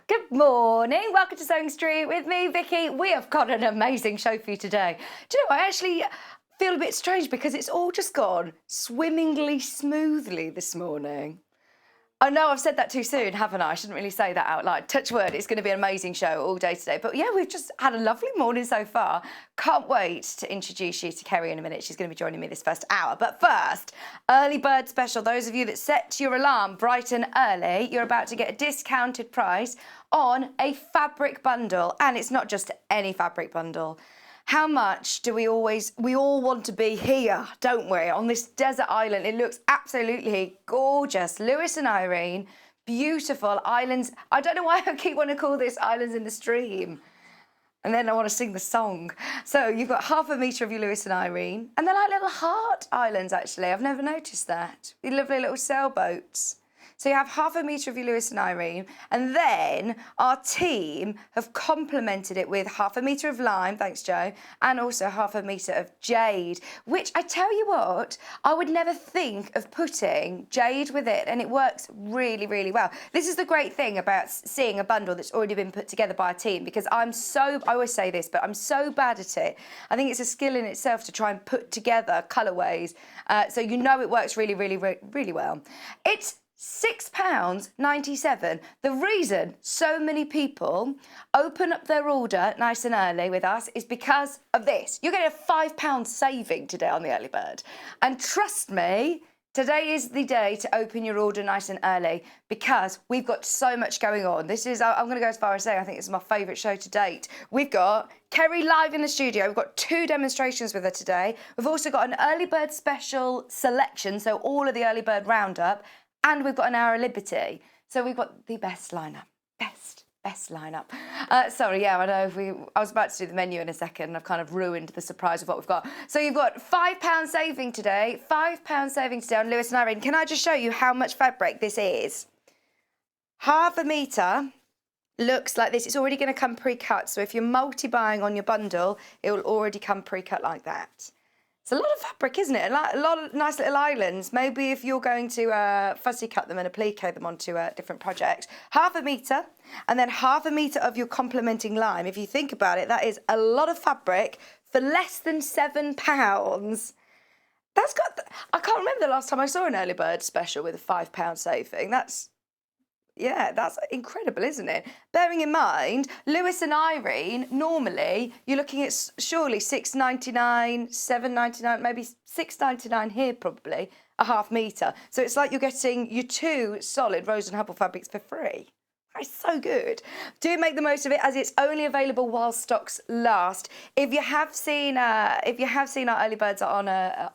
Good morning. Welcome to Sewing Street with me, Vicky. We have got an amazing show for you today. Do you know, I actually feel a bit strange because it's all just gone swimmingly smoothly this morning. I know I've said that too soon, haven't I? I shouldn't really say that out loud. Touch wood, it's going to be an amazing show all day today. But yeah, we've just had a lovely morning so far. Can't wait to introduce you to Kerry in a minute. She's going to be joining me this first hour. But first, early bird special. Those of you that set your alarm bright and early, you're about to get a discounted price on a fabric bundle. And it's not just any fabric bundle. How much do we all want to be here, don't we, on this desert island? It looks absolutely gorgeous. Lewis and Irene, beautiful islands. I don't know why I keep wanting to call this Islands in the Stream. And then I want to sing the song. So you've got half a metre of your Lewis and Irene. And they're like little heart islands, actually. I've never noticed that. These lovely little sailboats. So you have half a metre of your Lewis and Irene, and then our team have complemented it with half a metre of lime, thanks Joe, and also half a metre of jade, which I tell you what, I would never think of putting jade with it, and it works really, really well. This is the great thing about seeing a bundle that's already been put together by a team, because I always say this, but I'm so bad at it. I think it's a skill in itself to try and put together colourways, so you know it works really, really, really well. It's £6.97. The reason so many people open up their order nice and early with us is because of this. You're getting a £5 saving today on the early bird. And trust me, today is the day to open your order nice and early because we've got so much going on. This is, I'm going to go as far as saying, I think it's my favourite show to date. We've got Kerry live in the studio. We've got 2 demonstrations with her today. We've also got an early bird special selection, so all of the early bird roundup. And we've got an hour of liberty. So we've got the best lineup. Best lineup. Sorry, yeah, I know. I was about to do the menu in a second and I've kind of ruined the surprise of what we've got. So you've got £5 saving today. £5 saving today on Lewis and Irene. Can I just show you how much fabric this is? Half a metre looks like this. It's already going to come pre-cut. So if you're multi-buying on your bundle, it will already come pre-cut like that. It's a lot of fabric, isn't it? A lot of nice little islands. Maybe if you're going to fussy cut them and applique them onto a different project. Half a metre, and then half a metre of your complementing lime. If you think about it, that is a lot of fabric for less than £7. That's got. I can't remember the last time I saw an early bird special with a £5 saving. Yeah, that's incredible, isn't it? Bearing in mind, Lewis and Irene, normally, you're looking at surely £6.99, £7.99, maybe £6.99 here probably, a half metre. So it's like you're getting your 2 solid Rose and Hubble fabrics for free. It's so good. Do make the most of it as it's only available while stocks last. If you have seen our early birds on a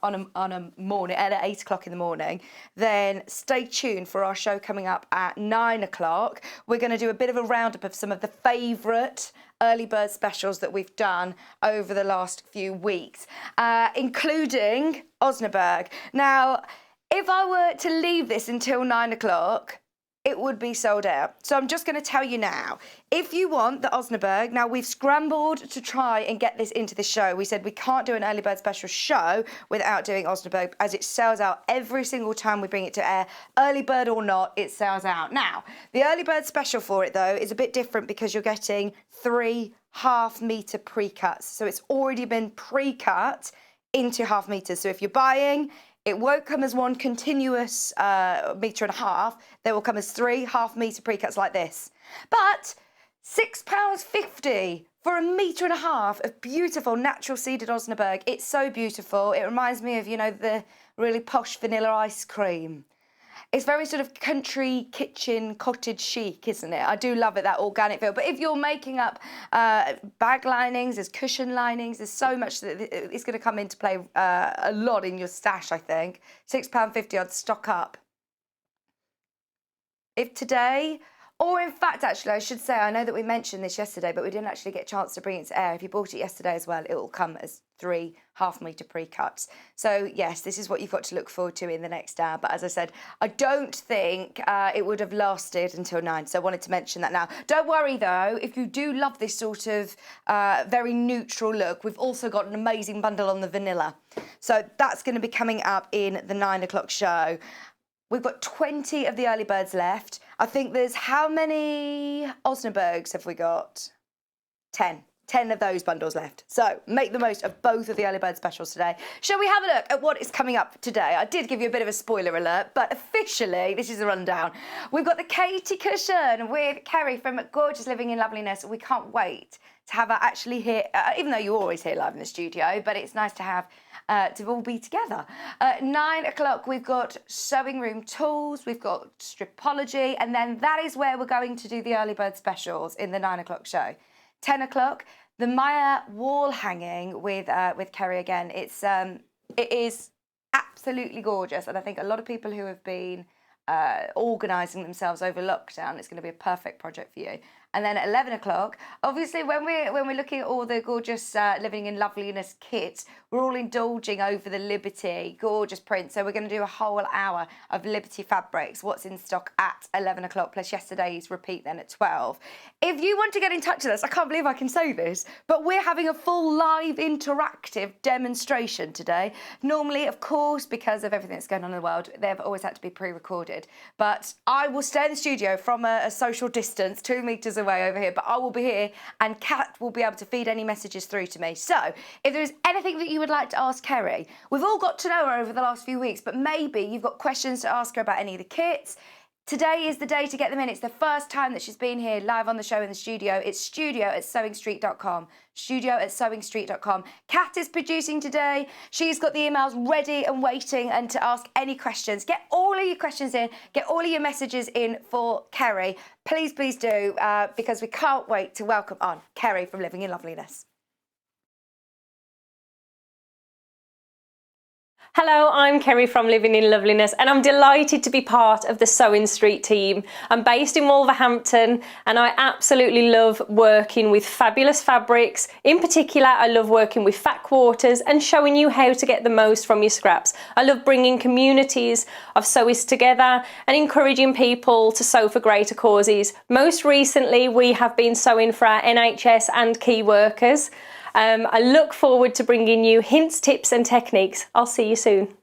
morning at 8 o'clock in the morning, then stay tuned for our show coming up at 9 o'clock. We're going to do a bit of a roundup of some of the favourite early bird specials that we've done over the last few weeks, including Osnaburg. Now, if I were to leave this until 9 o'clock, it would be sold out. So I'm just going to tell you now, if you want the Osnaburg, now we've scrambled to try and get this into the show. We said we can't do an early bird special show without doing Osnaburg as it sells out every single time we bring it to air. Early bird or not, it sells out. Now, the early bird special for it though is a bit different because you're getting 3 half metre pre-cuts. So it's already been pre-cut into half metres. So if you're buying, it won't come as one continuous metre and a half. They will come as 3 half metre pre-cuts like this. But £6.50 for a metre and a half of beautiful natural seeded Osnaburg. It's so beautiful. It reminds me of, you know, the really posh vanilla ice cream. It's very sort of country kitchen cottage chic, isn't it? I do love it, that organic feel. But if you're making up bag linings, there's cushion linings, there's so much that it's going to come into play a lot in your stash, I think. £6.50, I'd stock up. If today, or in fact, actually, I should say, I know that we mentioned this yesterday, but we didn't actually get a chance to bring it to air. If you bought it yesterday as well, it will come as 3 half metre pre-cuts. So yes, this is what you've got to look forward to in the next hour. But as I said, I don't think it would have lasted until 9. So I wanted to mention that now. Don't worry though, if you do love this sort of very neutral look, we've also got an amazing bundle on the vanilla. So that's going to be coming up in the 9 o'clock show. We've got 20 of the early birds left. I think there's how many Osnaburgs have we got? 10. 10 of those bundles left. So make the most of both of the early bird specials today. Shall we have a look at what is coming up today? I did give you a bit of a spoiler alert, but officially, this is a rundown. We've got the Katey cushion with Kerry from Gorgeous Living in Loveliness. We can't wait to have her actually here, even though you always hear live in the studio, but it's nice to have to all be together. 9 o'clock, we've got sewing room tools, we've got stripology, and then that is where we're going to do the early bird specials in the 9 o'clock show. 10 o'clock, the Maiyah wall hanging with Kerry again. It is absolutely gorgeous, and I think a lot of people who have been organising themselves over lockdown, it's going to be a perfect project for you. And then at 11 o'clock, obviously when we're looking at all the gorgeous Living in Loveliness kits, we're all indulging over the Liberty gorgeous print. So we're going to do a whole hour of Liberty fabrics, what's in stock at 11 o'clock, plus yesterday's repeat then at 12. If you want to get in touch with us, I can't believe I can say this, but we're having a full live interactive demonstration today. Normally, of course, because of everything that's going on in the world, they've always had to be pre-recorded. But I will stay in the studio from a social distance, 2 metres away over here, but I will be here and Kat will be able to feed any messages through to me. So if there is anything that you would like to ask Kerry, we've all got to know her over the last few weeks, but maybe you've got questions to ask her about any of the kits. Today is the day to get them in. It's the first time that she's been here live on the show in the studio. It's studio@sewingstreet.com. Studio@sewingstreet.com. Kat is producing today. She's got the emails ready and waiting and to ask any questions. Get all of your questions in. Get all of your messages in for Kerry. Please, please do, because we can't wait to welcome on Kerry from Living in Loveliness. Hello, I'm Kerry from Living in Loveliness and I'm delighted to be part of the Sewing Street team. I'm based in Wolverhampton and I absolutely love working with fabulous fabrics. In particular, I love working with fat quarters and showing you how to get the most from your scraps. I love bringing communities of sewists together and encouraging people to sew for greater causes. Most recently, we have been sewing for our NHS and key workers. I look forward to bringing you hints, tips and techniques. I'll see you soon.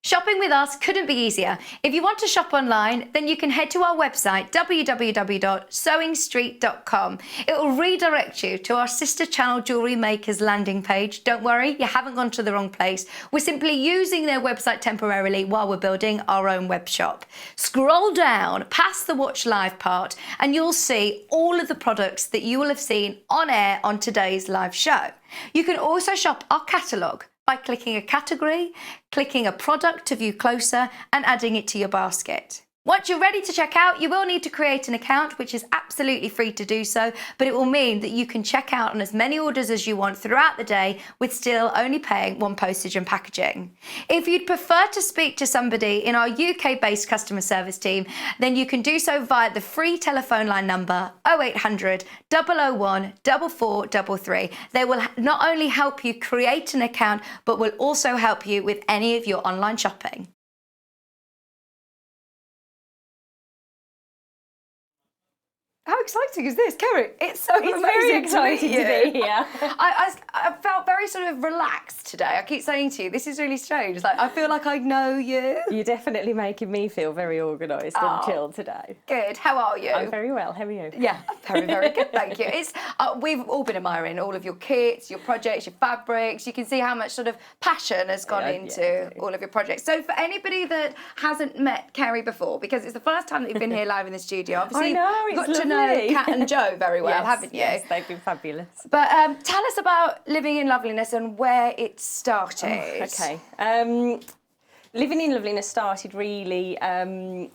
Shopping with us couldn't be easier. If you want to shop online, then you can head to our website, www.sewingstreet.com. It will redirect you to our sister channel Jewellery Makers landing page. Don't worry, you haven't gone to the wrong place. We're simply using their website temporarily while we're building our own web shop. Scroll down past the Watch Live part and you'll see all of the products that you will have seen on air on today's live show. You can also shop our catalogue by clicking a category, clicking a product to view closer and adding it to your basket. Once you're ready to check out, you will need to create an account, which is absolutely free to do so, but it will mean that you can check out on as many orders as you want throughout the day with still only paying one postage and packaging. If you'd prefer to speak to somebody in our UK-based customer service team, then you can do so via the free telephone line number 0800 001 4433. They will not only help you create an account, but will also help you with any of your online shopping. How exciting is this, Kerry? It's so amazing very exciting to to be here. I felt very sort of relaxed today. I keep saying to you, this is really strange. It's like I feel like I know you. You're definitely making me feel very organised and chilled today. Good. How are you? I'm very well. How are you? Yeah, very, very good. Thank you. It's we've all been admiring all of your kits, your projects, your fabrics. You can see how much sort of passion has gone into all of your projects. So for anybody that hasn't met Kerry before, because it's the first time that you've been here live in the studio, obviously I know, you've got it's to know Kat and Joe very well, haven't you? Yes, they've been fabulous. But tell us about Living in Loveliness and where it started. Okay. Living in Loveliness started really 8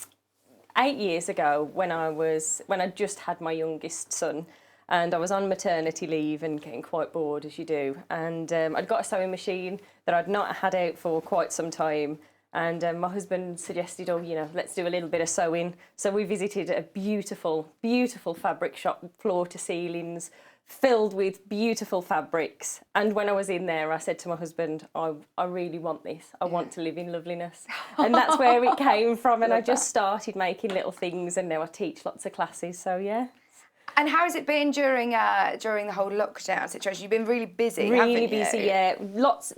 years ago when I just had my youngest son, and I was on maternity leave and getting quite bored, as you do. And I'd got a sewing machine that I'd not had out for quite some time. And my husband suggested, oh, you know, let's do a little bit of sewing. So we visited a beautiful, beautiful fabric shop, floor to ceilings, filled with beautiful fabrics. And when I was in there, I said to my husband, I really want this. I want to live in Loveliness. And that's where it came from. And I just started making little things, and now I teach lots of classes. So, yeah. And how has it been during the whole lockdown situation? You've been really busy, Really haven't busy, you? yeah.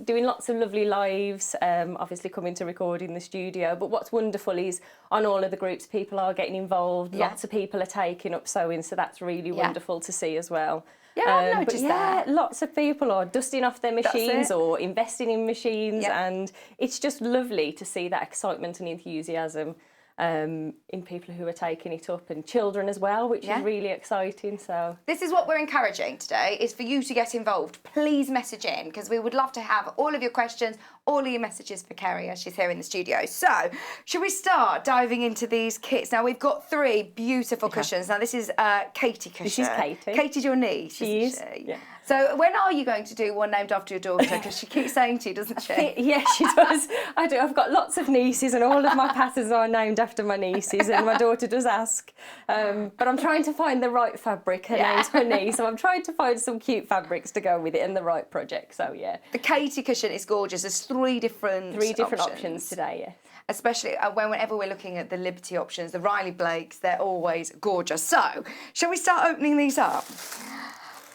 Doing lots of lovely lives, obviously coming to record in the studio. But what's wonderful is on all of the groups, people are getting involved. Yeah. Lots of people are taking up sewing, so that's really wonderful to see as well. Yeah, I've But noticed yeah, that. lots of people are dusting off their machines it. or investing in machines, Yeah. and it's just lovely to see that excitement and enthusiasm in people who are taking it up, and children as well, which is really exciting. So This is what we're encouraging today, is for you to get involved. Please message in, because we would love to have all of your questions, all of your messages for Kerry as she's here in the studio. So, should we start diving into these kits? Now, we've got 3 beautiful cushions. Now, this is Katey cushion. This is Katey. Katey's your niece, She isn't is, she? yeah. So, when are you going to do one named after your daughter? Because she keeps saying to you, doesn't she? yeah, she does. I do. I've got lots of nieces, and all of my patterns are named after my nieces, and my daughter does ask. But I'm trying to find the right fabric. Her name's her niece, so I'm trying to find some cute fabrics to go with it and the right project. So yeah. The Katey cushion is gorgeous. There's 3 different options today, yeah. Especially whenever we're looking at the Liberty options, the Riley Blakes, they're always gorgeous. So, shall we start opening these up?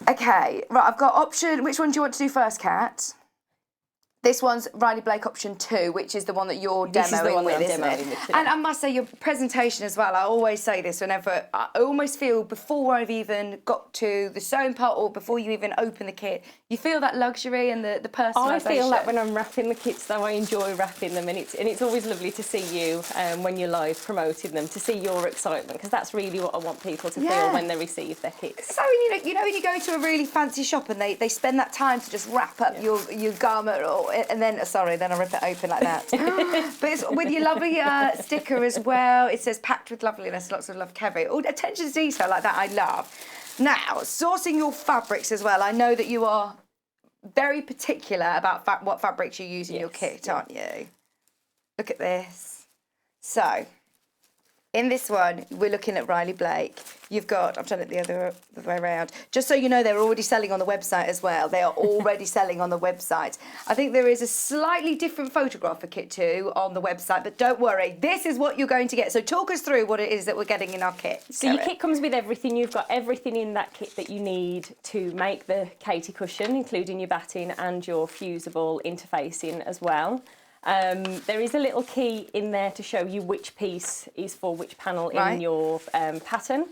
Okay, right, I've got option. Which one do you want to do first, Kat? This one's Riley Blake option 2, which is the one that you're demoing This is the one with, that I'm isn't demoing it? with today. And I must say, your presentation as well, I always say this whenever, I almost feel before I've even got to the sewing part or before you even open the kit, you feel that luxury and the personalisation. I feel that when I'm wrapping the kits, though, I enjoy wrapping them, and it's always lovely to see you when you're live promoting them, to see your excitement, because that's really what I want people to feel when they receive their kits. So you know when you go to a really fancy shop and they spend that time to just wrap up your garment, and then then I rip it open like that. But it's with your lovely sticker as well. It says packed with loveliness, lots of love, Kerry. All attention to detail like that, I love. Now, sourcing your fabrics as well. I know that you are very particular about what fabrics you use in your kit, aren't you? Look at this. So, in this one, we're looking at Riley Blake. You've got, I've done it the other way around. Just so you know, they're already selling on the website as well. They are already selling on the website. I think there is a slightly different photograph for kit 2 on the website, but don't worry, this is what you're going to get. So talk us through what it is that we're getting in our kit. So your kit comes with everything. You've got everything in that kit that you need to make the Katey cushion, including your batting and your fusible interfacing as well. There is a little key in there to show you which piece is for which panel in your pattern.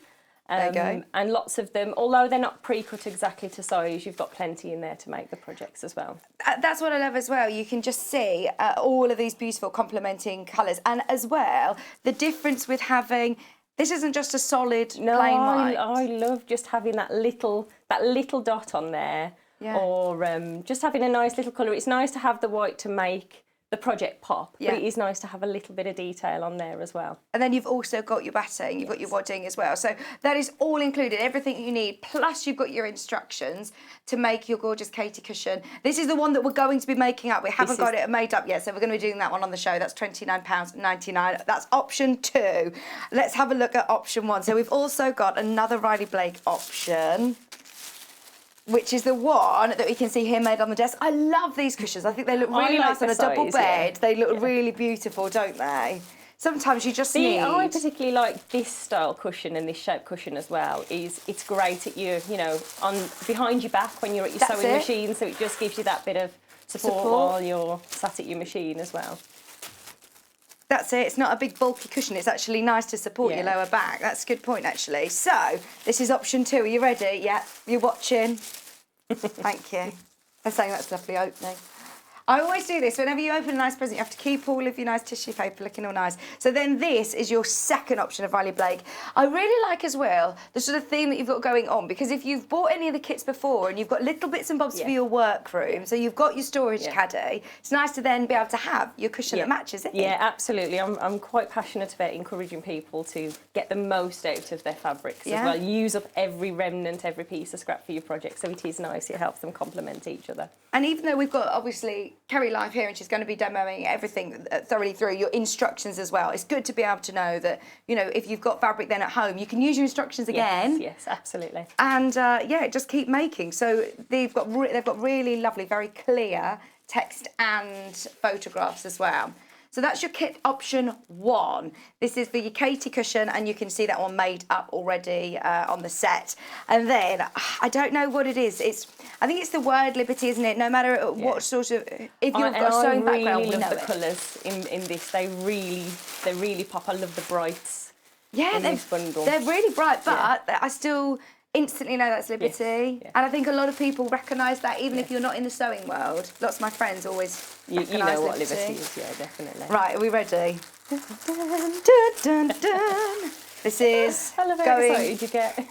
There you go. And lots of them, although they're not pre-cut exactly to size, you've got plenty in there to make the projects as well. That's what I love as well. You can just see all of these beautiful complementing colours, and as well the difference with having. This isn't just a solid plain white. I love just having that little dot on there, or just having a nice little colour. It's nice to have the white to make the project pop, but it is nice to have a little bit of detail on there as well. And then you've also got your batting, you've got your wadding as well. So that is all included, everything you need, plus you've got your instructions to make your gorgeous Katey cushion. This is the one that we're going to be making up. We haven't got it made up yet, so we're going to be doing that one on the show. That's £29.99. That's option 2. Let's have a look at option 1. So we've also got another Riley Blake option, which is the one that we can see here made on the desk. I love these cushions. I think they look really nice on a double bed. They look really beautiful, don't they? Sometimes you just need. I particularly like this style cushion and this shape cushion as well. It's great at your, on behind your back when you're at your sewing machine, so it just gives you that bit of support while you're sat at your machine as well. That's it. It's not a big bulky cushion. It's actually nice to support your lower back. That's a good point, actually. So this is option 2. Are you ready? Yeah. You're watching. Thank you. I'm saying that's lovely opening. I always do this. Whenever you open a nice present, you have to keep all of your nice tissue paper looking all nice. So then this is your second option of Riley Blake. I really like as well the sort of theme that you've got going on, because if you've bought any of the kits before and you've got little bits and bobs for your workroom, so you've got your storage caddy, it's nice to then be able to have your cushion that matches it. Yeah, absolutely. I'm quite passionate about encouraging people to get the most out of their fabrics as well. Use up every remnant, every piece of scrap for your project, so it is nice. It helps them complement each other. And even though we've got, obviously, Kerry live here and she's going to be demoing everything thoroughly through, your instructions as well, it's good to be able to know that, if you've got fabric then at home, you can use your instructions again. Yes, absolutely. And, just keep making. So they've got really lovely, very clear text and photographs as well. So that's your kit option 1. This is for your Katey cushion, and you can see that one made up already on the set. And then, I don't know what it is. I think it's the word liberty, isn't it? No matter what sort of, if you've got a sewing background, we know love it. the colours in this. They really pop. I love the brights. Yeah, in this bundle. They're really bright, but I still instantly know that's liberty. Yes, yeah. And I think a lot of people recognise that, even if you're not in the sewing world. Lots of my friends always you recognise know what liberty is, yeah, definitely. Right, are we ready? Dun, dun, dun, dun. This is I love how going... excited you get.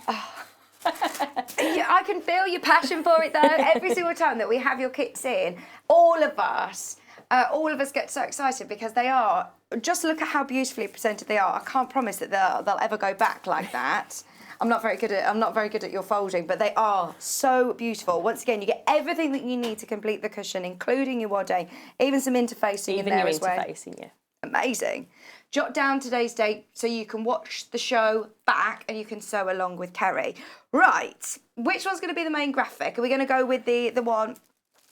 I can feel your passion for it, though. Every single time that we have your kits in, all of us get so excited because they are. Just look at how beautifully presented they are. I can't promise that they'll ever go back like that. I'm not very good at your folding, but they are so beautiful. Once again, you get everything that you need to complete the cushion, including your wadding, even some interfacing in there as well. Even your interfacing, yeah. Amazing. Jot down today's date so you can watch the show back and you can sew along with Kerry. Right, which one's going to be the main graphic? Are we going to go with the one?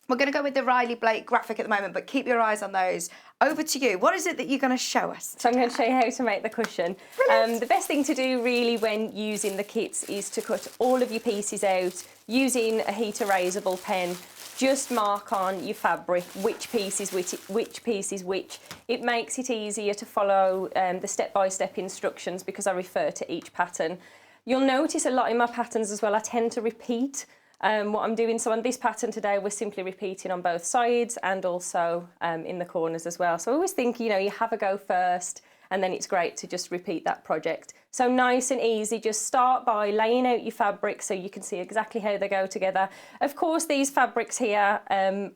We're going to go with the Riley Blake graphic at the moment, but keep your eyes on those. Over to you. What is it that you're going to show us? So I'm going to show you how to make the cushion. The best thing to do really when using the kits is to cut all of your pieces out using a heat erasable pen. Just mark on your fabric which piece is which. It makes it easier to follow the step-by-step instructions because I refer to each pattern. You'll notice a lot in my patterns as well, I tend to repeat what I'm doing. So on this pattern today, we're simply repeating on both sides and also in the corners as well. So I always think, you have a go first and then it's great to just repeat that project. So nice and easy, just start by laying out your fabric so you can see exactly how they go together. Of course, these fabrics here,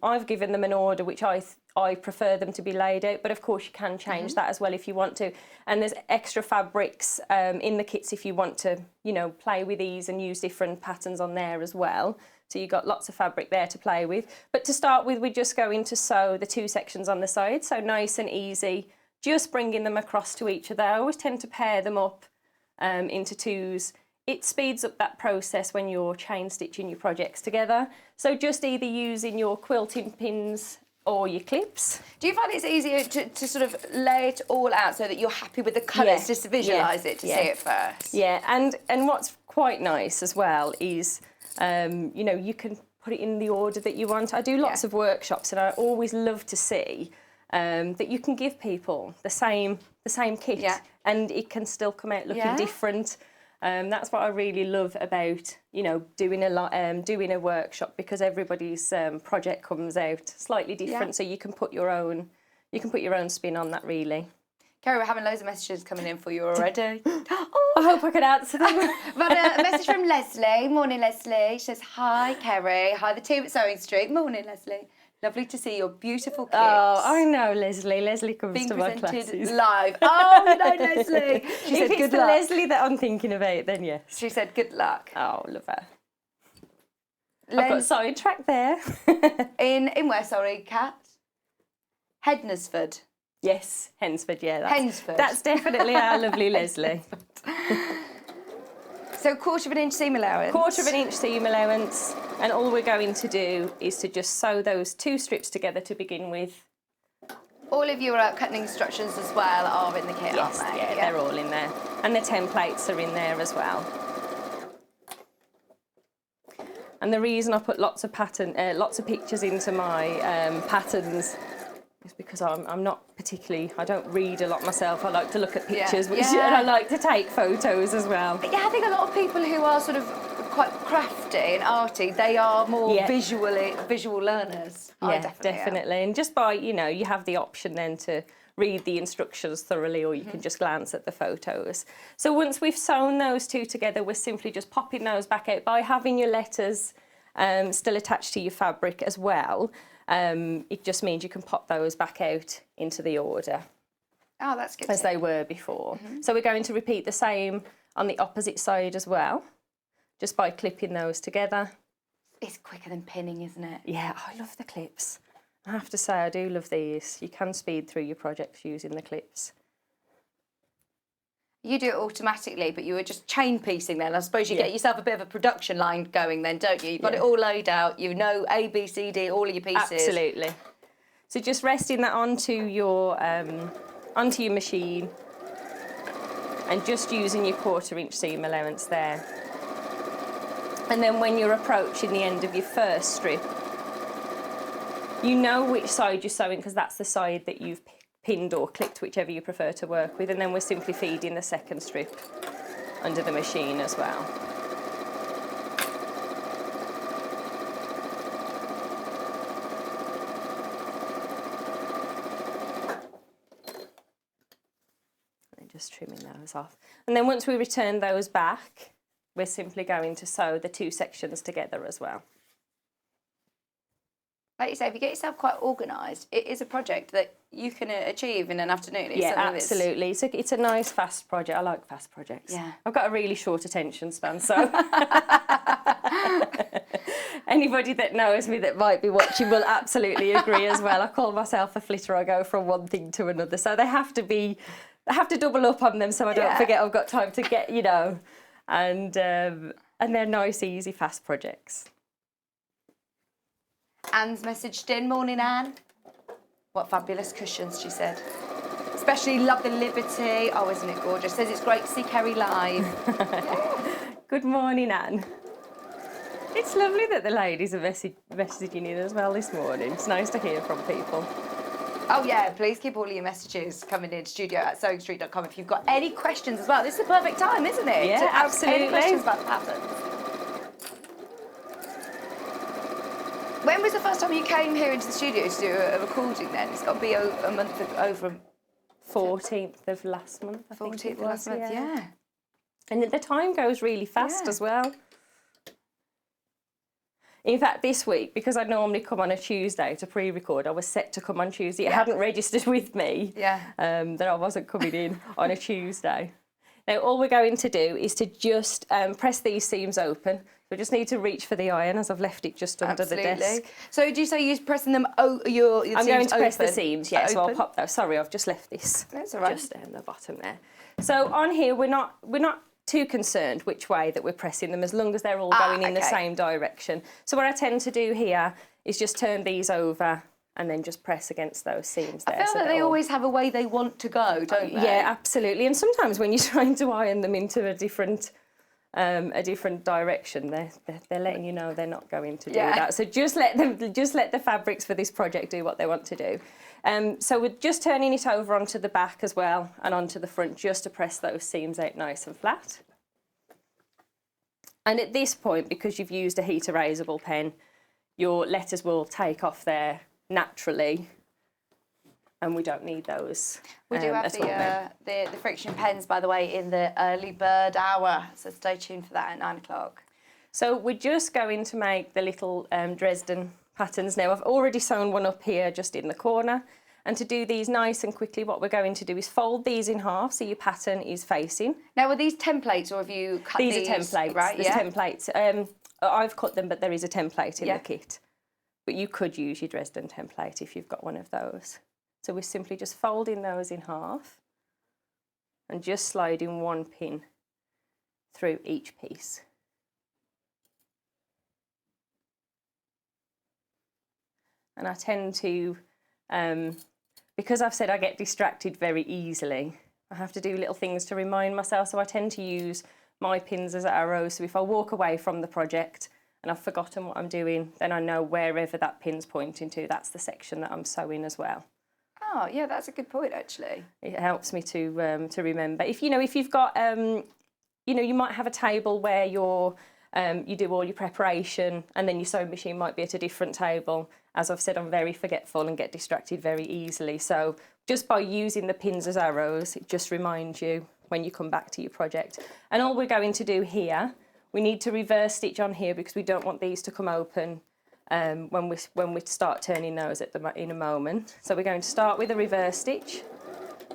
I've given them an order which I prefer them to be laid out, but of course you can change that as well if you want to. And there's extra fabrics in the kits if you want to, play with these and use different patterns on there as well. So you've got lots of fabric there to play with. But to start with, we're just going to sew the 2 sections on the side. So nice and easy, just bringing them across to each other. I always tend to pair them up into 2s. It speeds up that process when you're chain stitching your projects together. So just either using your quilting pins or your clips. Do you find it's easier to sort of lay it all out so that you're happy with the colours, just to visualise it, to see it first? Yeah, and what's quite nice as well is, you can put it in the order that you want. I do lots of workshops and I always love to see that you can give people the same kit and it can still come out looking different. That's what I really love about doing a workshop, because everybody's project comes out slightly different, so you can put your own spin on that really. Kerry, we're having loads of messages coming in for you already. I hope I can answer them. But a message from Leslie. Morning, Leslie. She says, hi, Kerry. Hi, the team at Sewing Street. Morning, Leslie. Lovely to see your beautiful kits. Oh, I know, Leslie. Leslie comes to my classes. Being presented live. Oh, no, Leslie. She said, if it's good the luck. Leslie that I'm thinking about, then yes. She said, good luck. Oh, love her. I've got sidetracked there. in where, sorry, Kat? Hednesford. Yes, Hensford, yeah. Hensford. That's definitely our lovely Leslie. So 1/4 inch seam allowance. 1/4 inch seam allowance, and all we're going to do is to just sew those 2 strips together to begin with. All of your cutting instructions as well are in the kit, aren't they? Yeah, they're all in there. And the templates are in there as well. And the reason I put lots of pictures into my patterns is because I'm not particularly, I don't read a lot myself. I like to look at pictures, and I like to take photos as well. Yeah, I think a lot of people who are sort of quite crafty and arty, they are more visual learners. Yeah, definitely. And just by, you have the option then to read the instructions thoroughly, or you can just glance at the photos. So once we've sewn those 2 together, we're simply just popping those back out by having your letters still attached to your fabric as well. It just means you can pop those back out into the order. Oh, that's good. As they were before. So we're going to repeat the same on the opposite side as well, just by clipping those together. It's quicker than pinning, isn't it? Yeah, I love the clips. I have to say, I do love these. You can speed through your projects using the clips. You do it automatically, but you were just chain piecing then. I suppose you get yourself a bit of a production line going then, don't you? You've got it all laid out. You know A, B, C, D, all of your pieces. Absolutely. So just resting that onto your machine and just using your 1/4 inch seam allowance there. And then when you're approaching the end of your first strip, you know which side you're sewing because that's the side that you've pinned or clipped, whichever you prefer to work with. And then we're simply feeding the second strip under the machine as well. And just trimming those off. And then once we return those back, we're simply going to sew the 2 sections together as well. Like you say, if you get yourself quite organised, it is a project that you can achieve in an afternoon. It's Yeah, absolutely. It's a nice, fast project. I like fast projects. Yeah. I've got a really short attention span, so anybody that knows me that might be watching will absolutely agree as well. I call myself a flitter. I go from one thing to another, so I have to double up on them so I don't forget I've got time to get, you know, and they're nice, easy, fast projects. Anne's messaged in. Morning, Anne. What fabulous cushions, she said. Especially love the Liberty. Oh, isn't it gorgeous? Says it's great to see Kerry live. Good morning, Anne. It's lovely that the ladies are messaging in as well this morning. It's nice to hear from people. Oh yeah, please keep all your messages coming in studio@sewingstreet.com if you've got any questions as well. This is the perfect time, isn't it? Yeah, to ask absolutely. any questions about the patterns. When was the first time you came here into the studio to do a recording then? It's got to be a month over. 14th of last month, I think 14th it of last was, month, yeah. And the time goes really fast as well. In fact, this week, because I normally come on a Tuesday to pre-record, I was set to come on Tuesday. It hadn't registered with me that I wasn't coming in on a Tuesday. Now, all we're going to do is to just press these seams open. We just need to reach for the iron as I've left it just under the desk. So do you say you're pressing them your I'm going to press the seams, yeah, so I'll open? pop those. Sorry, I've just left this. That's all right. Just down the bottom there. So on here, we're not too concerned which way that we're pressing them as long as they're all going in the same direction. So what I tend to do here is just turn these over and then just press against those seams there. I feel that they always have a way they want to go, don't they? Yeah, absolutely. And sometimes when you're trying to iron them into a different direction, they're letting you know they're not going to do that. So just let the fabrics for this project do what they want to do. So we're just turning it over onto the back as well and onto the front just to press those seams out nice and flat. And at this point, because you've used a heat erasable pen, your letters will take off there naturally, and we don't need those. We do have the friction pens, by the way, in the early bird hour, so stay tuned for that at 9 o'clock. So we're just going to make the little Dresden patterns now. I've already sewn one up here just in the corner, and to do these nice and quickly, what we're going to do is fold these in half so your pattern is facing. Now, are these templates or have you cut these? These are templates. Right, There's templates. I've cut them, but there is a template in the kit. But you could use your Dresden template if you've got one of those. So we're simply just folding those in half and just sliding one pin through each piece. And I tend to, because I've said I get distracted very easily, I have to do little things to remind myself. So I tend to use my pins as arrows. So if I walk away from the project and I've forgotten what I'm doing, then I know wherever that pin's pointing to, that's the section that I'm sewing as well. Oh, yeah, that's a good point, actually. It helps me to remember. If you've got, you might have a table where you do all your preparation and then your sewing machine might be at a different table. As I've said, I'm very forgetful and get distracted very easily. So just by using the pins as arrows, it just reminds you when you come back to your project. And all we're going to do here, we need to reverse stitch on here because we don't want these to come open when we start turning those in a moment. So we're going to start with a reverse stitch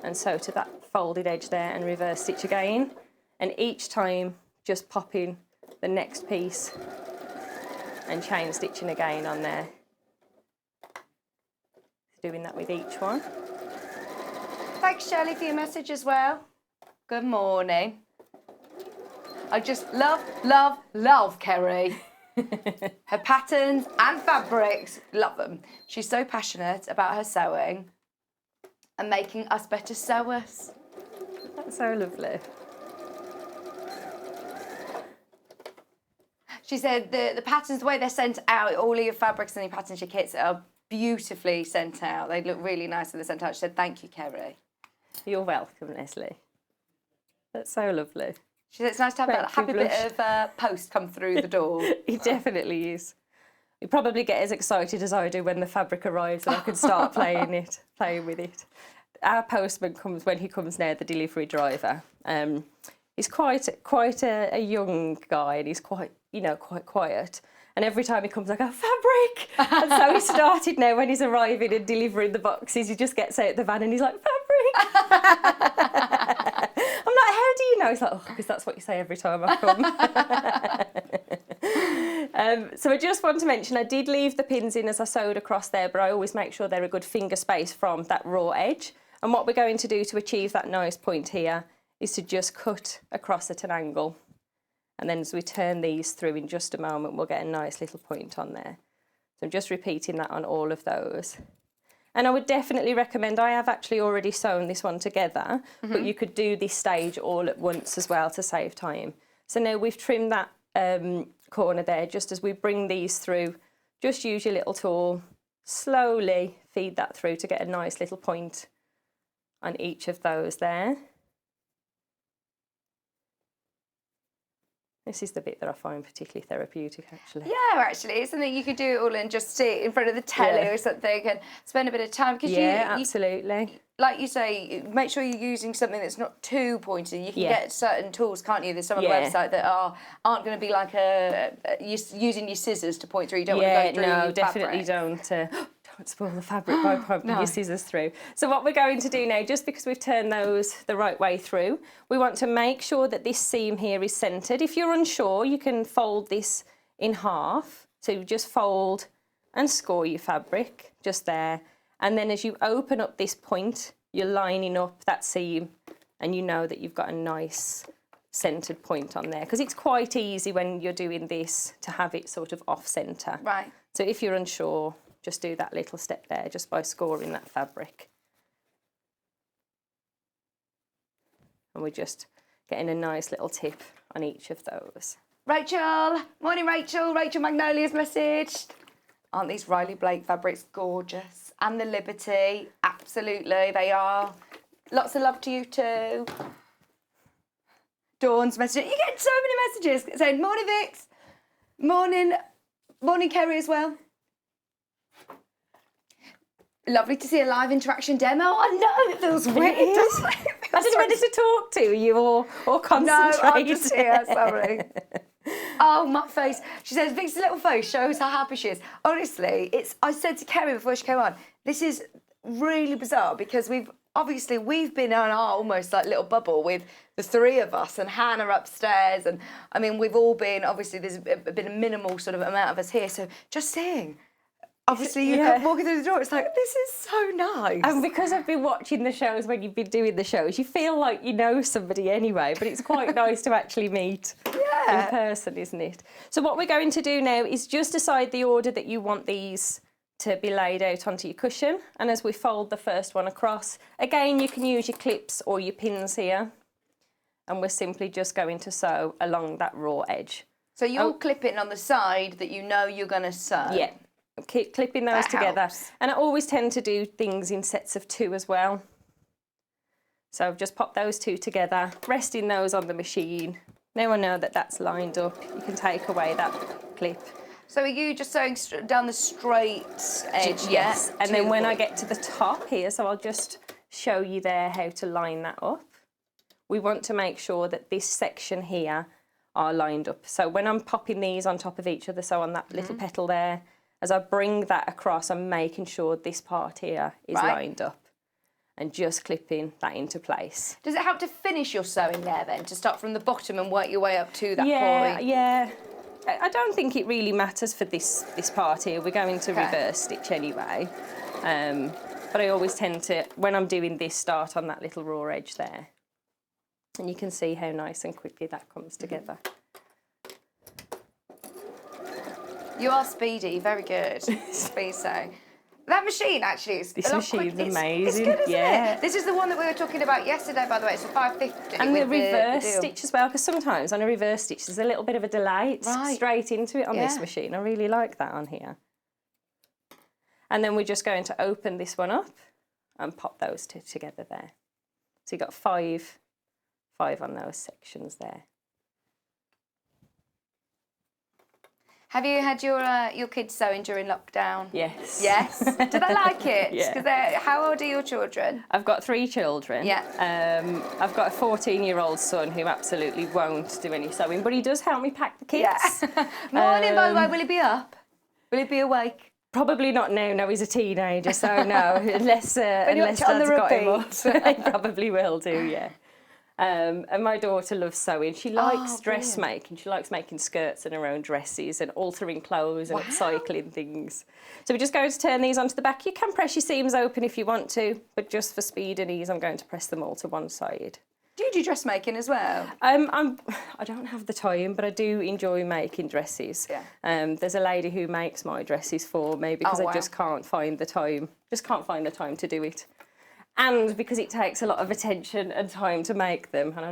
and sew to that folded edge there and reverse stitch again. And each time just pop in the next piece and chain stitching again on there. Doing that with each one. Thanks, Shirley, for your message as well. Good morning. I just love Kerry. Her patterns and fabrics, love them. She's so passionate about her sewing and making us better sewers. That's so lovely. She said the patterns, the way they're sent out, all of your fabrics and your patterns, your kits are beautifully sent out. They look really nice when they're sent out. She said, thank you, Kerry. You're welcome, Leslie. That's so lovely. She said it's nice to have that happy bit of post come through the door. It definitely is. You probably get as excited as I do when the fabric arrives and I can start playing with it. Our postman comes when he comes now, the delivery driver. He's quite a young guy, and he's quite quiet. And every time he comes, I go, fabric! And so he started now when he's arriving and delivering the boxes, he just gets out the van and he's like, fabric! I'm like, how do you know? He's like, oh, because that's what you say every time I come. So I just want to mention, I did leave the pins in as I sewed across there, but I always make sure they're a good finger space from that raw edge. And what we're going to do to achieve that nice point here is to just cut across at an angle. And then as we turn these through in just a moment, we'll get a nice little point on there. So I'm just repeating that on all of those. And I would definitely recommend, I have actually already sewn this one together, but you could do this stage all at once as well to save time. So now we've trimmed that corner there, just as we bring these through, just use your little tool, slowly feed that through to get a nice little point on each of those there. This is the bit that I find particularly therapeutic, actually. Yeah, actually, it's something you could do it all and just sit in front of the telly or something and spend a bit of time. Because absolutely. Like you say, make sure you're using something that's not too pointy. You can get certain tools, can't you? There's some on the website that aren't going to be like using your scissors to point through. You don't want to go through no, definitely don't. Don't spoil the fabric by poking your scissors through. So what we're going to do now, just because we've turned those the right way through, we want to make sure that this seam here is centred. If you're unsure, you can fold this in half. So you just fold and score your fabric just there. And then as you open up this point, you're lining up that seam and you know that you've got a nice centred point on there. Because it's quite easy when you're doing this to have it sort of off-centre. Right. So if you're unsure, just do that little step there just by scoring that fabric. And we're just getting a nice little tip on each of those. Rachel, morning Rachel. Rachel Magnolia's messaged. Aren't these Riley Blake fabrics gorgeous? And the Liberty, absolutely, they are. Lots of love to you too. Dawn's messaging. You get so many messages saying, morning Vix, morning Kerry as well. Lovely to see a live interaction demo. I know, it feels weird. It is. I didn't know whether to talk to you or concentrate. No, I'm just here, sorry. Oh, my face. She says, Vic's little face shows how happy she is. Honestly, I said to Kerry before she came on, this is really bizarre because we've been on our almost like little bubble with the three of us and Hannah upstairs. And I mean, we've all been, obviously there's been a minimal sort of amount of us here. So just seeing, obviously you come walking through the door, it's like, this is so nice. And because I've been watching the shows when you've been doing the shows, you feel like you know somebody anyway, but it's quite nice to actually meet in person, isn't it? So what we're going to do now is just decide the order that you want these to be laid out onto your cushion. And as we fold the first one across, again, you can use your clips or your pins here. And we're simply just going to sew along that raw edge. So you're clipping on the side that you know you're going to sew? Yeah. Keep clipping those together. Helps. And I always tend to do things in sets of 2 as well. So I've just popped those 2 together, resting those on the machine. Now I know that that's lined up. You can take away that clip. So are you just sewing down the straight edge? Yes. And then when I get to the top here, so I'll just show you there how to line that up. We want to make sure that this section here are lined up. So when I'm popping these on top of each other, so on that little petal there, as I bring that across, I'm making sure this part here is lined up and just clipping that into place. Does it help to finish your sewing there then, to start from the bottom and work your way up to that point? Yeah. I don't think it really matters for this part here. We're going to reverse stitch anyway. But I always tend to, when I'm doing this, start on that little raw edge there. And you can see how nice and quickly that comes together. You are speedy, very good. Speed so. That machine actually is This a lot machine's quicker. amazing. It's good, isn't Yeah. it? This is the one that we were talking about yesterday, by the way. It's a 550. And the reverse deal. stitch as well, because sometimes on a reverse stitch there's a little bit of a delay. It's straight into it on this machine. I really like that on here. And then we're just going to open this one up and pop those two together there. So you've got five on those sections there. Have you had your kids sewing during lockdown? Yes. Yes? Do they like it? Yeah. How old are your children? I've got 3 children. Yeah. I've got a 14-year-old son who absolutely won't do any sewing, but he does help me pack the kits. Yeah. Morning, by the way. Will he be up? Will he be awake? Probably not now. No, he's a teenager, so no. Unless Dad's got him up, he probably will do. Yeah. And my daughter loves sewing. She likes dressmaking. She likes making skirts and her own dresses and altering clothes and upcycling things. So we're just going to turn these onto the back. You can press your seams open if you want to, but just for speed and ease, I'm going to press them all to one side. Do you do dressmaking as well? I don't have the time, but I do enjoy making dresses. Yeah. There's a lady who makes my dresses for me because I just can't find the time. Just can't find the time to do it. And because it takes a lot of attention and time to make them, and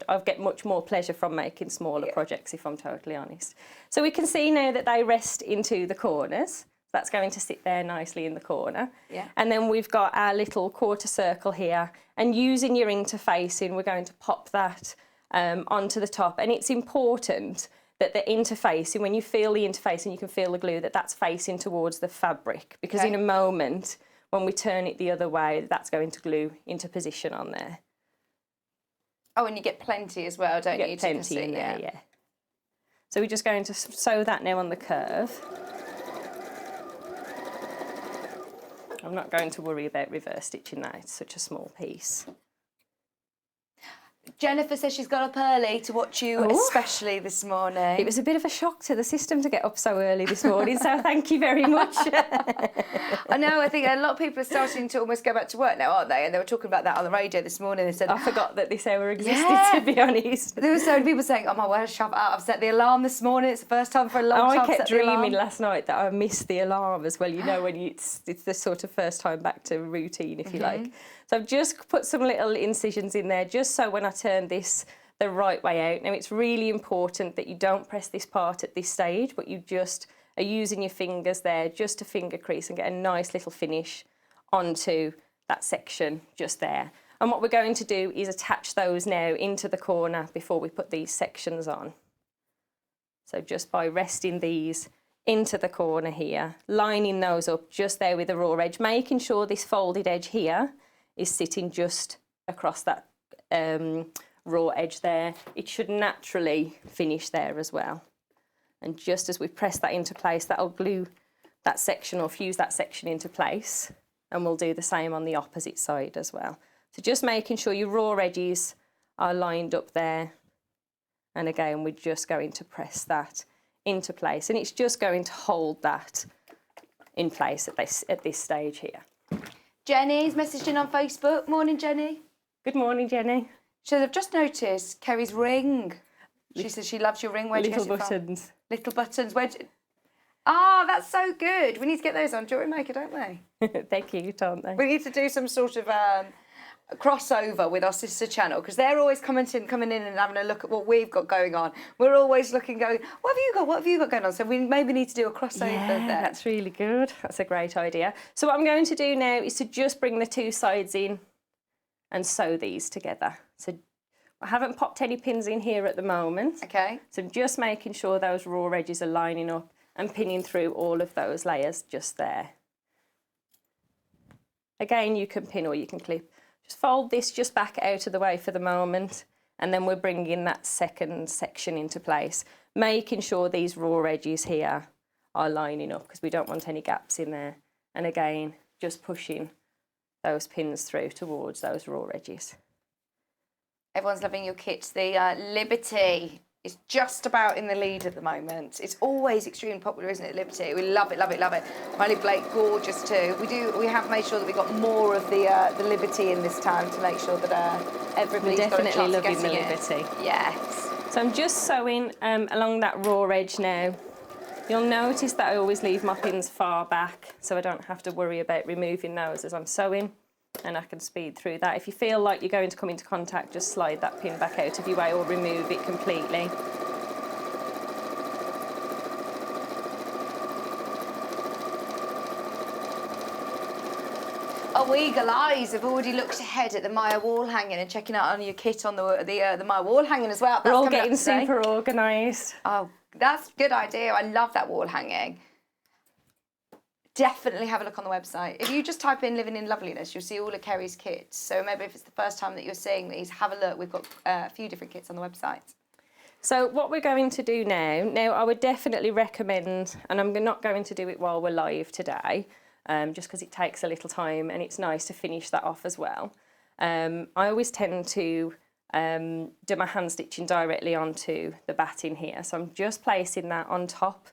I get much more pleasure from making smaller projects, if I'm totally honest. So we can see now that they rest into the corners. That's going to sit there nicely in the corner. Yeah. And then we've got our little quarter circle here, and using your interfacing, we're going to pop that onto the top. And it's important that the interfacing, when you feel the interfacing, you can feel the glue, that's facing towards the fabric, because in a moment, when we turn it the other way, that's going to glue into position on there. Oh, and you get plenty as well, don't you? You get plenty in there, yeah. So we're just going to sew that now on the curve. I'm not going to worry about reverse stitching that, it's such a small piece. Jennifer says she's got up early to watch you, especially this morning. It was a bit of a shock to the system to get up so early this morning, so thank you very much. I know, I think a lot of people are starting to almost go back to work now, aren't they? And they were talking about that on the radio this morning. They said, I forgot that this hour existed, to be honest. There were so many people saying, oh my word, shove it out. I've set the alarm this morning. It's the first time for a long time. I kept dreaming last night that I missed the alarm as well. You know, when it's the sort of first time back to routine, if you like. So I've just put some little incisions in there, just so when I turn this the right way out. Now, it's really important that you don't press this part at this stage, but you just are using your fingers there just to finger crease and get a nice little finish onto that section just there. And what we're going to do is attach those now into the corner before we put these sections on. So just by resting these into the corner here, lining those up just there with the raw edge, making sure this folded edge here is sitting just across that raw edge there. It should naturally finish there as well. And just as we press that into place, that'll glue that section or fuse that section into place. And we'll do the same on the opposite side as well. So just making sure your raw edges are lined up there. And again, we're just going to press that into place. And it's just going to hold that in place at this stage here. Jenny's messaged in on Facebook. Morning, Jenny. Good morning, Jenny. She says, I've just noticed Kerry's ring. She says she loves your ring. Where'd you get it from? Little buttons. Little buttons. That's so good. We need to get those on Jewellery Maker, don't we? They're cute, aren't they? We need to do some sort of crossover with our sister channel, because they're always coming in and having a look at what we've got going on. We're always looking, going, what have you got going on? So we maybe need to do a crossover there. That's really good. That's a great idea. So what I'm going to do now is to just bring the two sides in and sew these together. So I haven't popped any pins in here at the moment. Okay. So I'm just making sure those raw edges are lining up and pinning through all of those layers just there. Again, you can pin or you can clip. Just fold this just back out of the way for the moment, and then we're bringing that second section into place, making sure these raw edges here are lining up because we don't want any gaps in there. And again, just pushing those pins through towards those raw edges. Everyone's loving your kits. The Liberty is just about in the lead at the moment. It's always extremely popular, isn't it, Liberty? We love it, love it, love it. Miley Blake, gorgeous too. We have made sure that we got more of the Liberty in this time to make sure that everybody's got a chance definitely of loving the getting Liberty. Yes. So I'm just sewing along that raw edge now, You'll notice that I always leave my pins far back so I don't have to worry about removing those as I'm sewing, and I can speed through that. If you feel like you're going to come into contact, just slide that pin back out of your way or remove it completely. Oh, eagle eyes have already looked ahead at the Maiyah wall hanging and checking out on your kit on the Maiyah wall hanging as well. We're all getting super organised. Oh, that's a good idea. I love that wall hanging. Definitely have a look on the website. If you just type in Living in Loveliness, you'll see all of Kerry's kits. So maybe if it's the first time that you're seeing these, have a look. We've got a few different kits on the website. So what we're going to do now I would definitely recommend, and I'm not going to do it while we're live today, just because it takes a little time and it's nice to finish that off as well. I always tend to do my hand stitching directly onto the batting here. So I'm just placing that on top.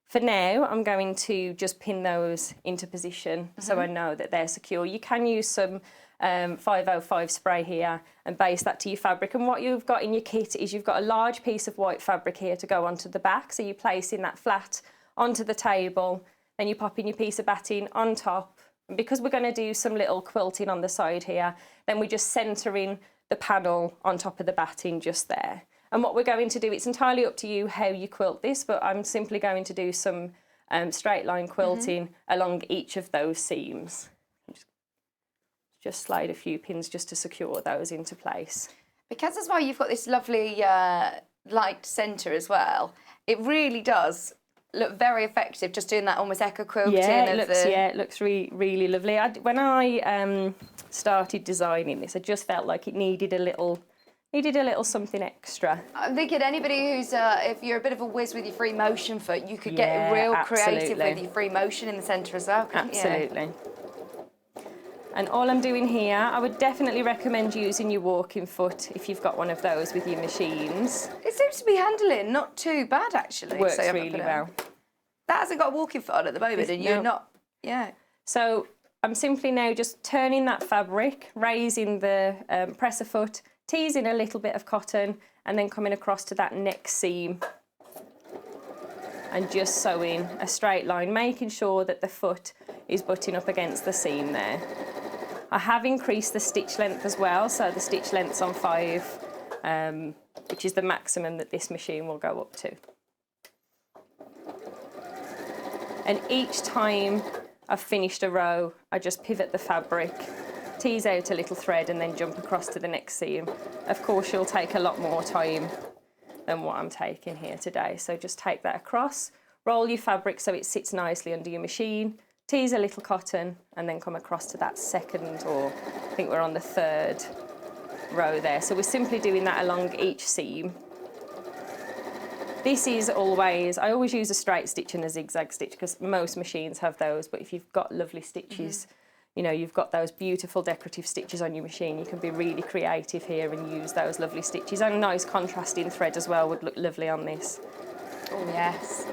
For now, I'm going to just pin those into position so I know that they're secure. You can use some 505 spray here and baste that to your fabric. And what you've got in your kit is you've got a large piece of white fabric here to go onto the back. So you're placing that flat onto the table, then you pop in your piece of batting on top. And because we're going to do some little quilting on the side here, then we're just centering the panel on top of the batting just there. And what we're going to do, it's entirely up to you how you quilt this, but I'm simply going to do some straight line quilting along each of those seams. Just slide a few pins just to secure those into place. Because as well, you've got this lovely light centre as well. It really does look very effective, just doing that almost echo quilting. Yeah, it looks really lovely. When I started designing this, I just felt like it needed a little something extra. I'm thinking anybody who's, if you're a bit of a whiz with your free motion foot, you could get real creative with your free motion in the centre as well, couldn't you? Absolutely. And all I'm doing here, I would definitely recommend using your walking foot if you've got one of those with your machines. It seems to be handling not too bad, actually. Works really well. That hasn't got a walking foot on at the moment, and you're not, So I'm simply now just turning that fabric, raising the presser foot, teasing a little bit of cotton, and then coming across to that next seam and just sewing a straight line, making sure that the foot is butting up against the seam there. I have increased the stitch length as well, so the stitch length's on 5, which is the maximum that this machine will go up to. And each time I've finished a row, I just pivot the fabric, tease out a little thread, and then jump across to the next seam. Of course, you'll take a lot more time than what I'm taking here today. So just take that across, roll your fabric so it sits nicely under your machine, tease a little cotton, and then come across to that second, or I think we're on the 3rd row there. So we're simply doing that along each seam. This is always, I always use a straight stitch and a zigzag stitch because most machines have those, but if you've got lovely stitches, you know, you've got those beautiful decorative stitches on your machine, you can be really creative here and use those lovely stitches. And a nice contrasting thread as well would look lovely on this. Oh, yes.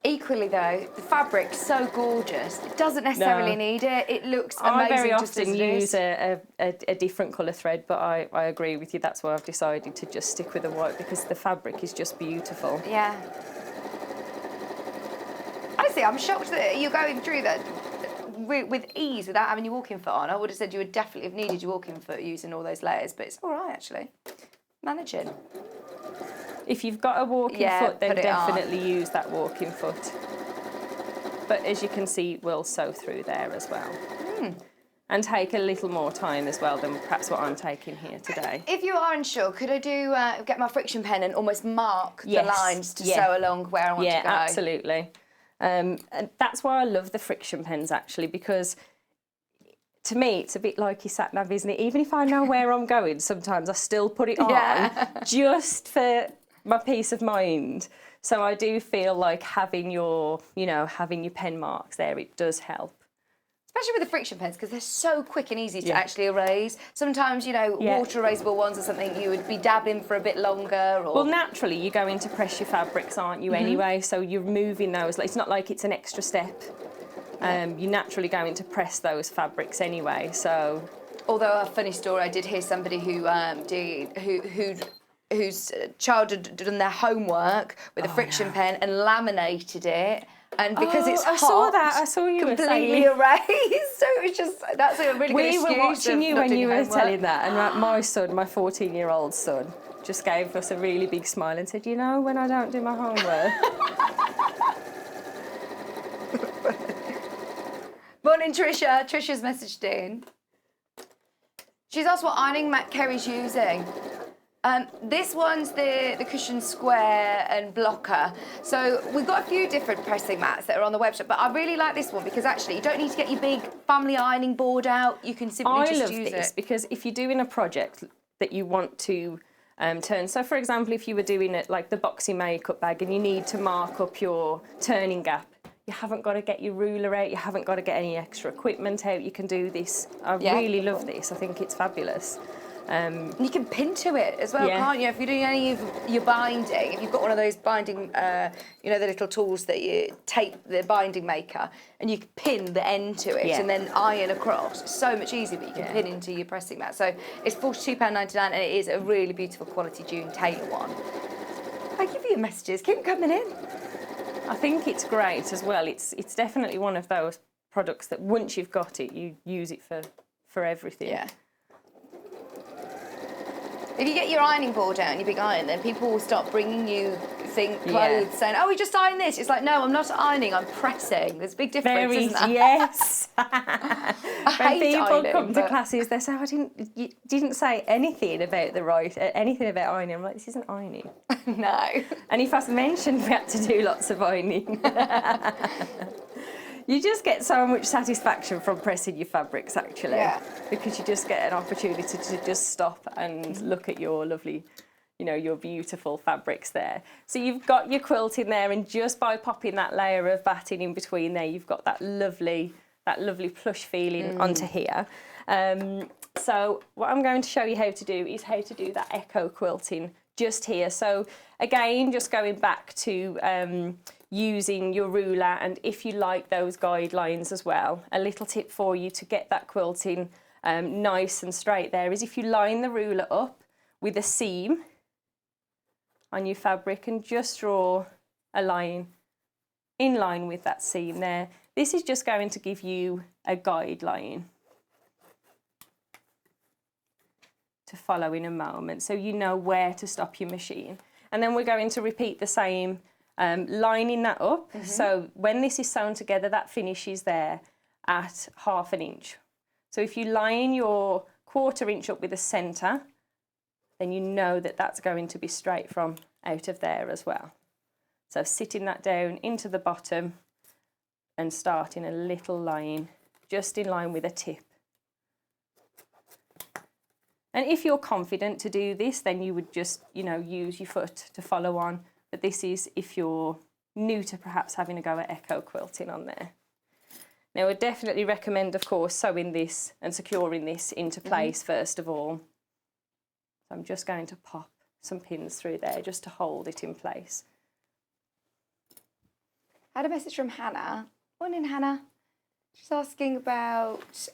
Equally though, the fabric's so gorgeous. It doesn't necessarily need it. It looks amazing. I very just often as it use a different colour thread, but I agree with you. That's why I've decided to just stick with the white because the fabric is just beautiful. Yeah. Honestly, I'm shocked that you're going through that with ease without having your walking foot on. I would have said you would definitely have needed your walking foot using all those layers, but it's all right actually. Managing. If you've got a walking foot, then definitely use that walking foot. But as you can see, it will sew through there as well. And take a little more time as well than perhaps what I'm taking here today. If you are unsure, could I do get my friction pen and almost mark the lines to sew along where I want to go? Yeah, absolutely. And that's why I love the friction pens actually, because to me, it's a bit like your sat nav, isn't it? Even if I know where I'm going, sometimes I still put it on just for my peace of mind. So I do feel like having your, having your pen marks there, it does help. Especially with the friction pens, because they're so quick and easy to actually erase. Sometimes, water erasable ones or something, you would be dabbling for a bit longer. Or... Well, naturally, you're going to press your fabrics, aren't you, anyway? So you're moving those. It's not like it's an extra step. You're naturally going to press those fabrics anyway, so... Although, a funny story, I did hear somebody who whose child had done their homework with a friction pen and laminated it. And because it's hot, I saw that. I saw you completely erased. So it was just, that's a really good excuse. We were watching you when you were homework. telling that, and my son, my 14-year-old son, just gave us a really big smile and said, "You know, when I don't do my homework." Morning, Trisha. Trisha's messaged in. She's asked what ironing mat Kerry's using. This one's the cushion square and blocker. So we've got a few different pressing mats that are on the website, but I really like this one because actually you don't need to get your big family ironing board out. You can simply just use it. I love this because if you're doing a project that you want to turn, so for example, if you were doing it like the boxy makeup bag and you need to mark up your turning gap, you haven't got to get your ruler out, you haven't got to get any extra equipment out, you can do this. I really love this, I think it's fabulous. You can pin to it as well, can't you? If you're doing any of your binding, if you've got one of those binding, you know, the little tools that you tape the binding maker, and you can pin the end to it and then iron across. It's so much easier, but you can pin into your pressing mat. So it's £42.99 and it is a really beautiful quality June Taylor one. Thank you for your messages. Keep coming in. I think it's great as well. It's definitely one of those products that once you've got it, you use it for everything. Yeah. If you get your ironing board out and your big iron, then people will start bringing you clothes saying, "Oh, we just ironed this." It's like, no, I'm not ironing, I'm pressing. There's a big difference, isn't there? Yes. When people ironing, come to classes, they say, you didn't say anything about anything about ironing. I'm like, this isn't ironing. No. And if I mentioned we had to do lots of ironing. You just get so much satisfaction from pressing your fabrics, actually, because you just get an opportunity to just stop and look at your lovely, you know, your beautiful fabrics there. So you've got your quilt in there, and just by popping that layer of batting in between there, you've got that lovely plush feeling onto here. So what I'm going to show you how to do is how to do that echo quilting just here. So again, just going back to using your ruler, and if you like those guidelines as well, a little tip for you to get that quilting nice and straight there is if you line the ruler up with a seam on your fabric and just draw a line in line with that seam there. This is just going to give you a guideline to follow in a moment, so you know where to stop your machine. And then we're going to repeat the same, lining that up. So when this is sewn together, that finishes there at ½ an inch. So if you line your ½ inch up with a centre, then you know that that's going to be straight from out of there as well. So sitting that down into the bottom and starting a little line just in line with a tip. And if you're confident to do this, then you would just, you know, use your foot to follow on. But this is if you're new to perhaps having a go at echo quilting on there. Now, I definitely recommend, of course, sewing this and securing this into place first of all. So I'm just going to pop some pins through there just to hold it in place. I had a message from Hannah. Morning, Hannah. She's asking about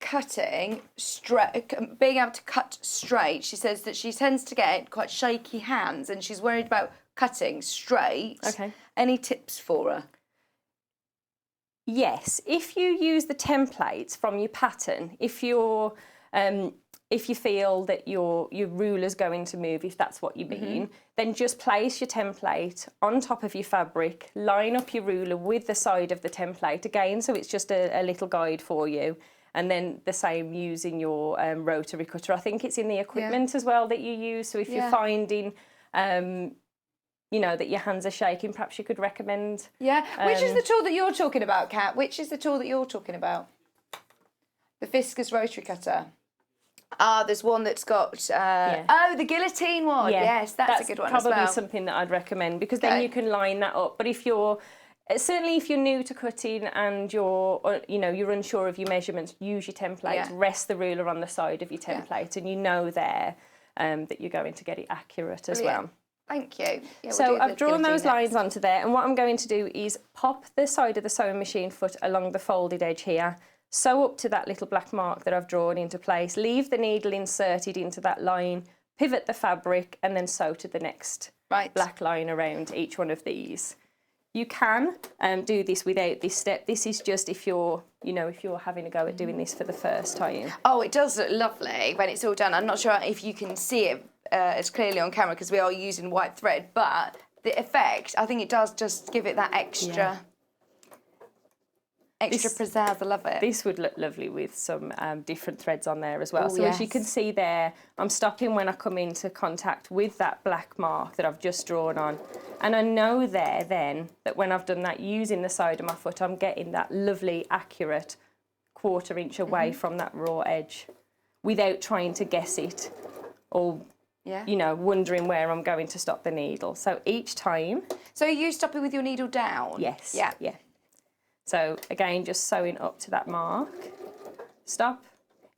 cutting straight, being able to cut straight. She says that she tends to get quite shaky hands and she's worried about cutting straight. Okay. Any tips for her? Yes, if you use the templates from your pattern, if you feel that your ruler's going to move, if that's what you mean, then just place your template on top of your fabric, line up your ruler with the side of the template again, so it's just a little guide for you. And then the same using your rotary cutter. I think it's in the equipment as well that you use. So if you're finding, you know, that your hands are shaking, perhaps you could recommend. Yeah. Which is the tool that you're talking about, Kat? Which is the tool that you're talking about? The Fisker's rotary cutter. Ah, there's one that's got, oh, the guillotine one. Yeah. Yes, that's a good one as well. Probably something that I'd recommend because then you can line that up. But if you're, certainly if you're new to cutting and you're, you know, you're unsure of your measurements, use your template, rest the ruler on the side of your template and you know there that you're going to get it accurate as well. Thank you. Yeah, so I've drawn those lines onto there, and what I'm going to do is pop the side of the sewing machine foot along the folded edge here, sew up to that little black mark that I've drawn into place, leave the needle inserted into that line, pivot the fabric, and then sew to the next black line around each one of these. You can do this without this step. This is just if you're, if you're having a go at doing this for the first time. Oh, it does look lovely when it's all done. I'm not sure if you can see it as clearly on camera because we are using white thread, but the effect, I think it does just give it that extra pizzazz. I love it. This would look lovely with some different threads on there as well. Ooh, so as you can see there, I'm stopping when I come into contact with that black mark that I've just drawn on. And I know there then that when I've done that using the side of my foot, I'm getting that lovely, accurate 1/4 inch away from that raw edge without trying to guess it or, wondering where I'm going to stop the needle. So each time. So are you stopping with your needle down? Yes. Yeah. So again, just sewing up to that mark. Stop.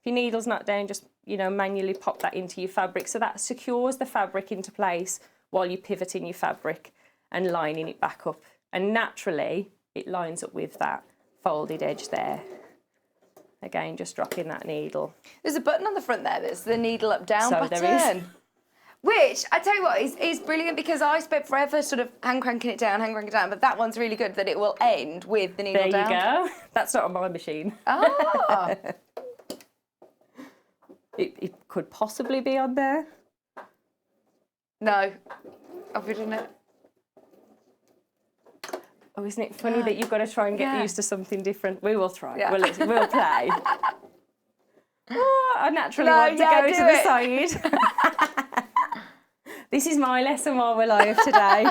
If your needle's not down, just, manually pop that into your fabric. So that secures the fabric into place while you're pivoting your fabric and lining it back up. And naturally, it lines up with that folded edge there. Again, just dropping that needle. There's a button on the front there that's the needle up down button. There is. Which, I tell you what, is brilliant because I spent forever sort of hand cranking it down, but that one's really good that it will end with the needle down. There you go. That's not on my machine. Ah. It could possibly be on there. No, I wouldn't. Oh, isn't it funny that you've got to try and get used to something different? We will try. Yeah. We'll play. Oh, I naturally want to go to the side. This is my lesson while we're live today.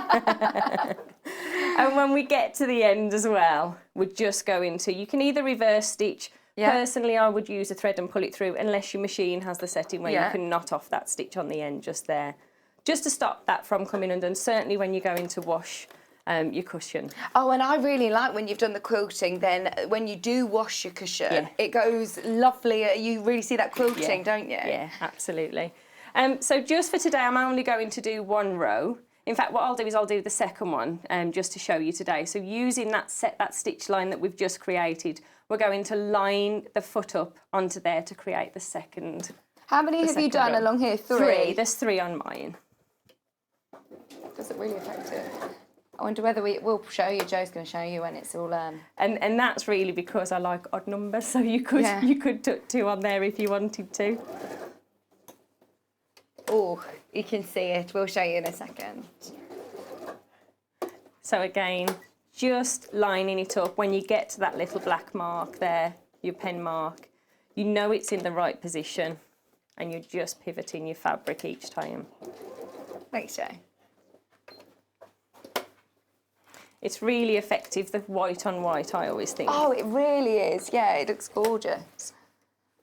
And when we get to the end as well, we're just going to, you can either reverse stitch. Yeah. Personally, I would use a thread and pull it through unless your machine has the setting where you can knot off that stitch on the end just there. Just to stop that from coming undone, certainly when you're going to wash your cushion. Oh, and I really like when you've done the quilting, then when you do wash your cushion, it goes lovely. You really see that quilting, don't you? Yeah, absolutely. So just for today, I'm only going to do one row. In fact, what I'll do is I'll do the second one just to show you today. So using that stitch line that we've just created, we're going to line the foot up onto there to create the second. How many have you done along here? Three? There's 3 on mine. Does it really affect it? I wonder whether we'll show you. Joe's going to show you when it's all. And that's really because I like odd numbers, so you could tuck 2 on there if you wanted to. Oh, you can see it. We'll show you in a second. So again, just lining it up. When you get to that little black mark there, your pen mark, you know it's in the right position, and you're just pivoting your fabric each time. Thanks, Joe. It's really effective, the white on white, I always think. Oh, it really is. Yeah, it looks gorgeous.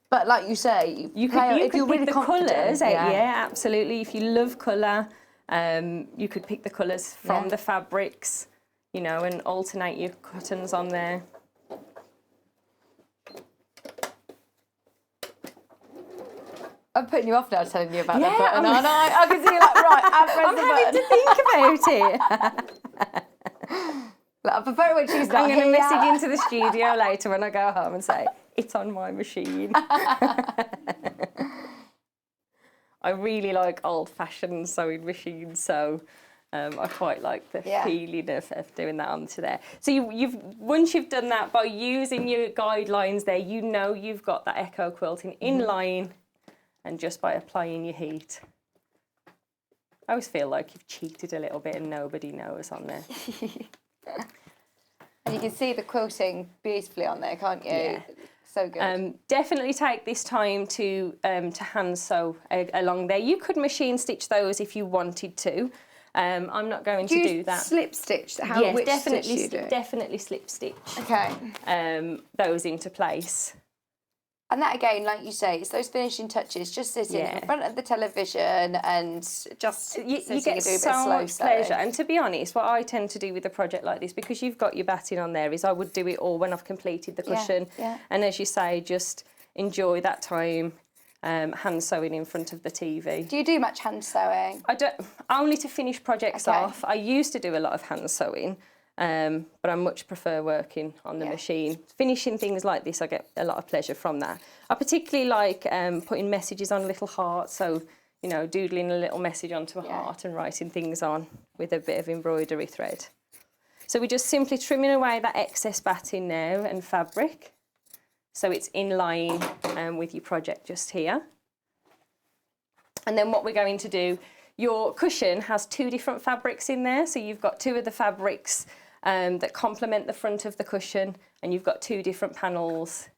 But like you say, you could pick the colours. Yeah, absolutely. If you love colour, you could pick the colours from the fabrics, and alternate your cottons on there. I'm putting you off now telling you about the button, aren't I? I can see you like, right, I'm having to think about it. I prefer when she's I'm going to message into the studio later when I go home and say, it's on my machine. I really like old-fashioned sewing machines, so I quite like the feeling of doing that onto there. So once you've done that, by using your guidelines there, you've got that echo quilting in line, and just by applying your heat. I always feel like you've cheated a little bit and nobody knows on there. And you can see the quilting beautifully on there, can't you? Yeah. So good. Definitely take this time to hand sew along there. You could machine stitch those if you wanted to. I'm not going to do that. Slip stitch? Yes, definitely slip stitch. Okay. Those into place. And that again, like you say, it's those finishing touches, just sitting in front of the television and just you get so much pleasure. And to be honest, what I tend to do with a project like this, because you've got your batting on there, is I would do it all when I've completed the cushion. Yeah. And as you say, just enjoy that time hand sewing in front of the TV. Do you do much hand sewing? I don't, only to finish projects off. I used to do a lot of hand sewing. but I much prefer working on the machine. Finishing things like this, I get a lot of pleasure from that. I particularly like putting messages on little hearts, so, you know, doodling a little message onto a heart and writing things on with a bit of embroidery thread. So we're just simply trimming away that excess batting now and fabric, so it's in line with your project just here. And then what we're going to do, your cushion has 2 different fabrics in there, so you've got 2 of the fabrics that complement the front of the cushion, and you've got 2 different panels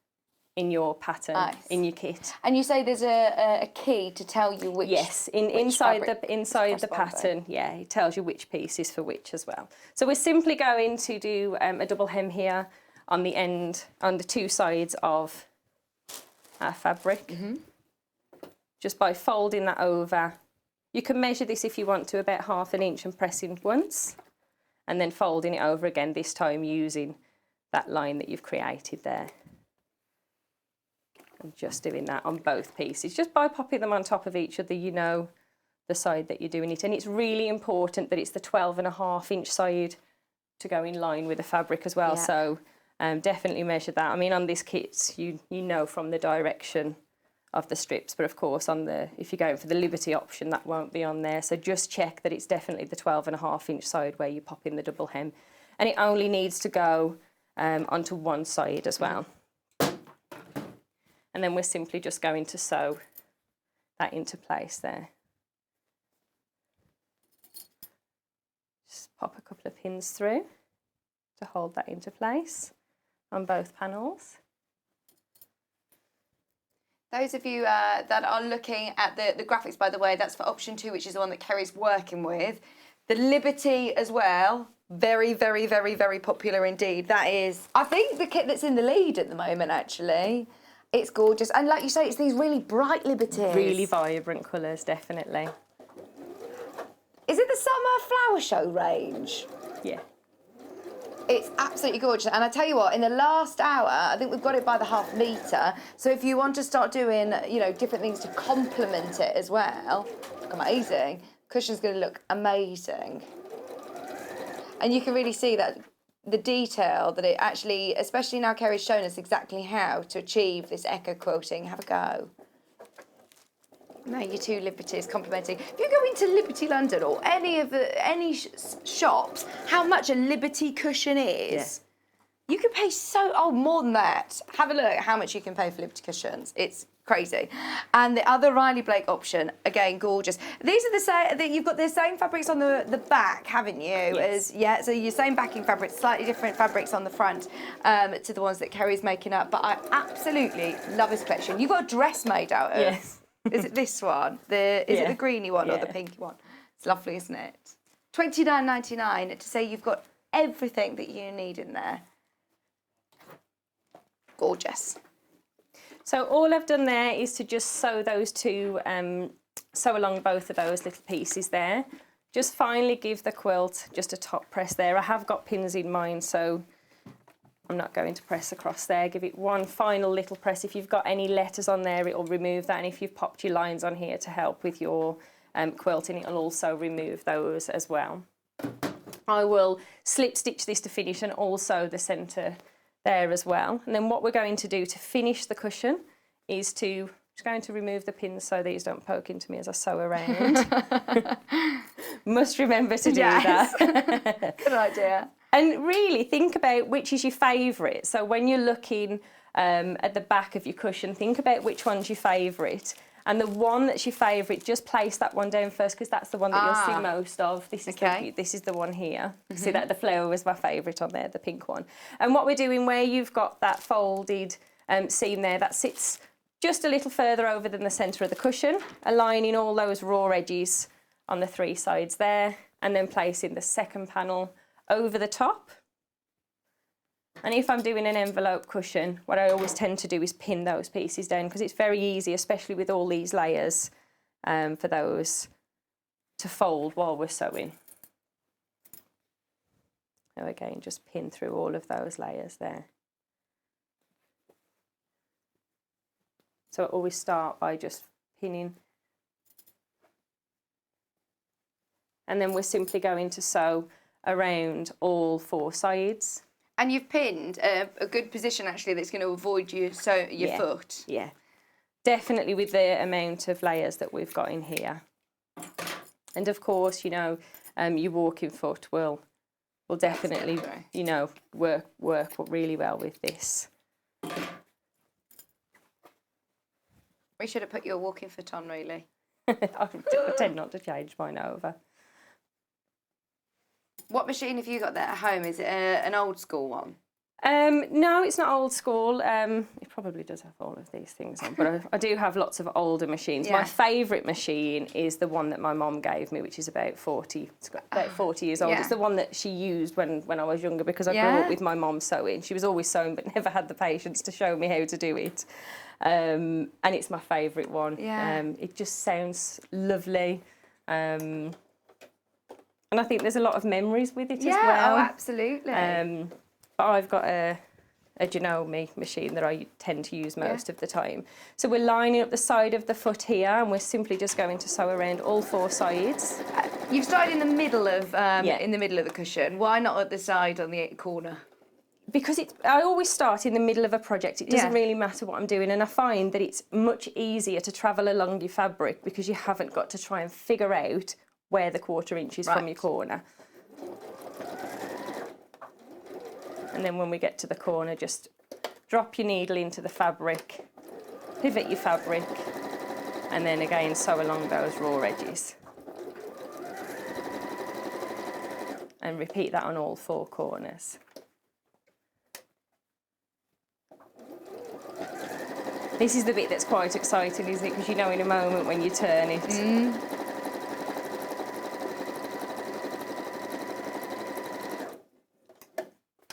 in your pattern, in your kit. And you say there's a key to tell you which. Yes, inside the pattern, yeah, it tells you which piece is for which as well. So we're simply going to do a double hem here on the end, on the 2 sides of our fabric, just by folding that over. You can measure this if you want to about 1/2 inch and pressing once, and then folding it over again, this time using that line that you've created there. I'm just doing that on both pieces. Just by popping them on top of each other, you know the side that you're doing it. And it's really important that it's the 12.5 inch side to go in line with the fabric as well. So definitely measure that. I mean, on this kit, you know from the direction of the strips, but of course if you're going for the Liberty option, that won't be on there. So just check that it's definitely the 12.5 inch side where you pop in the double hem, and it only needs to go onto one side as well. And then we're simply just going to sew that into place there. Just pop a couple of pins through to hold that into place on both panels. Those of you that are looking at the graphics, by the way, that's for option 2, which is the one that Kerry's working with. The Liberty as well, very, very, very, very popular indeed. That is, I think, the kit that's in the lead at the moment, actually. It's gorgeous. And like you say, it's these really bright Liberties. Really vibrant colours, definitely. Is it the Summer Flower Show range? Yeah. It's absolutely gorgeous. And I tell you what, in the last hour, I think we've got it by the 1/2 metre. So if you want to start doing, you know, different things to complement it as well, look amazing. Cushion's going to look amazing. And you can really see that the detail that it actually, especially now Kerry's shown us exactly how to achieve this echo quilting. Have a go. No, your 2 Liberties complementing. If you go into Liberty London or any shops, how much a Liberty cushion is, you can pay more than that. Have a look at how much you can pay for Liberty cushions. It's crazy. And the other Riley Blake option, again, gorgeous. These are the same. You've got the same fabrics on the back, haven't you? Yes. So your same backing fabrics, slightly different fabrics on the front to the ones that Kerry's making up. But I absolutely love this collection. You've got a dress made out of. Yes. Is it this one? Is it the greeny one or the pinky one? It's lovely, isn't it? $29.99 to say you've got everything that you need in there. Gorgeous. So all I've done there is to just sew those 2, sew along both of those little pieces there. Just finally give the quilt just a top press there. I have got pins in mine, so I'm not going to press across there. Give it one final little press. If you've got any letters on there, it'll remove that. And if you've popped your lines on here to help with your quilting, it'll also remove those as well. I will slip stitch this to finish and also the centre there as well. And then what we're going to do to finish the cushion is just going to remove the pins so these don't poke into me as I sew around. Must remember to do that. Good idea. And really think about which is your favourite. So when you're looking at the back of your cushion, think about which one's your favourite. And the one that's your favourite, just place that one down first because that's the one that you'll see most of. This is the one here. See that the flower was my favourite on there, the pink one. And what we're doing where you've got that folded seam there, that sits just a little further over than the centre of the cushion, aligning all those raw edges on the 3 sides there, and then placing the second panel over the top. And if I'm doing an envelope cushion, what I always tend to do is pin those pieces down because it's very easy, especially with all these layers, for those to fold while we're sewing. So again, just pin through all of those layers there. So I always start by just pinning. And then we're simply going to sew around all 4 sides. And you've pinned a good position actually that's going to avoid your foot. Yeah, definitely with the amount of layers that we've got in here. And of course, you know, your walking foot will definitely, you know, work really well with this. We should have put your walking foot on, really. I tend not to change mine over. What machine have you got there at home? Is it an old school one? No, it's not old school. It probably does have all of these things on, but I do have lots of older machines. Yeah. My favourite machine is the one that my mum gave me, which is about 40 years old. It's the one that she used when I was younger, because I grew up with my mum sewing. She was always sewing but never had the patience to show me how to do it. And it's my favourite one. Yeah. It just sounds lovely. And I think there's a lot of memories with it as well. Yeah, oh, absolutely. But I've got a Janome machine that I tend to use most of the time. So we're lining up the side of the foot here, and we're simply just going to sew around all 4 sides. You've started in the middle of the cushion. Why not at the side on the corner? Because I always start in the middle of a project. It doesn't really matter what I'm doing, and I find that it's much easier to travel along your fabric because you haven't got to try and figure out where the 1/4 inch is from your corner. And then when we get to the corner, just drop your needle into the fabric, pivot your fabric, and then again sew along those raw edges. And repeat that on all 4 corners. This is the bit that's quite exciting, isn't it? Because you know in a moment when you turn it.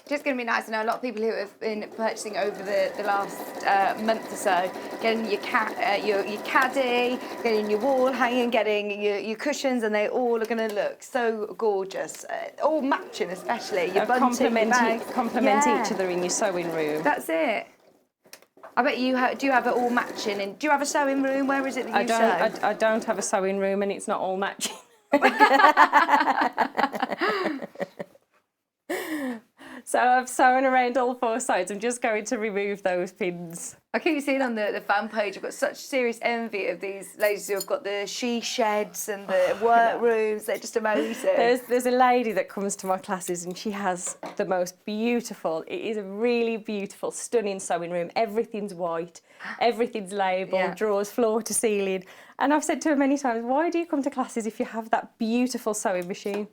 Just going to be nice. I know a lot of people who have been purchasing over the last month or so, getting your caddy, getting your wall hanging, getting your cushions, and they all are going to look so gorgeous. All matching, especially. Your complement each other in your sewing room. That's it. I bet you do you have it all matching? And do you have a sewing room? Where is it that you sew? I don't have a sewing room, and it's not all matching. So I've sewn around all 4 sides. I'm just going to remove those pins. I keep seeing on the fan page, I've got such serious envy of these ladies who have got the she sheds and the work rooms. They're just amazing. There's a lady that comes to my classes, and she has the most beautiful, it is a really beautiful, stunning sewing room. Everything's white, everything's labelled, drawers floor to ceiling. And I've said to her many times, why do you come to classes if you have that beautiful sewing machine?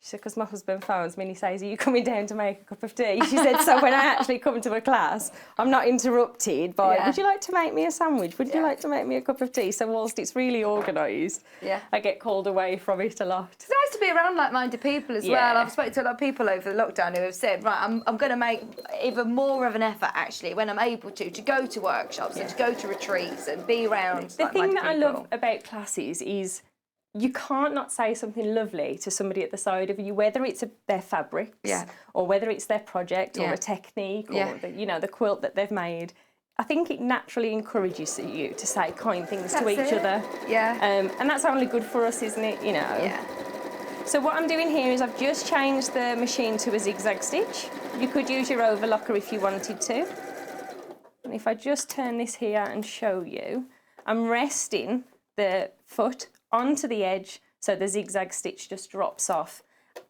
She said, because my husband phones me and he says, are you coming down to make a cup of tea? She said, so when I actually come to a class, I'm not interrupted by, would you like to make me a sandwich? Would you like to make me a cup of tea? So whilst it's really organised, I get called away from it a lot. It's nice to be around like-minded people as well. I've spoken to a lot of people over the lockdown who have said, right, I'm going to make even more of an effort, actually, when I'm able to go to workshops and to go to retreats and be around the thing that I love about classes is you can't not say something lovely to somebody at the side of you, whether it's their fabrics or whether it's their project or a technique or the quilt that they've made. I think it naturally encourages you to say kind things to each other. And that's only good for us, isn't it? You know. So what I'm doing here is I've just changed the machine to a zigzag stitch. You could use your overlocker if you wanted to. And if I just turn this here and show you, I'm resting the foot onto the edge, so the zigzag stitch just drops off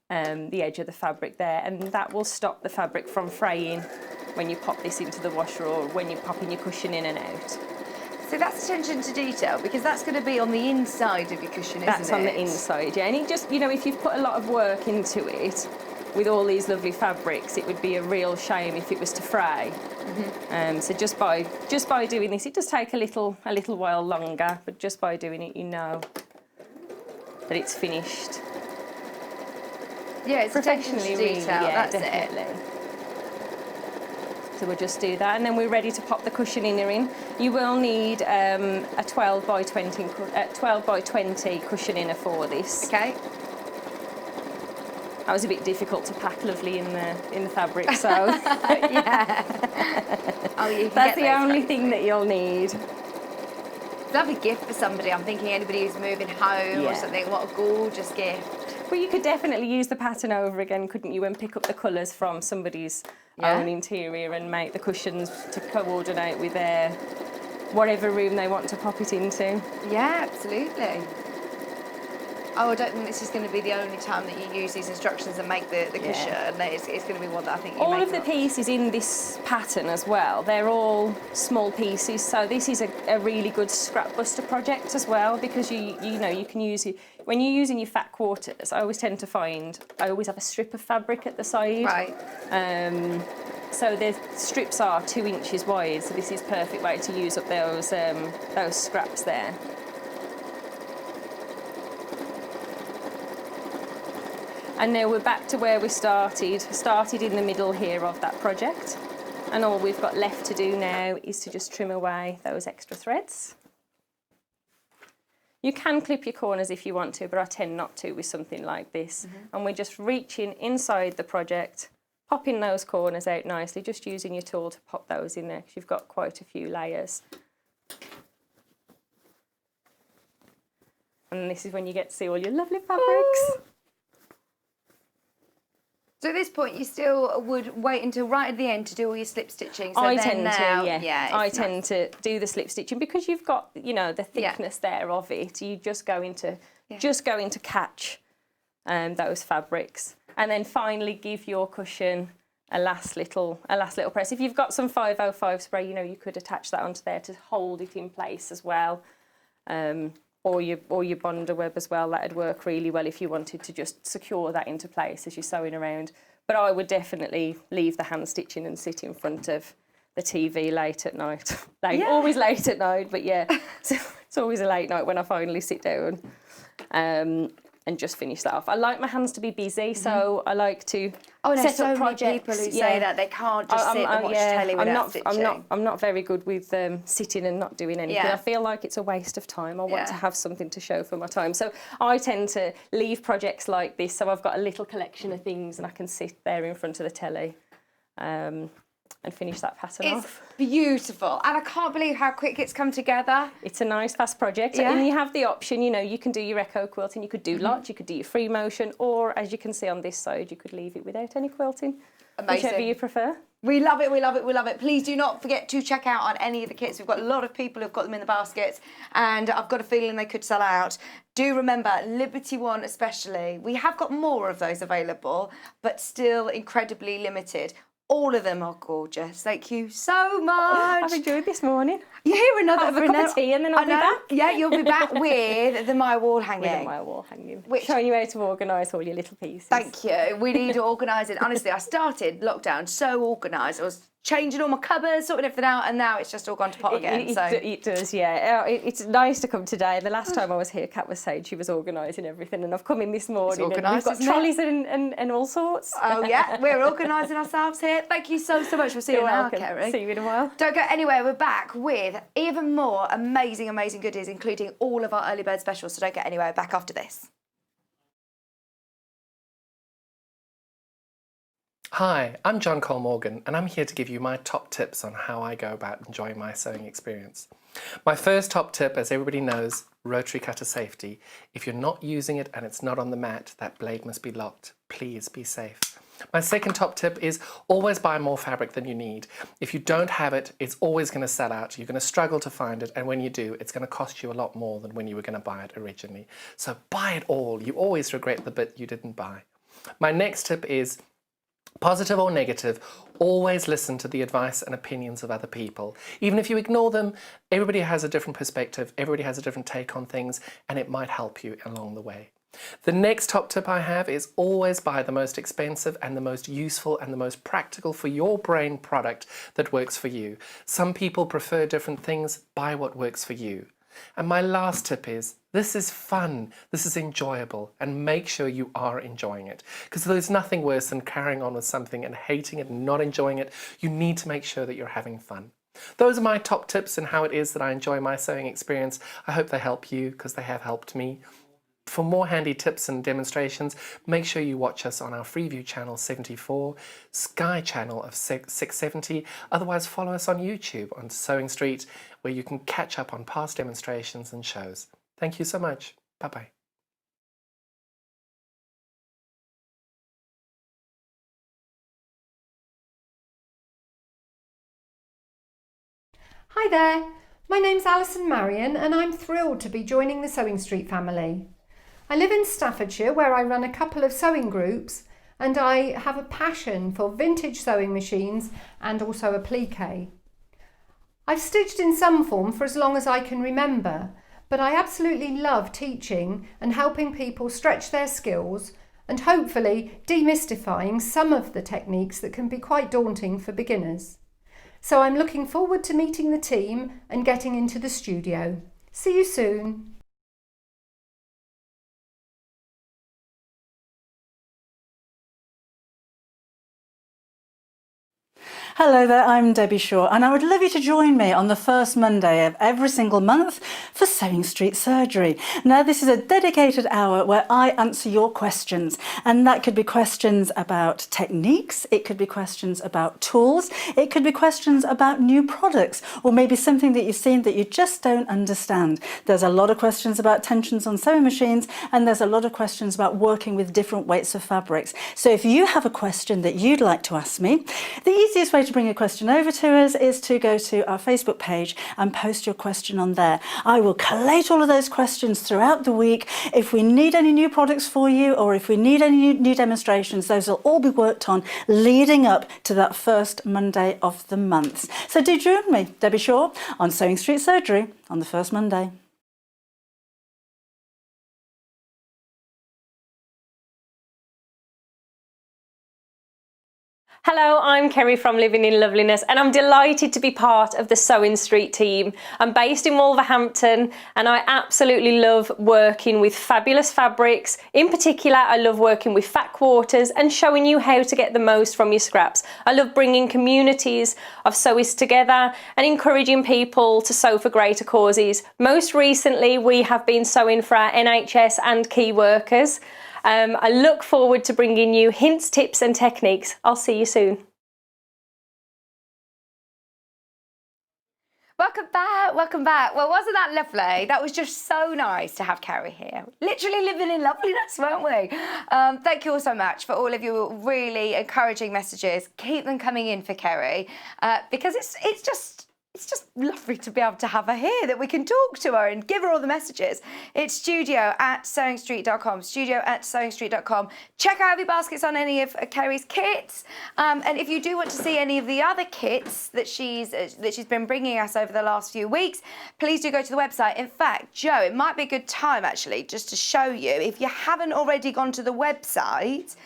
the edge of the fabric there, and that will stop the fabric from fraying when you pop this into the washer or when you're popping your cushion in and out. So that's attention to detail, because that's going to be on the inside of your cushion, isn't it? That's on the inside, and it just, if you've put a lot of work into it, with all these lovely fabrics, it would be a real shame if it was to fray. So just by doing this, it does take a little while longer, but just by doing it, you know that it's finished. Yeah, it's attention to detail, that's definitely it. So we'll just do that, and then we're ready to pop the cushion in. You will need a 12 by 20 cushion inner for this. Okay. That was a bit difficult to pack lovely in the fabric, so that's the only thing that you'll need. Lovely gift for somebody. I'm thinking anybody who's moving home or something. What a gorgeous gift. But you could definitely use the pattern over again, couldn't you, and pick up the colours from somebody's own interior and make the cushions to coordinate with their whatever room they want to pop it into. Yeah, absolutely. Oh, I don't think this is going to be the only time that you use these instructions and make the cushion. It's going to be one that I think you All make of the pieces in this pattern as well, they're all small pieces, so this is a really good scrap buster project as well, because you know you can use it when you're using your fat quarters. I always tend to find I always have a strip of fabric at the side. Right. So the strips are 2 inches wide, so this is a perfect way to use up those scraps there. And now we're back to where we started in the middle here of that project. And all we've got left to do now is to just trim away those extra threads. You can clip your corners if you want to, but I tend not to with something like this. And we're just reaching inside the project, popping those corners out nicely, just using your tool to pop those in there because you've got quite a few layers. And this is when you get to see all your lovely fabrics. So at this point, you still would wait until right at the end to do all your slip stitching. So I then tend to, yeah. I tend to do the slip stitching because you've got, you know, the thickness there of it. You just go into catch those fabrics, and then finally give your cushion a last little press. If you've got some 505 spray, you know, you could attach that onto there to hold it in place as well. Or your bonder web as well. That'd work really well if you wanted to just secure that into place as you're sewing around. But I would definitely leave the hand stitching and sit in front of the TV late at night. Always late at night, but yeah, it's always a late night when I finally sit down and just finish that off. I like my hands to be busy, so I like to set up projects. Many people who say that they can't just sit and watch telly without stitching. I'm not very good with sitting and not doing anything. I feel like it's a waste of time. I want to have something to show for my time. So I tend to leave projects like this, so I've got a little collection of things and I can sit there in front of the telly and finish that pattern off. It's beautiful, and I can't believe how quick it's come together. It's a nice fast project, and you have the option, you know, you can do your echo quilting, you could do lots, you could do your free motion, or as you can see on this side, you could leave it without any quilting. Amazing. Whichever you prefer. We love it, we love it, we love it. Please do not forget to check out on any of the kits. We've got a lot of people who've got them in the baskets, and I've got a feeling they could sell out. Do remember, Liberty One especially, we have got more of those available, but still incredibly limited. All of them are gorgeous. Thank you so much. I've enjoyed this morning. You hear another Have a cup of tea and then I'll be back. Yeah, you'll be back with the Maiyah wall hanging. With the Maiyah wall hanging. Showing you how to organise all your little pieces. Thank you. We need to organise it. Honestly, I started lockdown so organised. I was changing all my cupboards, sorting everything out, and now it's just all gone to pot again. It does, yeah. It's nice to come today. The last time I was here, Kat was saying she was organising everything, and I've come in this morning and we've got trolleys and all sorts. Oh yeah, we're organising ourselves here. Thank you so much. We'll see you now, Kerry. See you in a while. Don't go anywhere. We're back with even more amazing goodies, including all of our early bird specials. So don't go anywhere. Back after this. Hi, I'm John Cole Morgan, and I'm here to give you my top tips on how I go about enjoying my sewing experience. My first top tip, as everybody knows, rotary cutter safety. If you're not using it and it's not on the mat, that blade must be locked. Please be safe. My second top tip is always buy more fabric than you need. If you don't have it, it's always going to sell out. You're going to struggle to find it, and when you do, it's going to cost you a lot more than when you were going to buy it originally. So buy it all. You always regret the bit you didn't buy. My next tip is positive or negative, always listen to the advice and opinions of other people. Even if you ignore them, everybody has a different perspective, everybody has a different take on things, and it might help you along the way. The next top tip I have is always buy the most expensive and the most useful and the most practical for your brain product that works for you. Some people prefer different things, buy what works for you. And my last tip is, this is fun, this is enjoyable, and make sure you are enjoying it. Because there's nothing worse than carrying on with something and hating it and not enjoying it. You need to make sure that you're having fun. Those are my top tips and how it is that I enjoy my sewing experience. I hope they help you, because they have helped me. For more handy tips and demonstrations, make sure you watch us on our Freeview channel 74, Sky channel of 670, otherwise follow us on YouTube on Sewing Street, where you can catch up on past demonstrations and shows. Thank you so much. Bye-bye. Hi there, my name's Alison Marion and I'm thrilled to be joining the Sewing Street family. I live in Staffordshire where I run a couple of sewing groups and I have a passion for vintage sewing machines and also applique. I've stitched in some form for as long as I can remember, but I absolutely love teaching and helping people stretch their skills and hopefully demystifying some of the techniques that can be quite daunting for beginners. So I'm looking forward to meeting the team and getting into the studio. See you soon. Hello there, I'm Debbie Shaw and I would love you to join me on the first Monday of every single month for Sewing Street Surgery. Now this is a dedicated hour where I answer your questions, and that could be questions about techniques, it could be questions about tools, it could be questions about new products, or maybe something that you've seen that you just don't understand. There's a lot of questions about tensions on sewing machines, and there's a lot of questions about working with different weights of fabrics. So if you have a question that you'd like to ask me, the easiest way to bring a question over to us is to go to our Facebook page and post your question on there. I will collate all of those questions throughout the week. If we need any new products for you, or if we need any new demonstrations, those will all be worked on leading up to that first Monday of the month. So do join me, Debbie Shaw, on Sewing Street Surgery on the first Monday. Hello, I'm Kerry from Living in Loveliness and I'm delighted to be part of the Sewing Street team. I'm based in Wolverhampton and I absolutely love working with fabulous fabrics. In particular, I love working with fat quarters and showing you how to get the most from your scraps. I love bringing communities of sewists together and encouraging people to sew for greater causes. Most recently, we have been sewing for our NHS and key workers. I look forward to bringing you hints, tips and techniques. I'll see you soon. Welcome back, welcome back. Well, wasn't that lovely? That was just so nice to have Kerry here. Literally living in loveliness, weren't we? Thank you all so much for all of your really encouraging messages. Keep them coming in for Kerry because it's just lovely to be able to have her here, that we can talk to her and give her all the messages. It's studio@sewingstreet.com, studio@sewingstreet.com. Check out if your baskets on any of Kerry's kits. And if you do want to see any of the other kits that she's been bringing us over the last few weeks, please do go to the website. In fact, Joe, it might be a good time actually just to show you, if you haven't already gone to the website,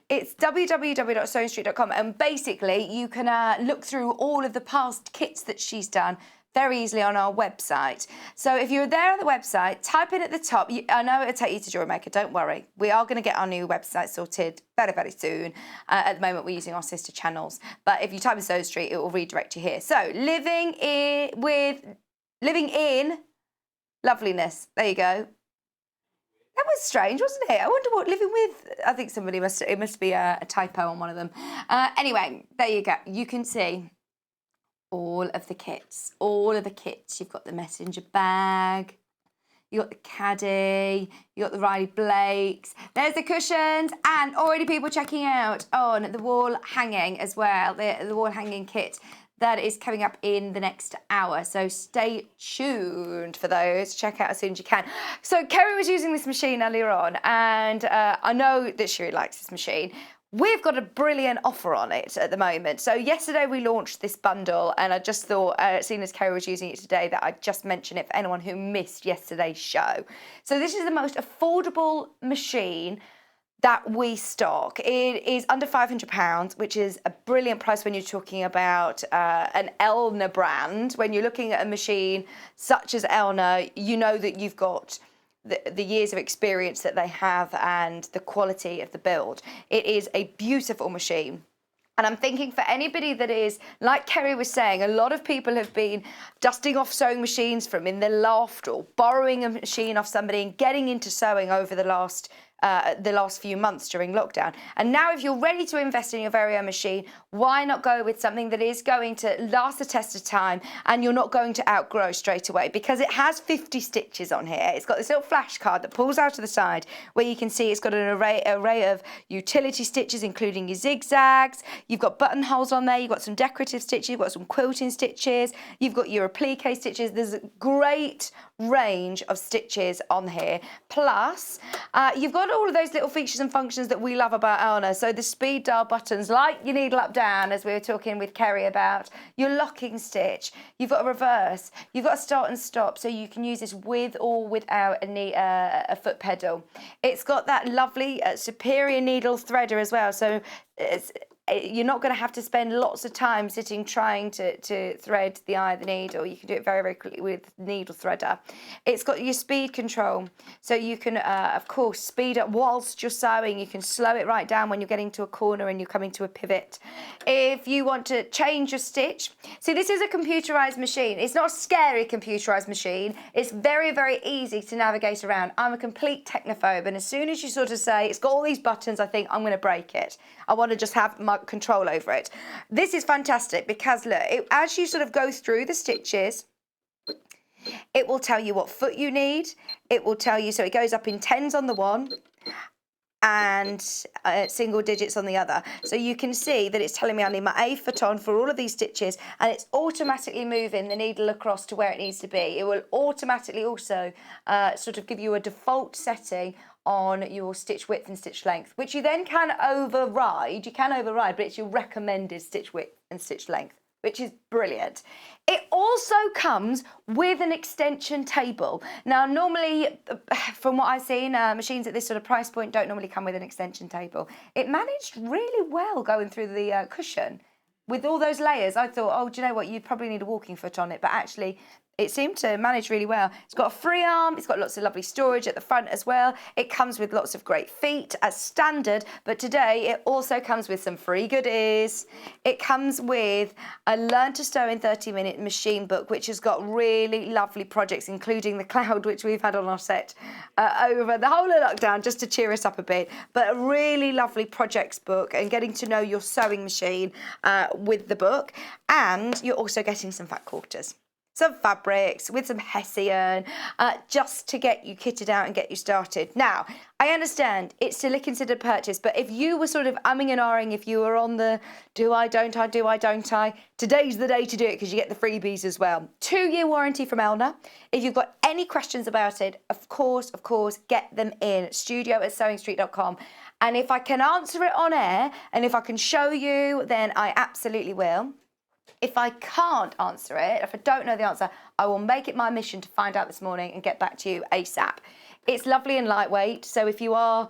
it's www.sewingstreet.com, and basically you can look through all of the past kits that she's done very easily on our website. So if you're there on the website, type in at the top. I know it'll take you to Jewelry Maker, don't worry. We are going to get our new website sorted very, very soon. At the moment, we're using our sister channels. But if you type in Sewing Street, it will redirect you here. So living in loveliness. There you go. That was strange, wasn't it? I wonder what living with. I think it must be a typo on one of them. Anyway, there you go. You can see all of the kits. You've got the messenger bag. You got the caddy. You got the Riley Blakes. There's the cushions, and already people checking out on the wall hanging as well. The wall hanging kit. That is coming up in the next hour, so stay tuned for those. Check out as soon as you can. So Kerry was using this machine earlier on, and I know that she really likes this machine. We've got a brilliant offer on it at the moment. So yesterday we launched this bundle, and I just thought, seeing as Kerry was using it today, that I'd just mention it for anyone who missed yesterday's show. So this is the most affordable machine that we stock. It is under £500, which is a brilliant price when you're talking about an Elna brand. When you're looking at a machine such as Elna, you know that you've got the years of experience that they have and the quality of the build. It is a beautiful machine. And I'm thinking for anybody that is, like Kerry was saying, a lot of people have been dusting off sewing machines from in their loft or borrowing a machine off somebody and getting into sewing over the last the last few months during lockdown. And now if you're ready to invest in your very own machine, why not go with something that is going to last the test of time and you're not going to outgrow straight away, because it has 50 stitches on here. It's got this little flash card that pulls out of the side where you can see it's got an array of utility stitches, including your zigzags. You've got buttonholes on there. You've got some decorative stitches. You've got some quilting stitches. You've got your applique stitches. There's a great range of stitches on here. Plus, you've got all of those little features and functions that we love about Elna. So the speed dial buttons, like your needle up down, as we were talking with Kerry about, your locking stitch, you've got a reverse, you've got a start and stop, so you can use this with or without a foot pedal. It's got that lovely superior needle threader as well, so you're not going to have to spend lots of time sitting trying to thread the eye of the needle. You can do it very, very quickly with needle threader. It's got your speed control, so you can, of course, speed up whilst you're sewing. You can slow it right down when you're getting to a corner and you're coming to a pivot. If you want to change your stitch, see, this is a computerized machine. It's not a scary computerized machine. It's very, very easy to navigate around. I'm a complete technophobe, and as soon as you sort of say it's got all these buttons, I think I'm going to break it. I want to just have my control over it. This is fantastic because look, as you sort of go through the stitches, it will tell you what foot you need. It will tell you, so it goes up in tens on the one and single digits on the other. So you can see that it's telling me I need my A foot on for all of these stitches, and it's automatically moving the needle across to where it needs to be. It will automatically also sort of give you a default setting on your stitch width and stitch length, which you then can override. You can override, but it's your recommended stitch width and stitch length, which is brilliant. It also comes with an extension table. Now, normally, from what I've seen, machines at this sort of price point don't normally come with an extension table. It managed really well going through the cushion. With all those layers, I thought, oh, do you know what? You probably need a walking foot on it, but actually, it seemed to manage really well. It's got a free arm, it's got lots of lovely storage at the front as well. It comes with lots of great feet as standard, but today it also comes with some free goodies. It comes with a Learn to Sew in 30-minute machine book, which has got really lovely projects, including the cloud, which we've had on our set over the whole of lockdown, just to cheer us up a bit. But a really lovely projects book and getting to know your sewing machine with the book. And you're also getting some fat quarters, some fabrics with some hessian, just to get you kitted out and get you started. Now, I understand it's still a considered purchase, but if you were sort of umming and ahhing, if you were on the do I, don't I, today's the day to do it because you get the freebies as well. 2-year warranty from Elna. If you've got any questions about it, of course, get them in studio@sewingstreet.com. And if I can answer it on air and if I can show you, then I absolutely will. If I can't answer it, if I don't know the answer, I will make it my mission to find out this morning and get back to you ASAP. It's lovely and lightweight, so if you are,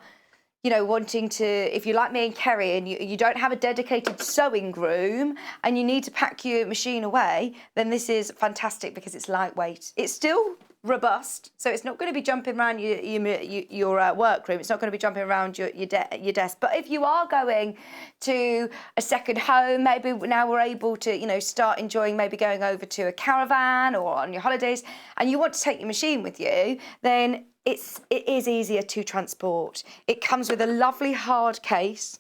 wanting to, if you like me and Kerry and you don't have a dedicated sewing room and you need to pack your machine away, then this is fantastic because it's lightweight. It's still robust, so it's not going to be jumping around your workroom. It's not going to be jumping around your desk. But if you are going to a second home, maybe now we're able to start enjoying maybe going over to a caravan or on your holidays, and you want to take your machine with you, then it is easier to transport. It comes with a lovely hard case,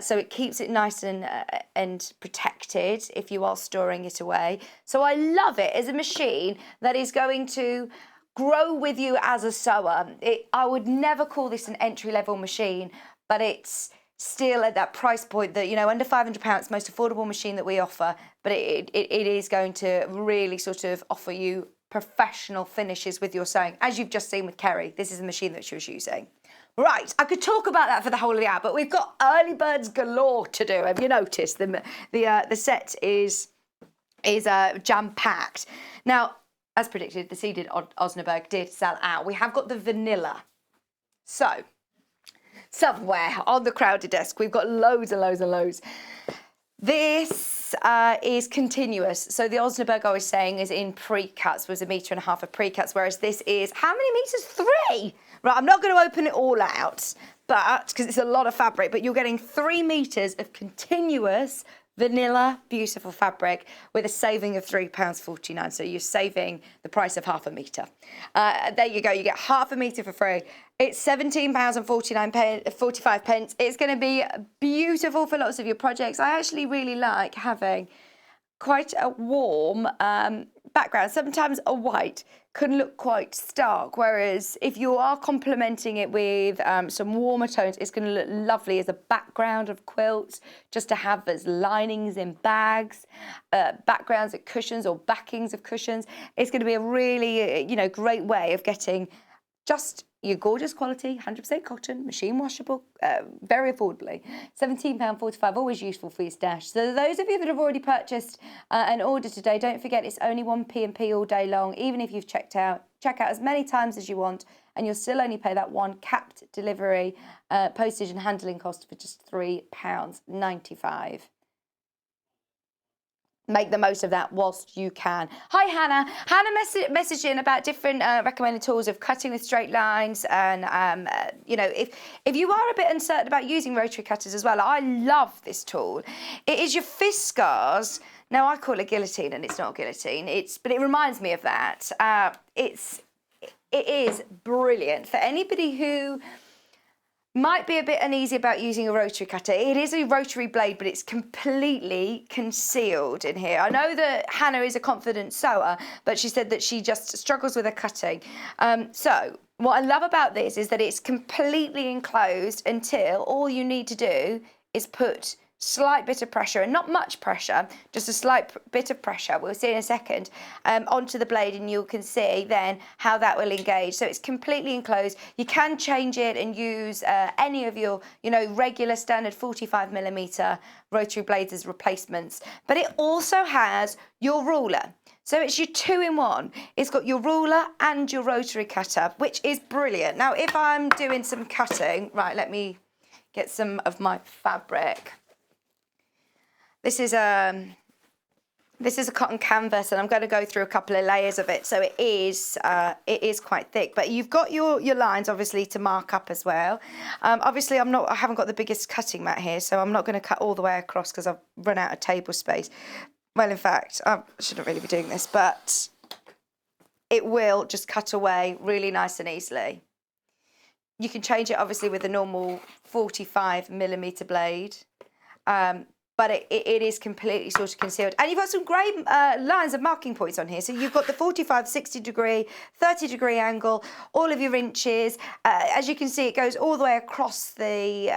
so it keeps it nice and protected if you are storing it away. So I love it as a machine that is going to grow with you as a sewer. I would never call this an entry-level machine, but it's still at that price point that, under £500, most affordable machine that we offer, but it is going to really sort of offer you professional finishes with your sewing, as you've just seen with Kerry. This is a machine that she was using. Right, I could talk about that for the whole of the hour, but we've got early birds galore to do. Have you noticed the set is jam-packed? Now, as predicted, the seeded Osnaburg did sell out. We have got the vanilla. So, somewhere on the crowded desk, we've got loads and loads and loads. This is continuous. So the Osnaburg I was saying is in pre-cuts, was 1.5 meters of pre-cuts, whereas this is, how many meters? 3! Right, I'm not going to open it all out, but because it's a lot of fabric, but you're getting 3 meters of continuous vanilla, beautiful fabric with a saving of £3.49. So you're saving the price of half a metre. There you go. You get half a metre for free. It's £17.45. It's going to be beautiful for lots of your projects. I actually really like having quite a warm background. Sometimes a white can look quite stark, whereas if you are complementing it with some warmer tones, it's going to look lovely as a background of quilts, just to have as linings in bags, backgrounds of cushions or backings of cushions. It's going to be a really, great way of getting just your gorgeous quality, 100% cotton, machine washable, very affordably. £17.45, always useful for your stash. So those of you that have already purchased an order today, don't forget it's only 1p&p all day long. Even if you've checked out, check out as many times as you want, and you'll still only pay that one capped delivery, postage and handling cost for just £3.95. Make the most of that whilst you can. Hi, Hannah. Hannah messaged in about different recommended tools of cutting with straight lines, and if you are a bit uncertain about using rotary cutters as well, I love this tool. It is your Fiskars. Now I call it guillotine, and it's not guillotine. But it reminds me of that. It is brilliant for anybody who might be a bit uneasy about using a rotary cutter. It is a rotary blade, but it's completely concealed in here. I know that Hannah is a confident sewer, but she said that she just struggles with her cutting. So what I love about this is that it's completely enclosed until all you need to do is put slight bit of pressure, and not much pressure, just a slight bit of pressure, we'll see in a second, onto the blade, and you can see then how that will engage. So it's completely enclosed. You can change it and use any of your regular standard 45mm rotary blades as replacements, but it also has your ruler. So it's your 2-in-1. It's got your ruler and your rotary cutter, which is brilliant. Now if I'm doing some cutting, right, let me get some of my fabric. This is a cotton canvas, and I'm going to go through a couple of layers of it. So it is quite thick, but you've got your lines obviously to mark up as well. Obviously I haven't got the biggest cutting mat here, so I'm not going to cut all the way across because I've run out of table space. Well, in fact, I shouldn't really be doing this, but it will just cut away really nice and easily. You can change it obviously with a normal 45mm blade. But it is completely sort of concealed. And you've got some great lines of marking points on here. So you've got the 45, 60 degree, 30 degree angle, all of your inches. As you can see, it goes all the way across the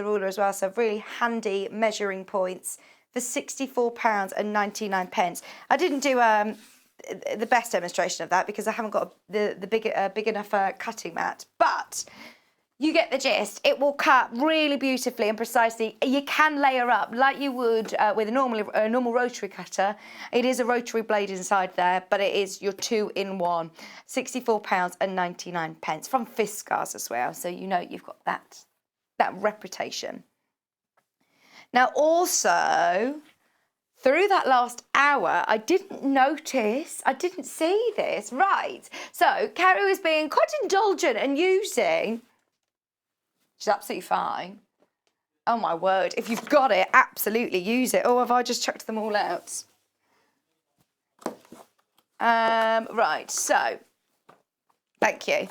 ruler as well. So really handy measuring points for £64.99. I didn't do the best demonstration of that because I haven't got the big enough cutting mat, but you get the gist. It will cut really beautifully and precisely. You can layer up like you would with a normal rotary cutter. It is a rotary blade inside there, but it is your 2-in-1. £64.99 from Fiskars as well. So you've got that reputation. Now also, through that last hour, I didn't see this. Right. So Kerry was being quite indulgent and using. She's absolutely fine. Oh my word, if you've got it, absolutely use it. Oh, have I just chucked them all out? Right, so, thank you.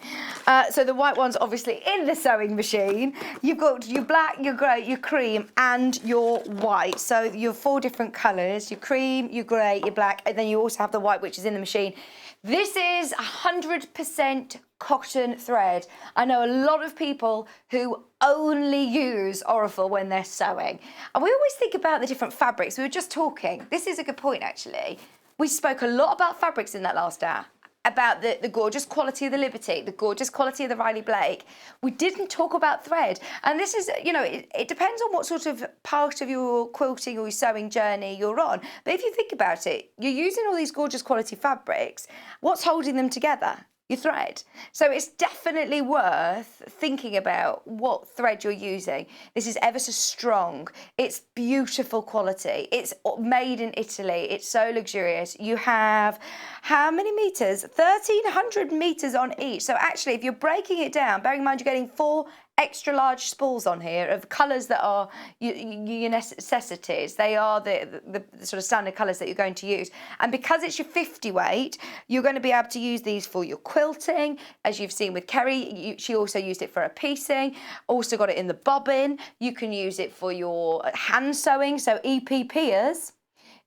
So the white one's obviously in the sewing machine. You've got your black, your grey, your cream, and your white. So your 4 different colours, your cream, your grey, your black, and then you also have the white, which is in the machine. This is 100% cotton thread. I know a lot of people who only use Orifal when they're sewing. And we always think about the different fabrics. We were just talking. This is a good point, actually. We spoke a lot about fabrics in that last hour. About the gorgeous quality of the Liberty, the gorgeous quality of the Riley Blake. We didn't talk about thread. And this is, it depends on what sort of part of your quilting or your sewing journey you're on. But if you think about it, you're using all these gorgeous quality fabrics. What's holding them together? Your thread. So it's definitely worth thinking about what thread you're using. This is ever so strong. It's beautiful quality. It's made in Italy. It's so luxurious. You have how many meters? 1,300 meters on each. So actually, if you're breaking it down, bearing in mind you're getting 4 extra large spools on here of colours that are your necessities. They are the sort of standard colours that you're going to use. And because it's your 50 weight, you're going to be able to use these for your quilting, as you've seen with Kerry. She also used it for her piecing, also got it in the bobbin. You can use it for your hand sewing, so EPPers.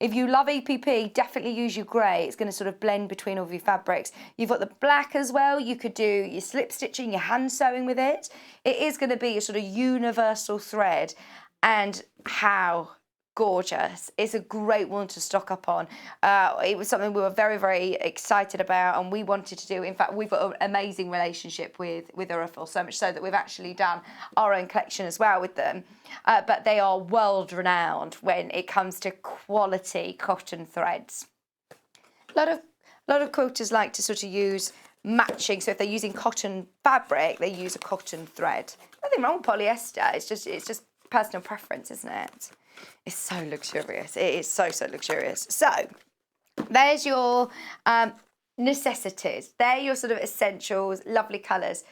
If you love EPP, definitely use your grey. It's going to sort of blend between all of your fabrics. You've got the black as well. You could do your slip stitching, your hand sewing with it. It is going to be a sort of universal thread. And how gorgeous. It's a great one to stock up on. It was something we were very, very excited about, and we wanted to do. In fact, we've got an amazing relationship with Urufil, so much so that we've actually done our own collection as well with them. But they are world renowned when it comes to quality cotton threads. A lot of quilters like to sort of use matching. So if they're using cotton fabric, they use a cotton thread. Nothing wrong with polyester. It's just personal preference, isn't it? It's so luxurious. It is so luxurious. So there's your necessities. They're your sort of essentials, lovely colours.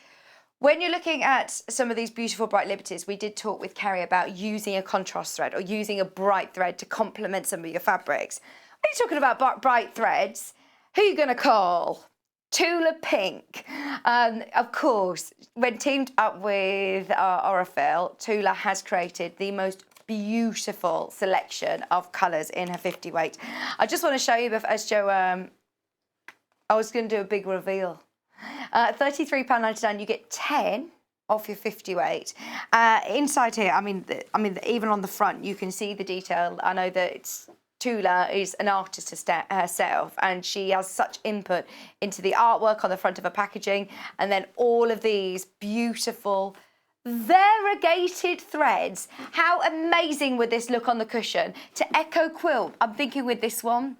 When you're looking at some of these beautiful bright liberties, we did talk with Kerry about using a contrast thread or using a bright thread to complement some of your fabrics. When you're talking about bright threads, who are you going to call? Tula Pink. Of course, when teamed up with Urufil, Tula has created the most beautiful selection of colours in her 50 weight. I just want to show you, as Joe, I was going to do a big reveal. £33.99, you get 10 off your 50 weight. Inside here, I mean, even on the front, you can see the detail. I know that Tula is an artist herself, and she has such input into the artwork on the front of her packaging, and then all of these beautiful variegated threads. How amazing would this look on the cushion? To echo quilt, I'm thinking with this one,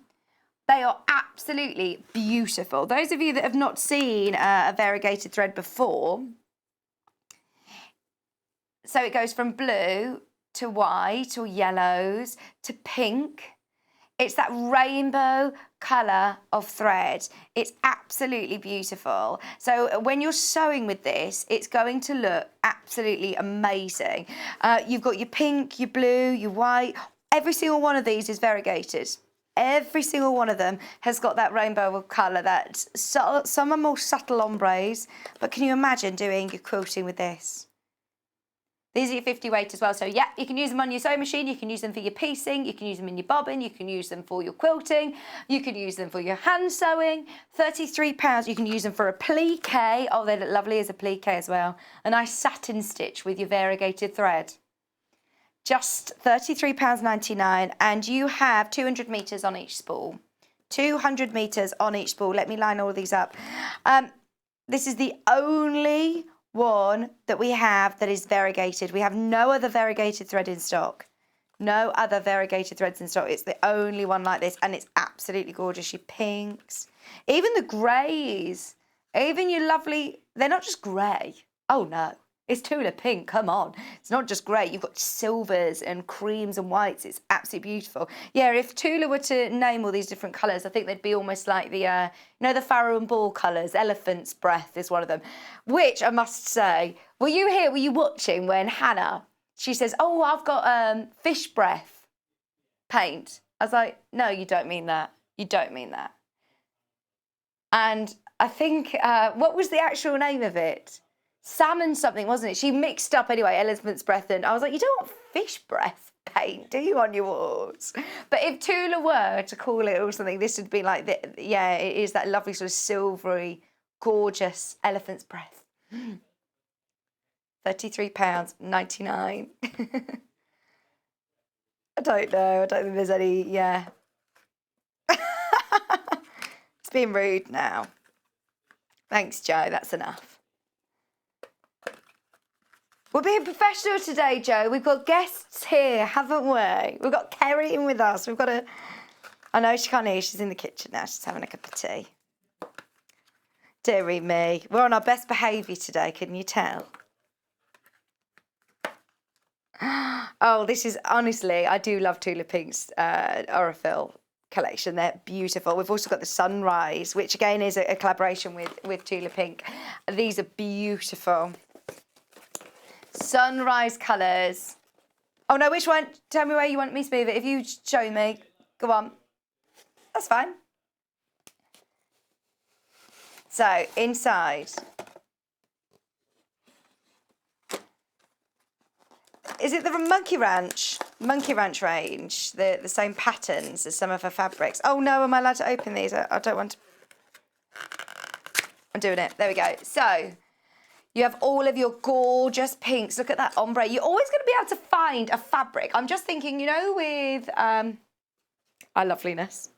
they are absolutely beautiful. Those of you that have not seen a variegated thread before, so it goes from blue to white or yellows to pink. It's that rainbow colour of thread. It's absolutely beautiful. So when you're sewing with this, it's going to look absolutely amazing. You've got your pink, your blue, your white. Every single one of these is variegated. Every single one of them has got that rainbow of colour. Some are more subtle ombres, but can you imagine doing your quilting with this? These are your 50 weight as well. So yeah, you can use them on your sewing machine. You can use them for your piecing. You can use them in your bobbin. You can use them for your quilting. You can use them for your hand sewing. £33. You can use them for applique. Oh, they look lovely as applique as well. A nice satin stitch with your variegated thread. Just £33.99, and you have 200 metres on each spool. 200 metres on each spool. Let me line all these up. This is the only one that we have that is variegated. We have no other variegated thread in stock. No other variegated threads in stock. It's the only one like this, and it's absolutely gorgeous. Your pinks, even the greys, even your lovely, they're not just grey. Oh no, it's Tula Pink, come on. It's not just grey. You've got silvers and creams and whites. It's absolutely beautiful. Yeah, if Tula were to name all these different colours, I think they'd be almost like the, you know, the farrow and ball colours. Elephant's breath is one of them, which I must say, were you here, were you watching when Hannah, she says, oh, I've got fish breath paint. I was like, no, you don't mean that. You don't mean that. And I think, what was the actual name of it? Salmon something, wasn't it? She mixed up anyway, elephant's breath, and I was like, you don't want fish breath paint, do you, on your walls? But if Tula were to call it or something, this would be like, yeah, it is that lovely sort of silvery, gorgeous elephant's breath. £33.99. I don't know. I don't think there's any, yeah. It's being rude now. Thanks, Joe. That's enough. We're being professional today, Joe. We've got guests here, haven't we? We've got Kerry in with us. We've got a... I know she can't hear. She's in the kitchen now. She's having a cup of tea. Dearie me. We're on our best behaviour today, can you tell? Oh, this is... Honestly, I do love Tula Pink's Urufil collection. They're beautiful. We've also got the Sunrise, which again is a collaboration with Tula Pink. These are beautiful. Sunrise colours. Oh no, which one? Tell me where you want me to move it. If you show me, go on. That's fine. So, inside. Is it the Monkey Ranch range? The same patterns as some of her fabrics. Oh no, am I allowed to open these? I don't want to. I'm doing it. There we go. So, you have all of your gorgeous pinks. Look at that ombre. You're always going to be able to find a fabric. I'm just thinking, you know, with our Loveliness.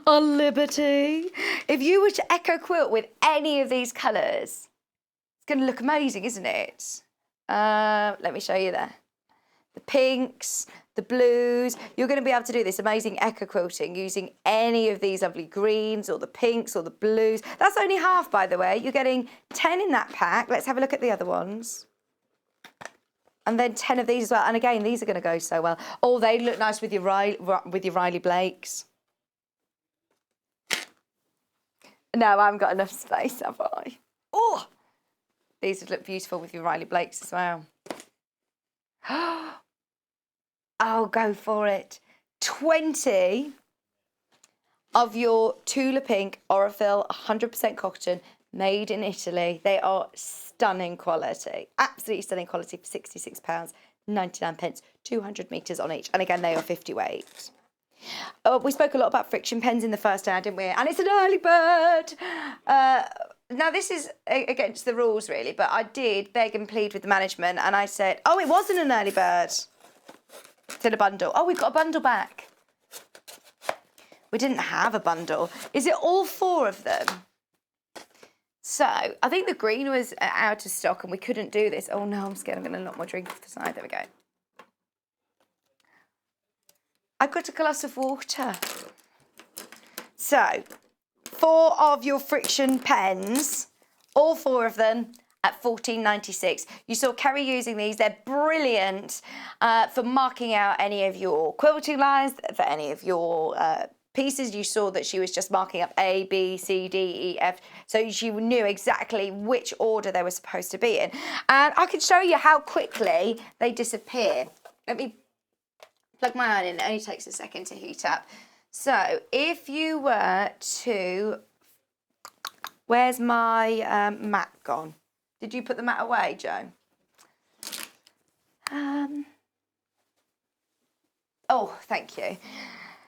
Our Liberty. If you were to echo quilt with any of these colours, it's going to look amazing, isn't it? Let me show you there. The pinks, the blues. You're going to be able to do this amazing echo quilting using any of these lovely greens or the pinks or the blues. That's only half, by the way. You're getting 10 in that pack. Let's have a look at the other ones. And then 10 of these as well. And again, these are going to go so well. Oh, they look nice with your Riley Blakes. No, I haven't got enough space, have I? Oh, these would look beautiful with your Riley Blakes as well. I'll go for it. 20 of your Tula Pink Orifil 100% cotton made in Italy. They are stunning quality, absolutely stunning quality for £66.99, 200 metres on each. And again, they are 50 weight. We spoke a lot about friction pens in the first hour, didn't we? And it's an early bird. Now, this is against the rules, really, but I did beg and plead with the management, and I said, oh, it wasn't an early bird. It's in a bundle. Oh, we've got a bundle back. We didn't have a bundle. Is it all 4 of them? So, I think the green was out of stock, and we couldn't do this. Oh, no, I'm scared I'm going to knock my drink off the side. There we go. I've got a glass of water. So, 4 of your friction pens, all 4 of them at £14.96. You saw Kerry using these. They're brilliant for marking out any of your quilting lines, for any of your pieces. You saw that she was just marking up A, B, C, D, E, F. So she knew exactly which order they were supposed to be in. And I can show you how quickly they disappear. Let me plug my iron in. It only takes a second to heat up. So if you were to... Where's my mat gone? Did you put the mat away, Joe? Oh, thank you.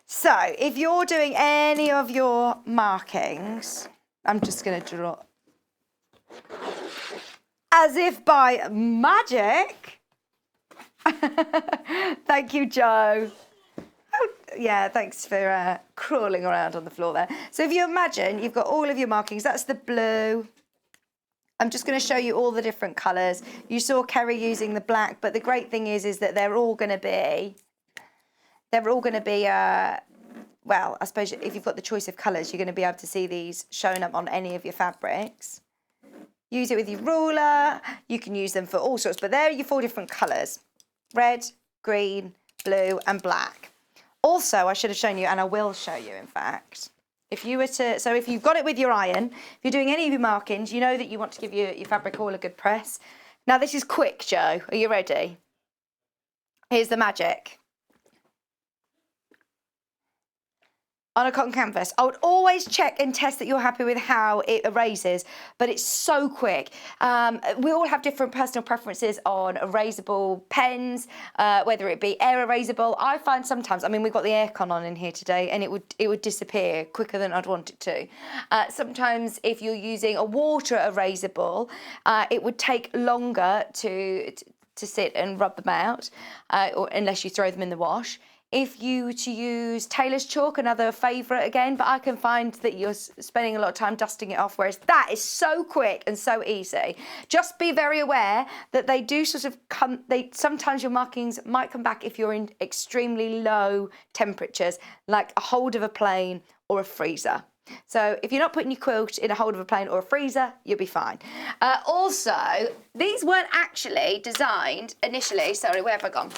So if you're doing any of your markings, I'm just going to draw. As if by magic. Thank you, Joe. Oh, yeah, thanks for crawling around on the floor there. So if you imagine, you've got all of your markings. That's the blue. I'm just going to show you all the different colours. You saw Kerry using the black, but the great thing is that they're all going to be, well, I suppose if you've got the choice of colours, you're going to be able to see these showing up on any of your fabrics. Use it with your ruler. You can use them for all sorts, but there are your 4 different colours. Red, green, blue and black. Also, I should have shown you, and I will show you, in fact. If you were to, so if you've got it with your iron, if you're doing any of your markings, you know that you want to give your fabric all a good press. Now, this is quick, Joe. Are you ready? Here's the magic. On a cotton canvas, I would always check and test that you're happy with how it erases, but it's so quick. We all have different personal preferences on erasable pens, whether it be air erasable. I find sometimes, I mean, we've got the aircon on in here today, and it would disappear quicker than I'd want it to. Sometimes if you're using a water erasable, it would take longer to sit and rub them out, or unless you throw them in the wash. If you were to use Taylor's chalk, another favourite again, but I can find that you're spending a lot of time dusting it off, whereas that is so quick and so easy. Just be very aware that they do sort of sometimes your markings might come back if you're in extremely low temperatures, like a hold of a plane or a freezer. So if you're not putting your quilt in a hold of a plane or a freezer, you'll be fine. Also, these weren't actually designed initially, sorry, where have I gone?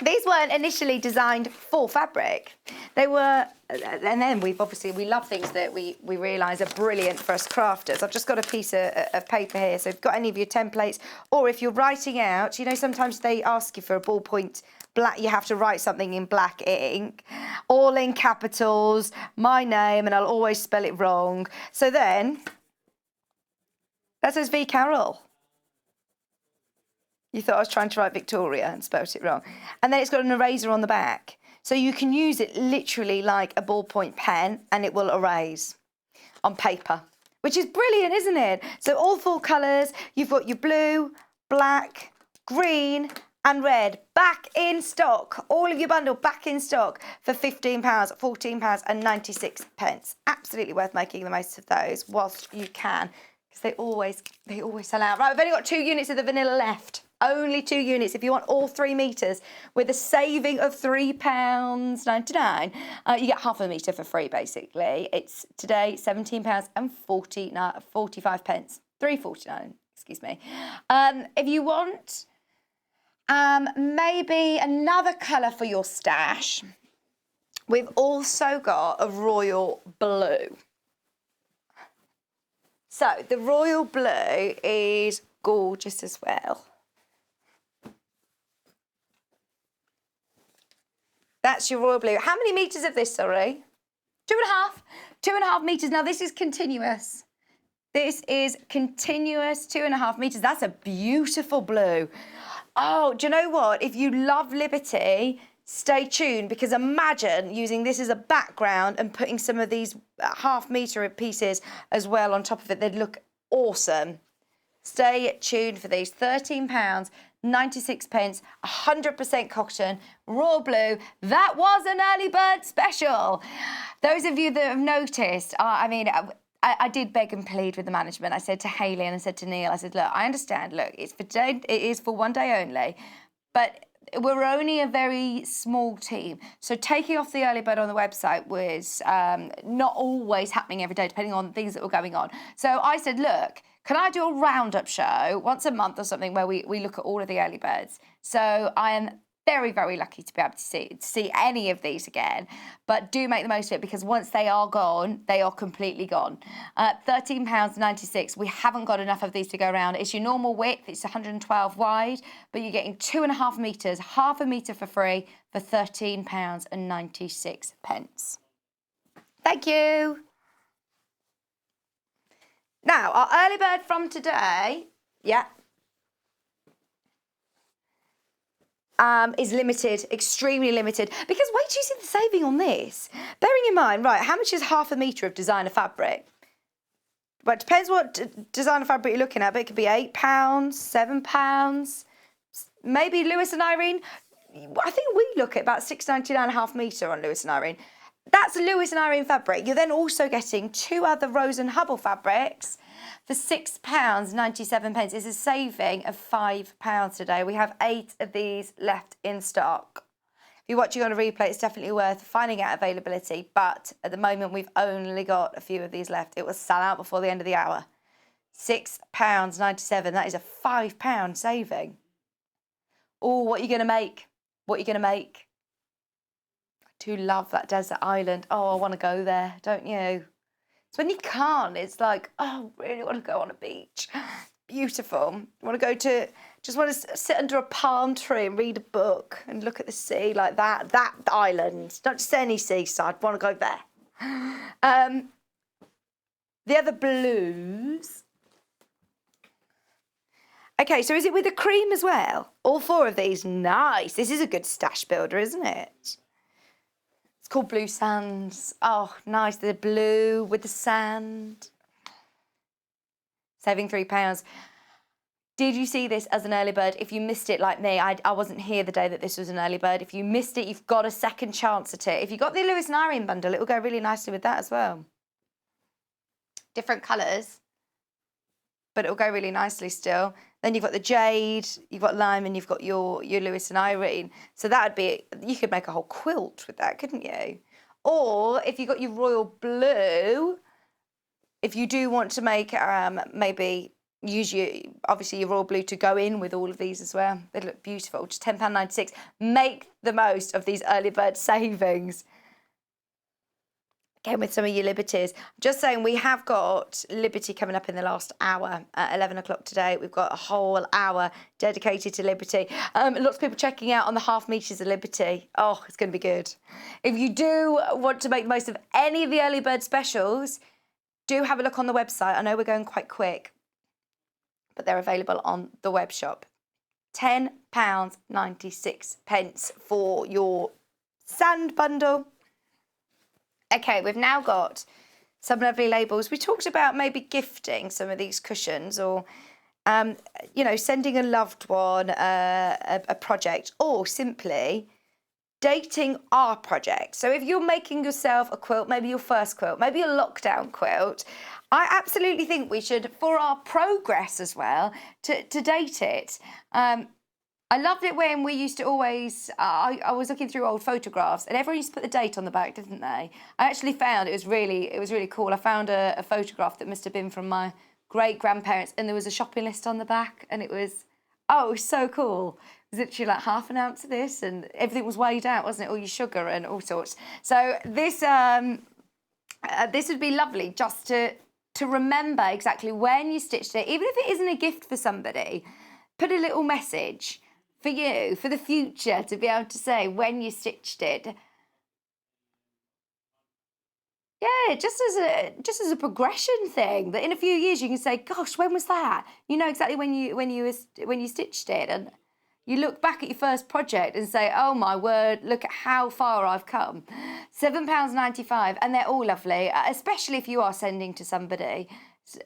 These weren't initially designed for fabric. They were, and then we love things that we realise are brilliant for us crafters. I've just got a piece of paper here, so if you've got any of your templates, or if you're writing out, you know, sometimes they ask you for a ballpoint black, you have to write something in black ink, all in capitals, my name, and I'll always spell it wrong. So then, that says V. Carroll. You thought I was trying to write Victoria and spelt it wrong. And then it's got an eraser on the back. So you can use it literally like a ballpoint pen and it will erase on paper, which is brilliant, isn't it? So all 4 colours, you've got your blue, black, green and red back in stock. All of your bundle back in stock for £15, £14 and 96 pence. Absolutely worth making the most of those whilst you can, because they always sell out. Right, we've only got 2 units of the vanilla left. Only 2 units. If you want all 3 metres with a saving of £3.99, you get half a metre for free, basically. It's today £17 and 45 pence. £3.49, excuse me. If you want maybe another colour for your stash, we've also got a royal blue. So the royal blue is gorgeous as well. That's your royal blue. How many metres of this, sorry? 2.5. 2.5 metres. Now, this is continuous. This is continuous 2.5 metres. That's a beautiful blue. Oh, do you know what? If you love Liberty, stay tuned, because imagine using this as a background and putting some of these half-metre pieces as well on top of it. They'd look awesome. Stay tuned for these. £13. 96 pence, 100% cotton, raw blue. That was an early bird special. Those of you that have noticed, I did beg and plead with the management. I said to Hayley and I said to Neil, I said, look, I understand, look, it is for one day only, but we're only a very small team. So taking off the early bird on the website was not always happening every day, depending on things that were going on. So I said, look, can I do a roundup show once a month or something where we look at all of the early birds? So I am very, very lucky to be able to see any of these again. But do make the most of it, because once they are gone, they are completely gone. £13.96. We haven't got enough of these to go around. It's your normal width. It's 112 wide, but you're getting 2.5 metres, half a metre for free for £13.96. Thank you. Now, our early bird from today, is limited, extremely limited, because wait till you see the saving on this. Bearing in mind, right, how much is half a metre of designer fabric? Well, it depends what designer fabric you're looking at, but it could be £8, £7, maybe Lewis and Irene. I think we look at about £6.99 a half metre on Lewis and Irene. That's Lewis and Irene fabric. You're then also getting 2 other Rose and Hubble fabrics for £6.97. It's a saving of £5 today. We have 8 of these left in stock. If you're watching on a replay, it's definitely worth finding out availability, but at the moment we've only got a few of these left. It will sell out before the end of the hour. £6.97, that is a £5 saving. Oh, what are you going to make? What are you going to make? I do love that desert island. Oh, I want to go there, don't you? It's when you can't, it's like, oh, I really want to go on a beach. Beautiful. I want to go to, just want to sit under a palm tree and read a book and look at the sea like that. That island, not just any seaside, I want to go there. The other blues. Okay, so is it with the cream as well? All 4 of these, nice. This is a good stash builder, isn't it? It's called Blue Sands. Oh, nice, the blue with the sand. Saving £3. Did you see this as an early bird? If you missed it like me, I wasn't here the day that this was an early bird. If you missed it, you've got a second chance at it. If you got the Lewis and Irene bundle, it will go really nicely with that as well. Different colours, but it will go really nicely still. Then you've got the jade, you've got lime, and you've got your Lewis and Irene. So that would be, you could make a whole quilt with that, couldn't you? Or if you got your royal blue, if you do want to make maybe use obviously your royal blue to go in with all of these as well. They look beautiful. Just £10.96. Make the most of these early bird savings. Again, with some of your liberties. Just saying, we have got Liberty coming up in the last hour at 11 o'clock today. We've got a whole hour dedicated to Liberty. Lots of people checking out on the half meters of Liberty. Oh, it's going to be good. If you do want to make most of any of the early bird specials, do have a look on the website. I know we're going quite quick, but they're available on the web shop. £10.96 for your sand bundle. Okay, we've now got some lovely labels. We talked about maybe gifting some of these cushions, or, you know, sending a loved one a project, or simply dating our project. So if you're making yourself a quilt, maybe your first quilt, maybe a lockdown quilt, I absolutely think we should, for our progress as well, to date it. I loved it when we used to always, I was looking through old photographs and everyone used to put the date on the back, didn't they? I actually found it was really cool. I found a photograph that must have been from my great-grandparents, and there was a shopping list on the back, and it was, oh, it was so cool. It was literally like half an ounce of this, and everything was weighed out, wasn't it? All your sugar and all sorts. So this would be lovely just to remember exactly when you stitched it, even if it isn't a gift for somebody. Put a little message for you, for the future, to be able to say when you stitched it. Yeah, just as a progression thing, that in a few years you can say, gosh, when was that? You know exactly when you stitched it, and you look back at your first project and say, oh my word, look at how far I've come. £7.95, and they're all lovely, especially if you are sending to somebody.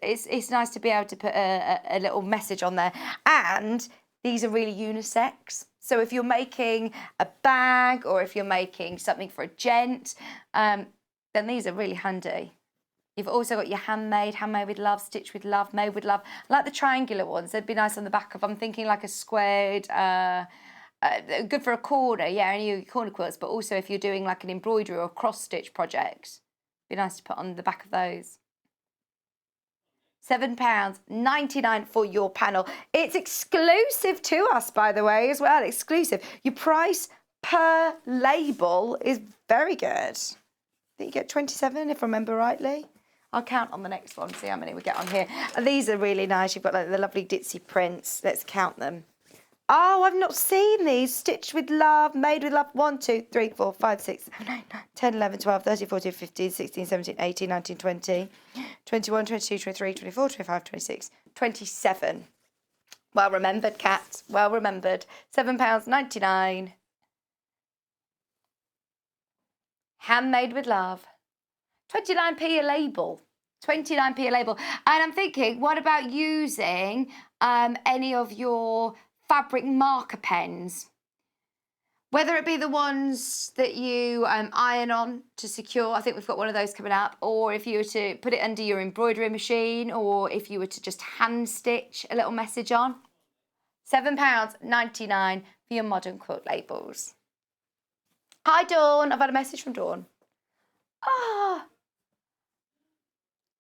It's nice to be able to put a little message on there. And these are really unisex. So if you're making a bag, or if you're making something for a gent, then these are really handy. You've also got your handmade with love, stitched with love, made with love. I like the triangular ones. They'd be nice on the back of. I'm thinking like a squared, good for a corner, yeah, any of your corner quilts, but also if you're doing like an embroidery or cross-stitch project, be nice to put on the back of those. £7.99 for your panel. It's exclusive to us, by the way, as well. Exclusive. Your price per label is very good. I think you get 27, if I remember rightly. I'll count on the next one, see how many we get on here. And these are really nice. You've got like the lovely ditzy prints. Let's count them. Oh, I've not seen these. Stitched with love, made with love. 1, 2, 3, 4, 5, 6, 7, 8, 9, 10, 11, 12, 13, 14, 15, 16, 17, 18, 19, 20, 21, 22, 23, 24, 25, 26, 27. Well remembered, Kat. Well remembered. £7.99. Handmade with love. 29p a label. 29p a label. And I'm thinking, what about using any of your fabric marker pens? Whether it be the ones that you iron on to secure, I think we've got one of those coming up, or if you were to put it under your embroidery machine, or if you were to just hand stitch a little message on. £7.99 for your modern quilt labels. Hi Dawn, I've had a message from Dawn. Ah,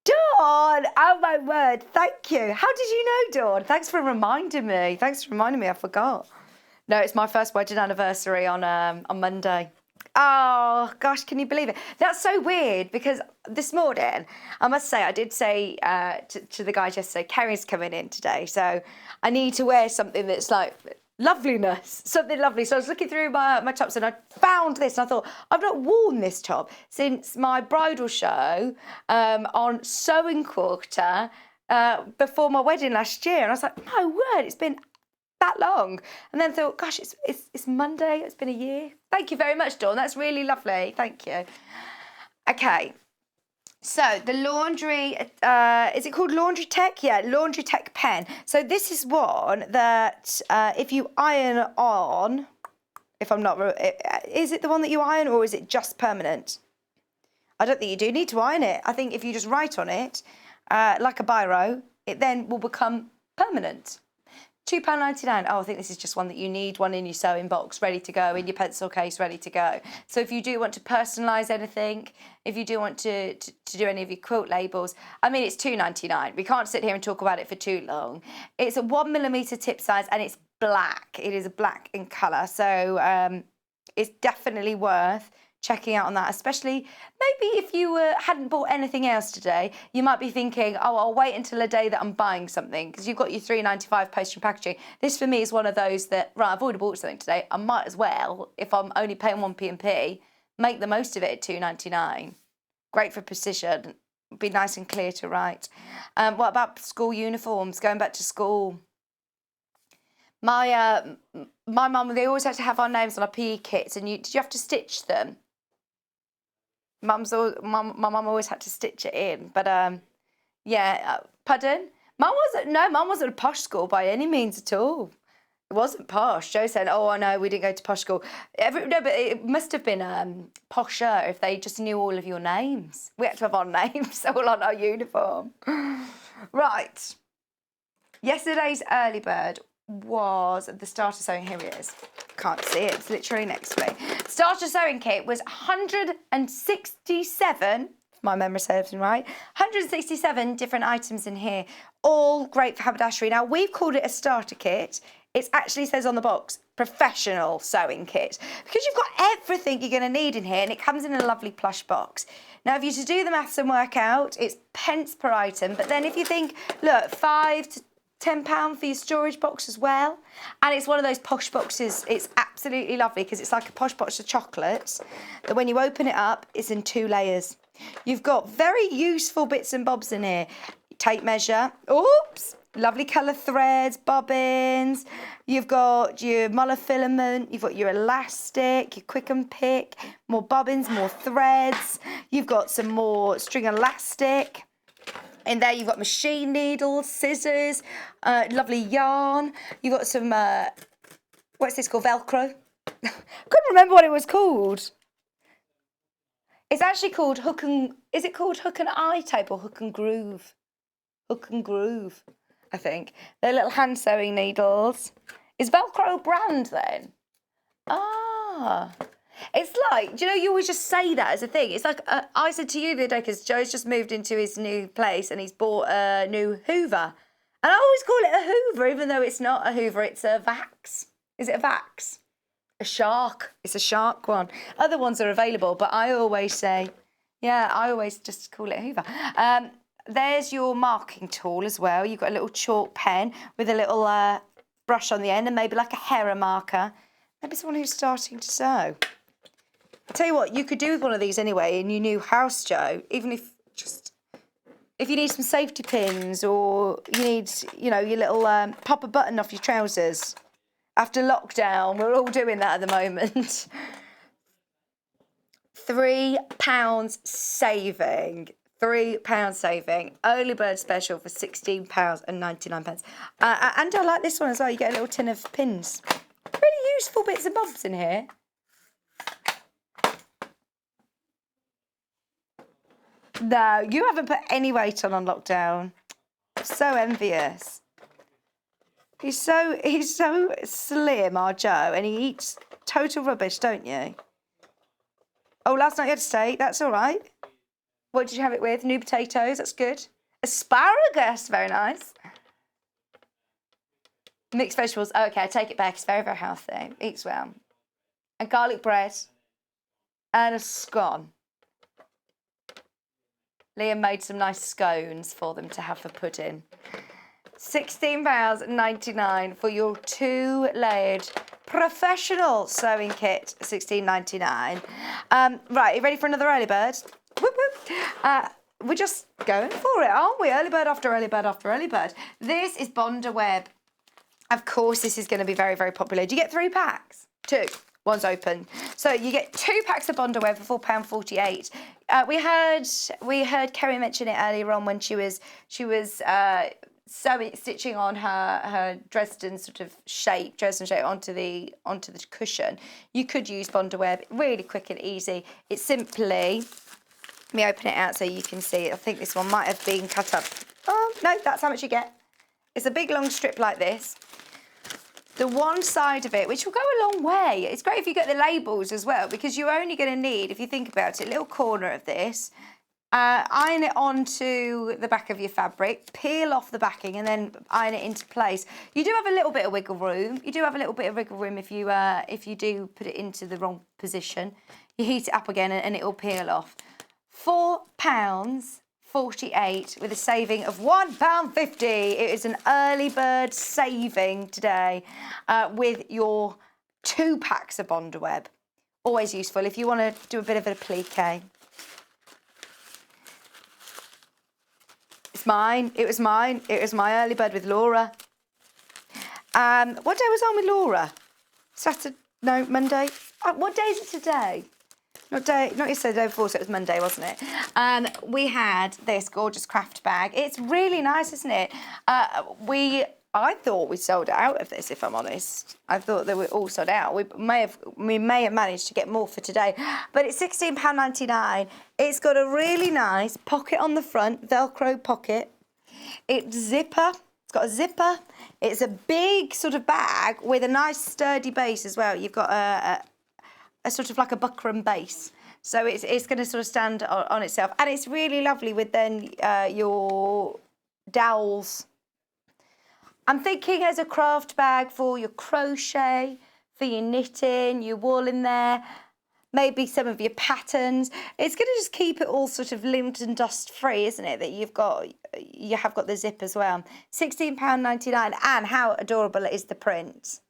Dawn, oh my word, thank you. How did you know, Dawn? Thanks for reminding me. I forgot. No, it's my first wedding anniversary on Monday. Oh, gosh, can you believe it? That's so weird, because this morning, I must say, I did say to the guys yesterday, Kerry's coming in today, so I need to wear something that's like Loveliness, something lovely. So I was looking through my tops and I found this and I thought, I've not worn this top since my bridal show on Sewing Quarter before my wedding last year. And I was like, my word, it's been that long. And then thought, gosh, it's Monday, it's been a year. Thank you very much, Dawn. That's really lovely. Thank you. Okay. So the laundry, is it called Laundry Tech? Yeah, Laundry Tech pen. So this is one that if you iron on, if I'm not, is it the one that you iron or is it just permanent? I don't think you do need to iron it. I think if you just write on it, like a biro, it then will become permanent. £2.99. Oh, I think this is just one that you need one in your sewing box, ready to go, in your pencil case, ready to go. So if you do want to personalise anything, if you do want to do any of your quilt labels, I mean, it's £2.99. We can't sit here and talk about it for too long. It's a 1mm tip size and it's black. It is a black in colour, so it's definitely worth checking out on that, especially maybe if you hadn't bought anything else today, you might be thinking, oh, I'll wait until a day that I'm buying something, because you've got your £3.95 postage and packaging. This for me is one of those that, right, I've already bought something today, I might as well, if I'm only paying 1p&p, make the most of it at £2.99. Great for precision, be nice and clear to write. What about school uniforms, going back to school? My mum, they always had to have our names on our PE kits, and did you have to stitch them? My mum always had to stitch it in, but yeah. Pardon? Mum wasn't a posh school by any means at all. It wasn't posh. Jo said, "Oh, I know, we didn't go to posh school." No, but it must have been posher if they just knew all of your names. We had to have our names all on our uniform. Right. Yesterday's early bird was the starter sewing. Here it is. Can't see it. It's literally next to me. Starter sewing kit was 167. If my memory serves me right, 167 different items in here, all great for haberdashery. Now we've called it a starter kit. It actually says on the box professional sewing kit, because you've got everything you're going to need in here, and it comes in a lovely plush box. Now, if you're to do the maths and work out, it's pence per item. But then if you think, look, £5 to £10 for your storage box as well. And it's one of those posh boxes. It's absolutely lovely because it's like a posh box of chocolates that when you open it up, it's in 2 layers. You've got very useful bits and bobs in here. Tape measure. Oops. Lovely colour threads, bobbins. You've got your muller filament. You've got your elastic, your quick and pick, more bobbins, more threads. You've got some more string elastic. In there, you've got machine needles, scissors, lovely yarn. You've got some, what's this called, Velcro? Couldn't remember what it was called. It's actually called is it called hook and eye tape or hook and groove? Hook and groove, I think. They're little hand sewing needles. Is Velcro a brand then? Ah. It's like, do you know, you always just say that as a thing. It's like, I said to you the other day, because Joe's just moved into his new place and he's bought a new Hoover. And I always call it a Hoover, even though it's not a Hoover, it's a Vax. Is it a Vax? A Shark. It's a Shark one. Other ones are available, but I always say, yeah, I always just call it a Hoover. There's your marking tool as well. You've got a little chalk pen with a little brush on the end and maybe like a Hera marker. Maybe someone who's starting to sew. I'll tell you what, you could do with one of these anyway in your new house, Joe, even if you need some safety pins or you need, you know, your little pop a button off your trousers. After lockdown, we're all doing that at the moment. £3 saving. £3 saving. Early bird special for £16.99. And I like this one as well. You get a little tin of pins. Really useful bits and bobs in here. No, you haven't put any weight on lockdown. I'm so envious. He's so slim, our Joe, and he eats total rubbish, don't you? Oh, last night you had a steak. That's all right. What did you have it with? New potatoes. That's good. Asparagus. Very nice. Mixed vegetables. Oh, okay, I take it back. It's very, very healthy. Eats well. And garlic bread. And a scone. Liam made some nice scones for them to have for pudding. £16.99 for your 2-layered professional sewing kit. £16.99. Right, you ready for another early bird? Whoop, whoop. We're just going for it, aren't we? Early bird after early bird after early bird. This is Bonder Web. Of course, this is going to be very, very popular. Do you get 3 packs? 2. One's open. So you get 2 packs of Bonder Web for £4.48. We heard Kerry mention it earlier on when she was stitching on her Dresden shape onto the cushion. You could use Bonder Web, really quick and easy. It's simply, let me open it out so you can see it. I think this one might have been cut up. Oh no, that's how much you get. It's a big long strip like this. the one side of it, which will go a long way. It's great if you get the labels as well, because you're only going to need, if you think about it, a little corner of this. Iron it onto the back of your fabric, peel off the backing, and then iron it into place. You do have a little bit of wiggle room. You do have a little bit of wiggle room if you do put it into the wrong position. You heat it up again and it will peel off. £4.48 with a saving of £1.50. It is an early bird saving today with your 2 packs of Bondaweb. Always useful if you want to do a bit of an applique. It's mine. It was mine. It was my early bird with Laura. What day was on with Laura? Saturday? No, Monday. What day is it today? Not yesterday, the day before, so it was Monday, wasn't it? And we had this gorgeous craft bag. It's really nice, isn't it? I thought we sold out of this, if I'm honest. I thought they were all sold out. We may have managed to get more for today, but it's £16.99. It's got a really nice pocket on the front, Velcro pocket. It's got a zipper. It's a big sort of bag with a nice sturdy base as well. You've got a sort of like a buckram base. So it's going to sort of stand on itself. And it's really lovely with then your dowels. I'm thinking as a craft bag for your crochet, for your knitting, your wool in there, maybe some of your patterns. It's going to just keep it all sort of lint and dust free, isn't it? That you have got the zip as well. £16.99, and how adorable is the print?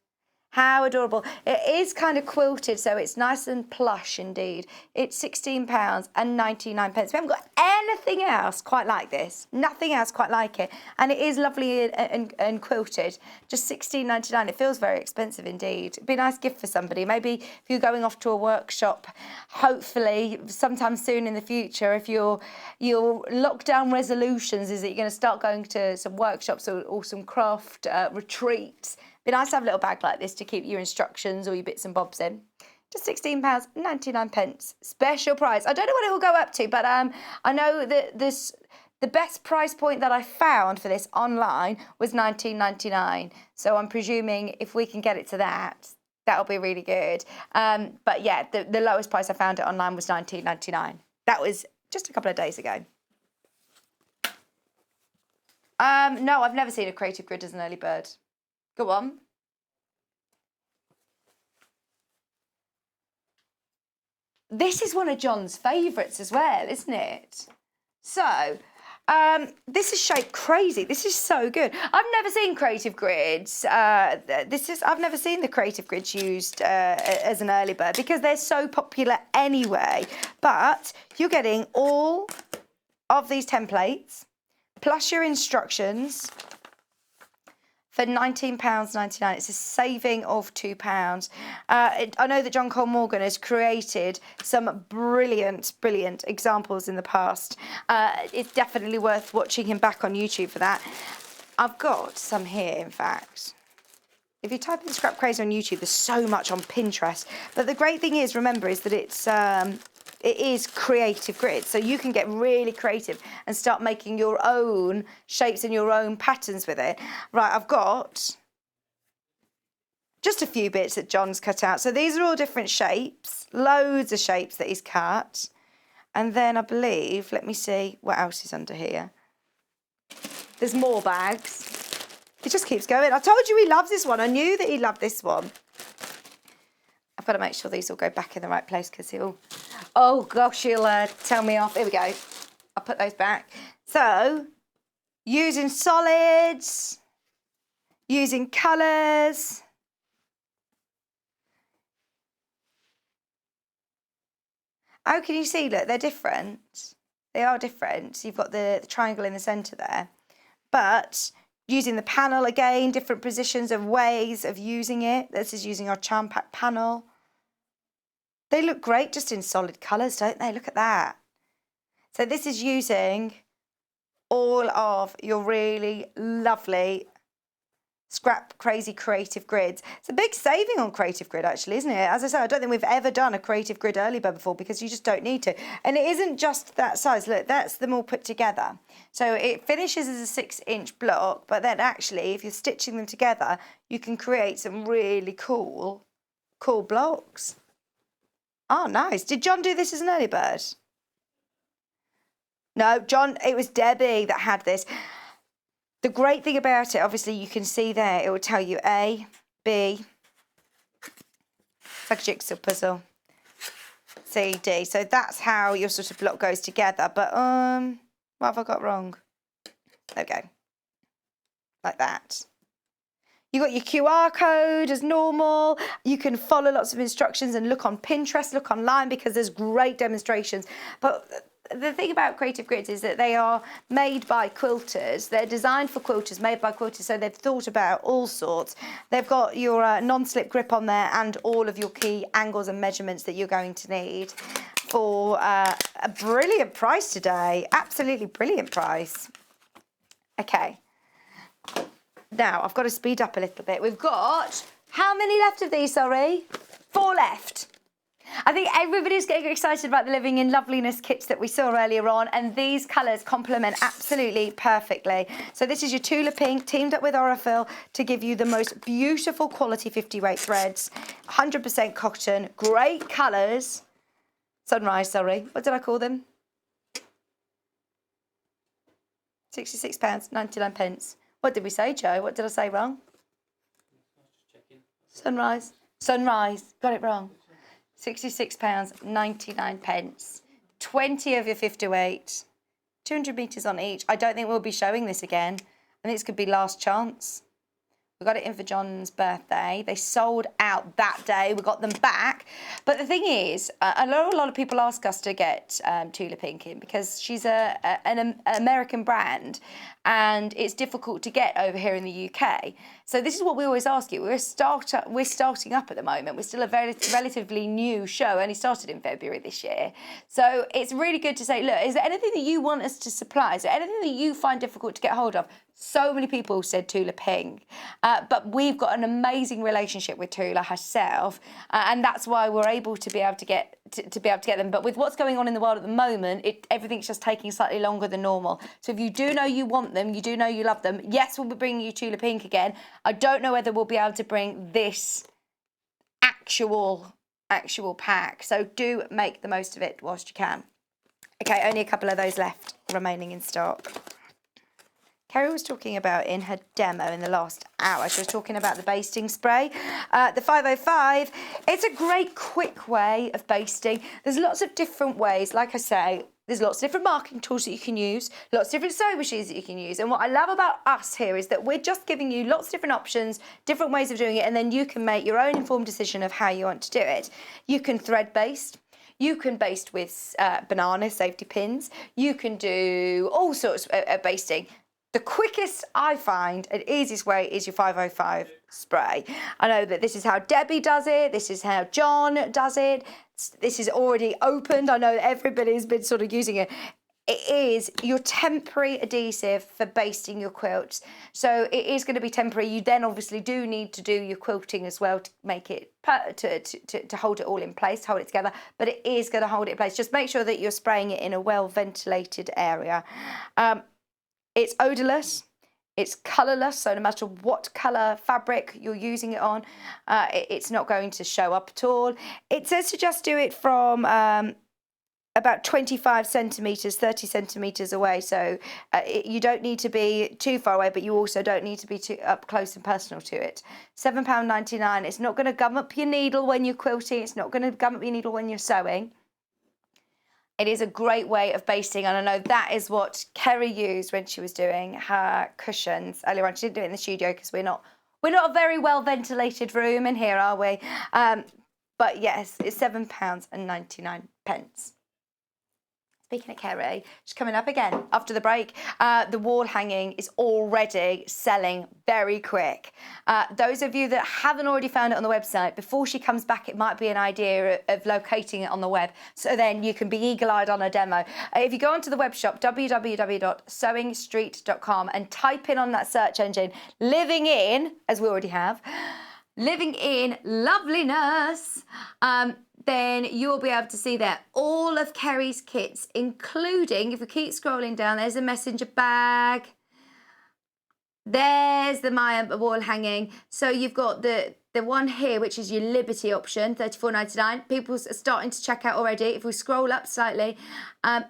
How adorable. It is kind of quilted, so it's nice and plush indeed. It's £16.99. We haven't got anything else quite like this. Nothing else quite like it. And it is lovely and quilted. Just £16.99. It feels very expensive indeed. It'd be a nice gift for somebody. Maybe if you're going off to a workshop, hopefully sometime soon in the future, if your lockdown resolutions is that you're going to start going to some workshops or some craft retreats. Be nice to have a little bag like this to keep your instructions or your bits and bobs in. Just £16.99. Special price. I don't know what it will go up to, but I know that the best price point that I found for this online was £19.99. So I'm presuming if we can get it to that, that'll be really good. But yeah, the lowest price I found it online was £19.99. That was just a couple of days ago. No, I've never seen a creative grid as an early bird. Go on. This is one of John's favourites as well, isn't it? So, this is shaped crazy. This is so good. I've never seen creative grids. I've never seen the creative grids used as an early bird because they're so popular anyway. But you're getting all of these templates plus your instructions for £19.99. It's a saving of £2. I know that John Cole Morgan has created some brilliant examples in the past. It's definitely worth watching him back on YouTube for that. I've got some here, in fact. If you type in Scrap Crazy on YouTube, there's so much on Pinterest. But the great thing is, remember, is that it is creative grids, so you can get really creative and start making your own shapes and your own patterns with it. Right, I've got just a few bits that John's cut out. So these are all different shapes, loads of shapes that he's cut. And then I believe, let me see what else is under here. There's more bags. It just keeps going. I told you he loves this one. I knew that he loved this one. I've got to make sure these all go back in the right place because he'll... Oh, gosh, he'll tell me off. Here we go. I'll put those back. So, using solids, using colours. Oh, can you see? Look, they're different. They are different. You've got the triangle in the centre there. But using the panel again, different positions of ways of using it. This is using our charm pack panel. They look great just in solid colours, don't they? Look at that. So this is using all of your really lovely Scrap crazy creative grids. It's a big saving on creative grid actually, isn't it? As I said, I don't think we've ever done a creative grid early bird before because you just don't need to. And it isn't just that size. Look, that's them all put together. So it finishes as a 6-inch block, but then actually if you're stitching them together, you can create some really cool blocks. Oh, nice. Did John do this as an early bird? No, John, it was Debbie that had this. The great thing about it, obviously, you can see there, it will tell you A, B, it's like a jigsaw puzzle, C, D. So that's how your sort of block goes together. But, what have I got wrong? There we go. Like that. You got your QR code as normal. You can follow lots of instructions and look on Pinterest, look online, because there's great demonstrations. But the thing about creative grids is that they are made by quilters. They're designed for quilters, made by quilters, so they've thought about all sorts. They've got your non-slip grip on there and all of your key angles and measurements that you're going to need for a brilliant price today. Absolutely brilliant price. Okay. Now, I've got to speed up a little bit. We've got, how many left of these, sorry? 4 left. I think everybody's getting excited about the Living in Loveliness kits that we saw earlier on, and these colours complement absolutely perfectly. So this is your Tula Pink teamed up with Aurifil to give you the most beautiful quality 50 weight threads, 100% cotton, great colours. Sunrise, sorry. What did I call them? £66, 99 pence. What did we say, Joe? What did I say wrong? Sunrise. Sunrise. Got it wrong. £66, 99 pence. 20 of your 50 weight. 200 metres on each. I don't think we'll be showing this again. I think this could be last chance. We got it in for John's birthday. They sold out that day. We got them back. But the thing is, I know a lot of people ask us to get Tula Pink in because she's an American brand and it's difficult to get over here in the UK. So this is what we always ask you. We're starting up at the moment. We're still a very relatively new show, only started in February this year. So it's really good to say, look, is there anything that you want us to supply? Is there anything that you find difficult to get hold of? So many people said Tula Pink, but we've got an amazing relationship with Tula herself, and that's why we're able to be able to get them. But with what's going on in the world at the moment, everything's just taking slightly longer than normal. So if you do know you want them, you do know you love them, yes, we'll be bringing you Tula Pink again. I don't know whether we'll be able to bring this actual pack. So do make the most of it whilst you can. Okay, only a couple of those left remaining in stock. Kerry was talking about in her demo in the last hour, she was talking about the basting spray. The 505, it's a great quick way of basting. There's lots of different ways, like I say, there's lots of different marking tools that you can use, lots of different sewing machines that you can use. And what I love about us here is that we're just giving you lots of different options, different ways of doing it, and then you can make your own informed decision of how you want to do it. You can thread baste. You can baste with banana safety pins. You can do all sorts of basting. The quickest I find and easiest way is your 505 spray. I know that this is how Debbie does it. This is how John does it. This is already opened. I know that everybody's been sort of using it. It is your temporary adhesive for basting your quilts. So it is going to be temporary. You then obviously do need to do your quilting as well to make it, to hold it all in place, hold it together. But it is going to hold it in place. Just make sure that you're spraying it in a well-ventilated area. It's odourless, it's colourless, so no matter what colour fabric you're using it on, it's not going to show up at all. It says to just do it from about 25 centimetres, 30 centimetres away, so you don't need to be too far away, but you also don't need to be too up close and personal to it. £7.99, it's not going to gum up your needle when you're quilting, it's not going to gum up your needle when you're sewing. It is a great way of basting, and I know that is what Kerry used when she was doing her cushions earlier on. She didn't do it in the studio because we're not a very well ventilated room in here, are we? But yes, it's £7.99. It's Speaking of Kerry, she's coming up again after the break. The wall hanging is already selling very quick. Those of you that haven't already found it on the website, before she comes back, it might be an idea of locating it on the web, so then you can be eagle-eyed on a demo. If you go onto the web shop, www.sewingstreet.com, and type in on that search engine, living in, as we already have, living in Loveliness, then you'll be able to see there all of Kerry's kits, including, if we keep scrolling down, there's a messenger bag, there's the Maiyah wall hanging. So you've got the one here, which is your Liberty option, $34.99. People are starting to check out already. If we scroll up slightly, there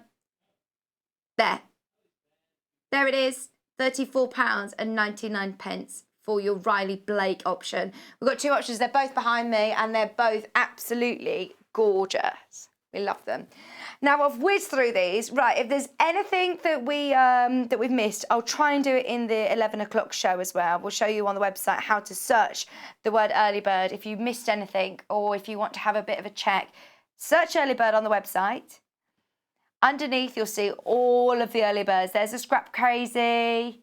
it is, £34.99 for your Riley Blake option. We've got two options. They're both behind me and they're both absolutely gorgeous. We love them. Now I've whizzed through these. Right, if there's anything that we've missed, I'll try and do it in the 11 o'clock show as well. We'll show you on the website how to search the word early bird. If you missed anything or if you want to have a bit of a check, search early bird on the website. Underneath you'll see all of the early birds. There's a Scrap Crazy.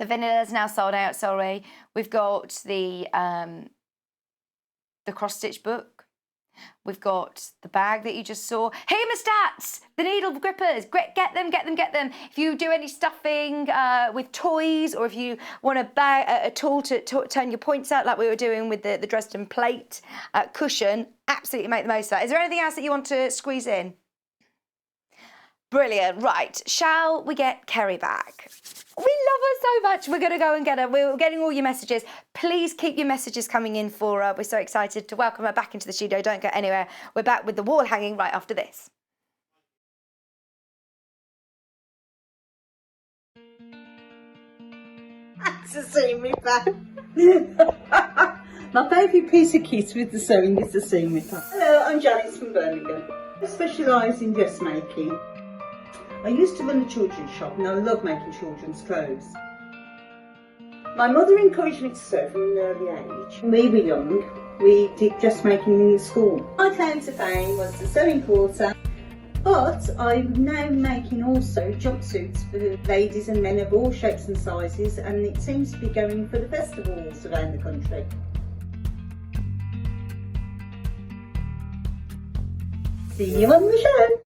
The vanilla's now sold out, sorry. We've got the cross-stitch book. We've got the bag that you just saw. Hemostats, the needle grippers. Get them. If you do any stuffing with toys, or if you want a tool to turn your points out like we were doing with the Dresden plate cushion, absolutely make the most of that. Is there anything else that you want to squeeze in? Brilliant. Right, shall we get Kerry back? We love her so much. We're going to go and get her. We're getting all your messages. Please keep your messages coming in for her. We're so excited to welcome her back into the studio. Don't go anywhere. We're back with the wall hanging right after this. Thanks for seeing me back. My favourite piece of kit with the sewing is the seam ripper. Hello, I'm Janice from Birmingham. I specialise in dressmaking. I used to run a children's shop and I love making children's clothes. My mother encouraged me to sew from an early age. When we were young, we did dressmaking in school. My claim to fame was the sewing quarter, but I'm now making also jumpsuits for ladies and men of all shapes and sizes, and it seems to be going for the festivals around the country. See you on the show!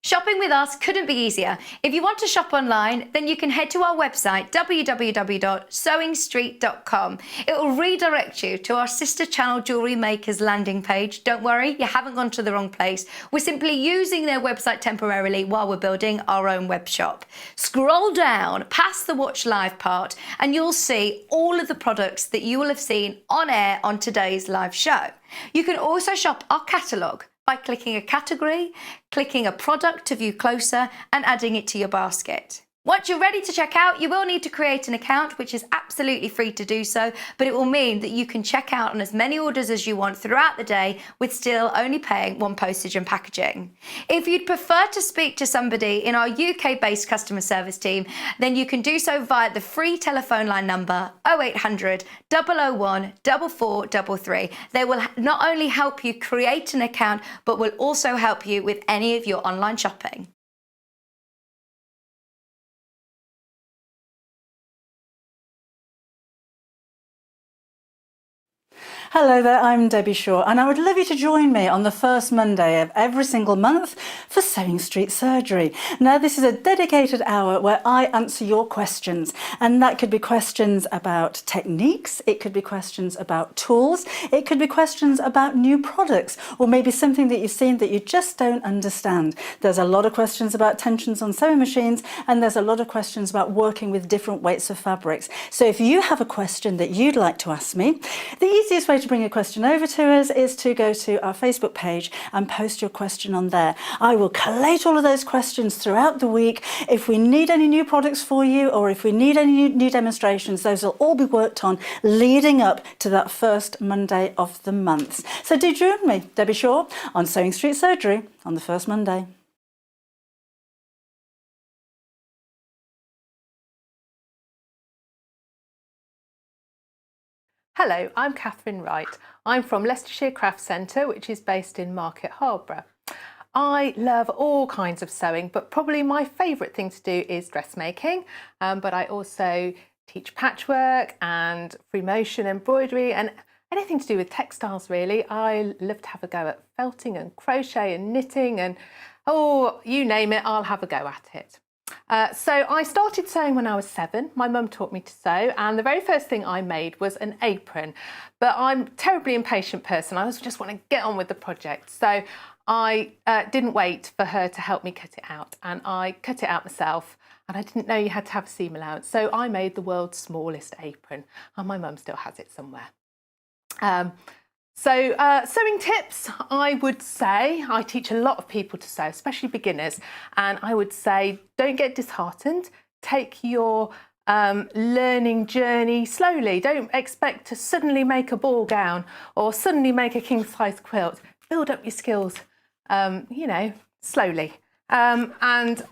Shopping with us couldn't be easier. If you want to shop online, then you can head to our website, www.sewingstreet.com. It will redirect you to our sister channel Jewellery Makers landing page. Don't worry, you haven't gone to the wrong place. We're simply using their website temporarily while we're building our own web shop. Scroll down past the Watch Live part and you'll see all of the products that you will have seen on air on today's live show. You can also shop our catalogue by clicking a category, clicking a product to view closer, and adding it to your basket. Once you're ready to check out, you will need to create an account, which is absolutely free to do so, but it will mean that you can check out on as many orders as you want throughout the day with still only paying one postage and packaging. If you'd prefer to speak to somebody in our UK-based customer service team, then you can do so via the free telephone line number 0800 001 4433. They will not only help you create an account, but will also help you with any of your online shopping. Hello there, I'm Debbie Shaw and I would love you to join me on the first Monday of every single month for Sewing Street Surgery. Now this is a dedicated hour where I answer your questions, and that could be questions about techniques, it could be questions about tools, it could be questions about new products, or maybe something that you've seen that you just don't understand. There's a lot of questions about tensions on sewing machines, and there's a lot of questions about working with different weights of fabrics. So if you have a question that you'd like to ask me, the easiest way to bring a question over to us is to go to our Facebook page and post your question on there. I will collate all of those questions throughout the week. If we need any new products for you, or if we need any new demonstrations, those will all be worked on leading up to that first Monday of the month. So do join me, Debbie Shaw, on Sewing Street Surgery on the first Monday. Hello, I'm Catherine Wright. I'm from Leicestershire Craft Centre, which is based in Market Harborough. I love all kinds of sewing, but probably my favourite thing to do is dressmaking. But I also teach patchwork and free motion embroidery and anything to do with textiles, really. I love to have a go at felting and crochet and knitting and, oh, you name it, I'll have a go at it. So I started sewing when I was 7. My mum taught me to sew, and the very first thing I made was an apron. But I'm a terribly impatient person. I just want to get on with the project. So I didn't wait for her to help me cut it out, and I cut it out myself. And I didn't know you had to have a seam allowance. So I made the world's smallest apron, and my mum still has it somewhere. Sewing tips, I would say, I teach a lot of people to sew, especially beginners, and I would say don't get disheartened. Take your learning journey slowly. Don't expect to suddenly make a ball gown or suddenly make a king-size quilt. Build up your skills, slowly. And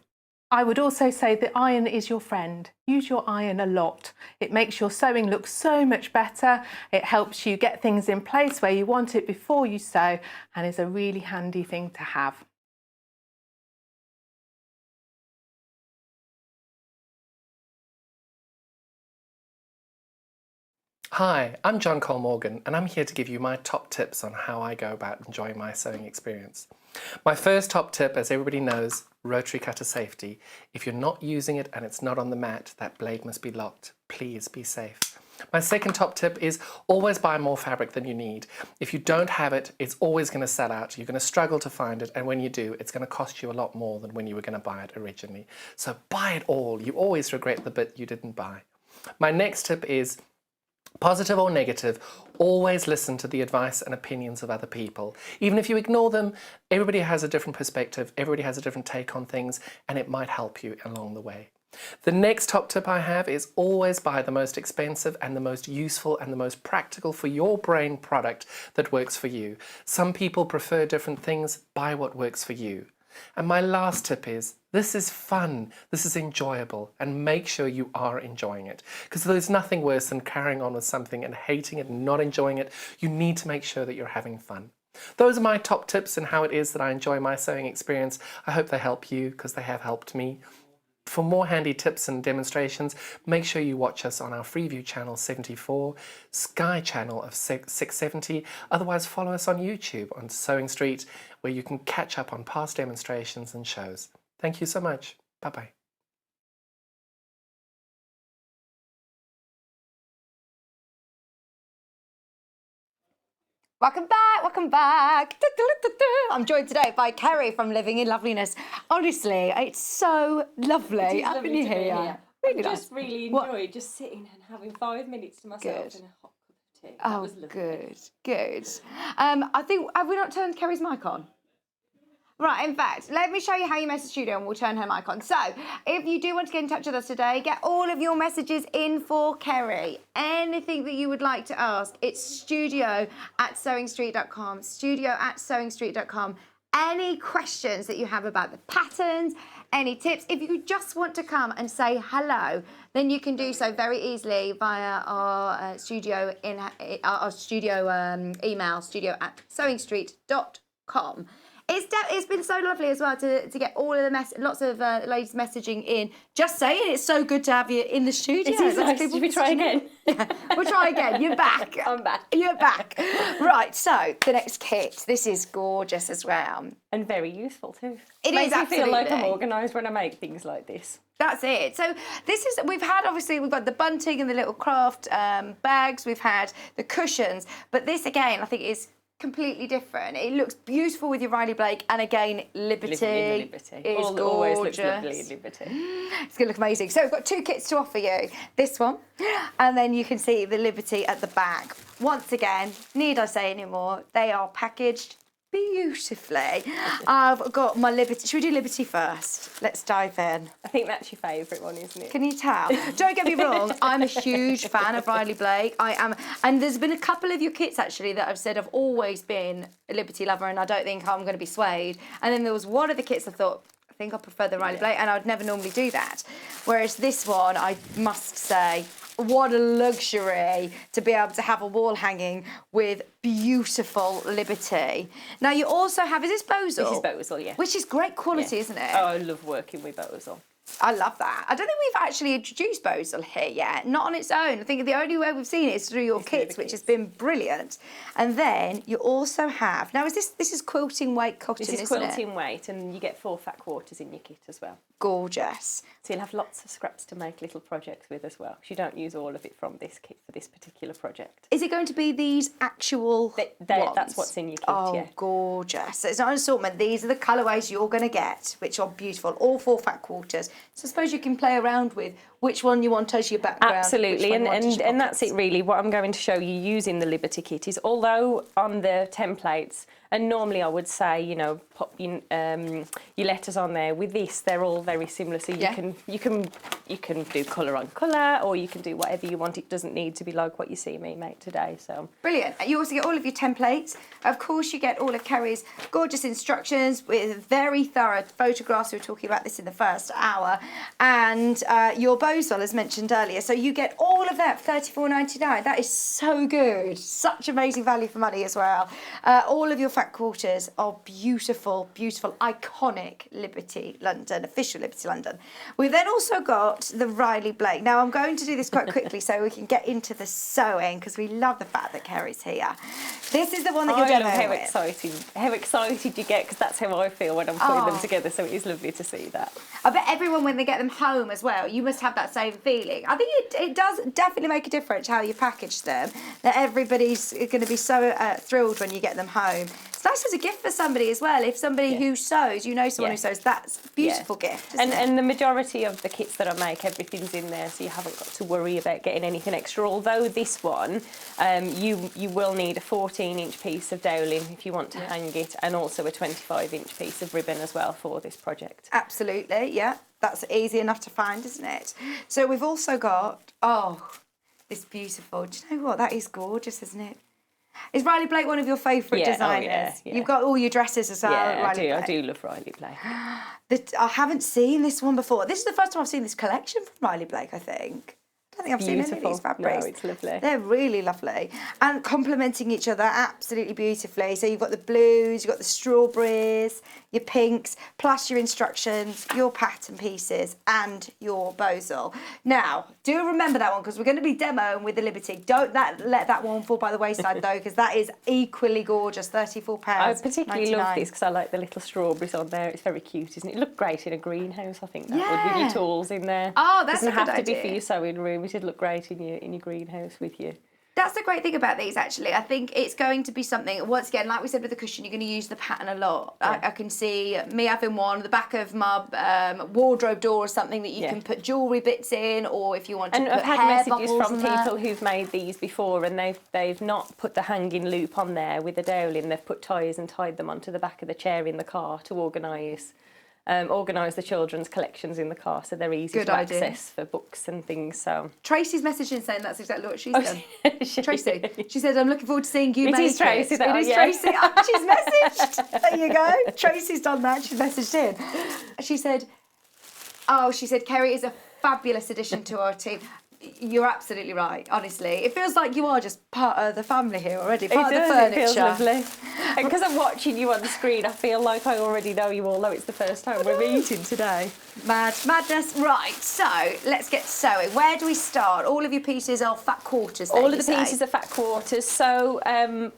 I would also say that iron is your friend. Use your iron a lot. It makes your sewing look so much better. It helps you get things in place where you want it before you sew, and is a really handy thing to have. Hi, I'm John Cole Morgan, and I'm here to give you my top tips on how I go about enjoying my sewing experience. My first top tip, as everybody knows, rotary cutter safety. If you're not using it and it's not on the mat, that blade must be locked. Please be safe. My second top tip is always buy more fabric than you need. If you don't have it, it's always going to sell out. You're going to struggle to find it, and when you do, it's going to cost you a lot more than when you were going to buy it originally. So buy it all. You always regret the bit you didn't buy. My next tip is positive or negative, always listen to the advice and opinions of other people. Even if you ignore them, everybody has a different perspective, everybody has a different take on things, and it might help you along the way. The next top tip I have is always buy the most expensive and the most useful and the most practical for your brain product that works for you. Some people prefer different things, buy what works for you. And my last tip is, this is fun, this is enjoyable, and make sure you are enjoying it. Because there's nothing worse than carrying on with something and hating it and not enjoying it. You need to make sure that you're having fun. Those are my top tips and how it is that I enjoy my sewing experience. I hope they help you, because they have helped me. For more handy tips and demonstrations, make sure you watch us on our Freeview channel 74, Sky channel of 670, otherwise follow us on YouTube on Sewing Street, where you can catch up on past demonstrations and shows. Thank you so much. Bye-bye. Welcome back, welcome back. I'm joined today by Kerry from Living in Loveliness. Honestly, it's so lovely having you here. Really I nice. just really enjoyed just sitting and having 5 minutes to myself and a hot cup of tea. That was lovely. Good. I think, have we not turned Kerry's mic on? Right, in fact, let me show you how you message studio and we'll turn her mic on. So, if you do want to get in touch with us today, get all of your messages in for Kerry. Anything that you would like to ask, it's studio@sewingstreet.com, studio@sewingstreet.com. Any questions that you have about the patterns, any tips, if you just want to come and say hello, then you can do so very easily via our studio email, studio@sewingstreet.com. It's been so lovely as well to get all of the lots of ladies messaging in. Just saying, it's so good to have you in the studio. It is nice. Should we try again? Yeah, we'll try again. You're back. I'm back. You're back. Right, so the next kit. This is gorgeous as well. And very useful too. It Makes is me feel like I'm absolutely. organised when I make things like this. That's it. So we've got the bunting and the little craft bags. We've had the cushions. But this, again, I think is completely different. It looks beautiful with your Riley Blake, and again, Liberty. Liberty. Is Always looks gorgeous. lovely in Liberty. It's going to look amazing. So we've got 2 kits to offer you. This one, and then you can see the Liberty at the back. Once again, need I say any more? They are packaged beautifully. I've got my Liberty. Should we do Liberty first? Let's dive in. I think that's your favourite one, isn't it? Can you tell? Don't get me wrong, I'm a huge fan of Riley Blake. I am, and there's been a couple of your kits actually that I've said I've always been a Liberty lover, and I don't think I'm going to be swayed. And then there was one of the kits I thought, I think I prefer the Riley Blake, and I would never normally do that. Whereas this one, I must say, what a luxury to be able to have a wall hanging with beautiful Liberty. Now you also have, is this Bosal? This is Bosal, yeah. Which is great quality, Yeah. isn't it? Oh, I love working with Bosal. I love that. I don't think we've actually introduced Bosal here yet, not on its own. I think the only way we've seen it is through your kits, which has been brilliant. And then you also have, now this is quilting weight cotton, isn't it? This is quilting weight, and you get 4 fat quarters in your kit as well. Gorgeous. So you'll have lots of scraps to make little projects with as well, because you don't use all of it from this kit for this particular project. Is it going to be these actual ones? That's what's in your kit, yeah. Oh, gorgeous. So it's not an assortment. These are the colourways you're going to get, which are beautiful. All 4 fat quarters. So I suppose you can play around with which one you want as your background. Absolutely, and that's it really. What I'm going to show you using the Liberty kit is, although on the templates, and normally I would say, you know, pop your letters on there. With this, they're all very similar, so you can do colour on colour, or you can do whatever you want. It doesn't need to be like what you see me make today. So brilliant. You also get all of your templates. Of course, you get all of Kerry's gorgeous instructions with very thorough photographs. We were talking about this in the first hour, and your Bosal, as mentioned earlier. So you get all of that for $34.99. That is so good. Such amazing value for money as well. All of your fat quarters are beautiful, beautiful, iconic Liberty London, official Liberty London. We've then also got the Riley Blake. Now I'm going to do this quite quickly so we can get into the sewing, because we love the fact that Kerry's here. This is the one that you're demoing with. How excited you get, because that's how I feel when I'm putting them together, so it is lovely to see that. I bet everyone, when they get them home as well, you must have that same feeling. I think it does definitely make a difference how you package them, that everybody's going to be so thrilled when you get them home. It's nice as a gift for somebody as well. If somebody who sews, you know someone who sews, that's a beautiful gift, isn't it? And the majority of the kits that I make, everything's in there, so you haven't got to worry about getting anything extra. Although this one, you will need a 14-inch piece of doweling if you want to hang it, and also a 25-inch piece of ribbon as well for this project. Absolutely, yeah. That's easy enough to find, isn't it? So we've also got, this beautiful, do you know what? That is gorgeous, isn't it? Is Riley Blake one of your favourite designers? Yeah. You've got all your dresses as well. Yeah, I do love Riley Blake. I haven't seen this one before. This is the first time I've seen this collection from Riley Blake, I think. I don't think I've seen any of these fabrics. No, it's lovely. They're really lovely. And complementing each other absolutely beautifully. So you've got the blues, you've got the strawberries, your pinks, plus your instructions, your pattern pieces, and your Bosal. Now, do remember that one, because we're going to be demoing with the Liberty. Don't let that one fall by the wayside, though, because that is equally gorgeous, £34. I particularly love this because I like the little strawberries on there. It's very cute, isn't it? It looked great in a greenhouse, I think, that would, with your tools in there. Oh, that's a good idea. Doesn't have to be for your sewing room. It would look great in your greenhouse with you. That's the great thing about these, actually. I think it's going to be something, once again, like we said with the cushion, you're going to use the pattern a lot. Yeah. I can see me having one, the back of my wardrobe door or something that you can put jewellery bits in, or if you want to put I've had hair messages bubbles from people who've made these before, and they've not put the hanging loop on there with the doweling. They've put ties and tied them onto the back of the chair in the car to organise the children's collections in the car, so they're easy to access for books and things. So Tracy's messaging saying that's exactly what she's done. Tracy, she said, "I'm looking forward to seeing you make it." It is Tracy. It is Tracy. Oh, she's messaged. There you go. Tracy's done that. She's messaged in. She said, "Kerry is a fabulous addition to our team." You're absolutely right, honestly. It feels like you are just part of the family here already, part of the furniture. It feels lovely. And because I'm watching you on the screen, I feel like I already know you, although it's the first time we're meeting today. Madness. Right, so let's get sewing. Where do we start? All of your pieces are fat quarters, All of the pieces are fat quarters. So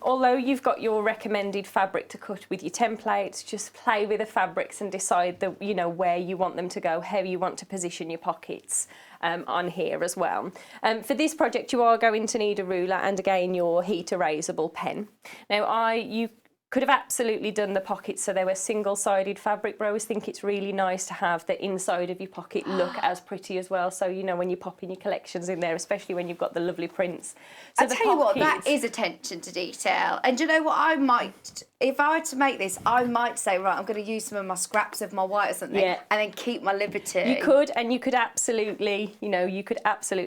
although you've got your recommended fabric to cut with your templates, just play with the fabrics and decide where you want them to go, how you want to position your pockets. On here as well. For this project, you are going to need a ruler and again your heat erasable pen. Now, you could have absolutely done the pockets so they were single-sided fabric, but I always think it's really nice to have the inside of your pocket look as pretty as well. So, when you're popping your collections in there, especially when you've got the lovely prints. So I tell you what, that is attention to detail. And do you know what, if I were to make this, I might say, right, I'm going to use some of my scraps of my white or something, and then keep my Liberty. You could, and you could absolutely,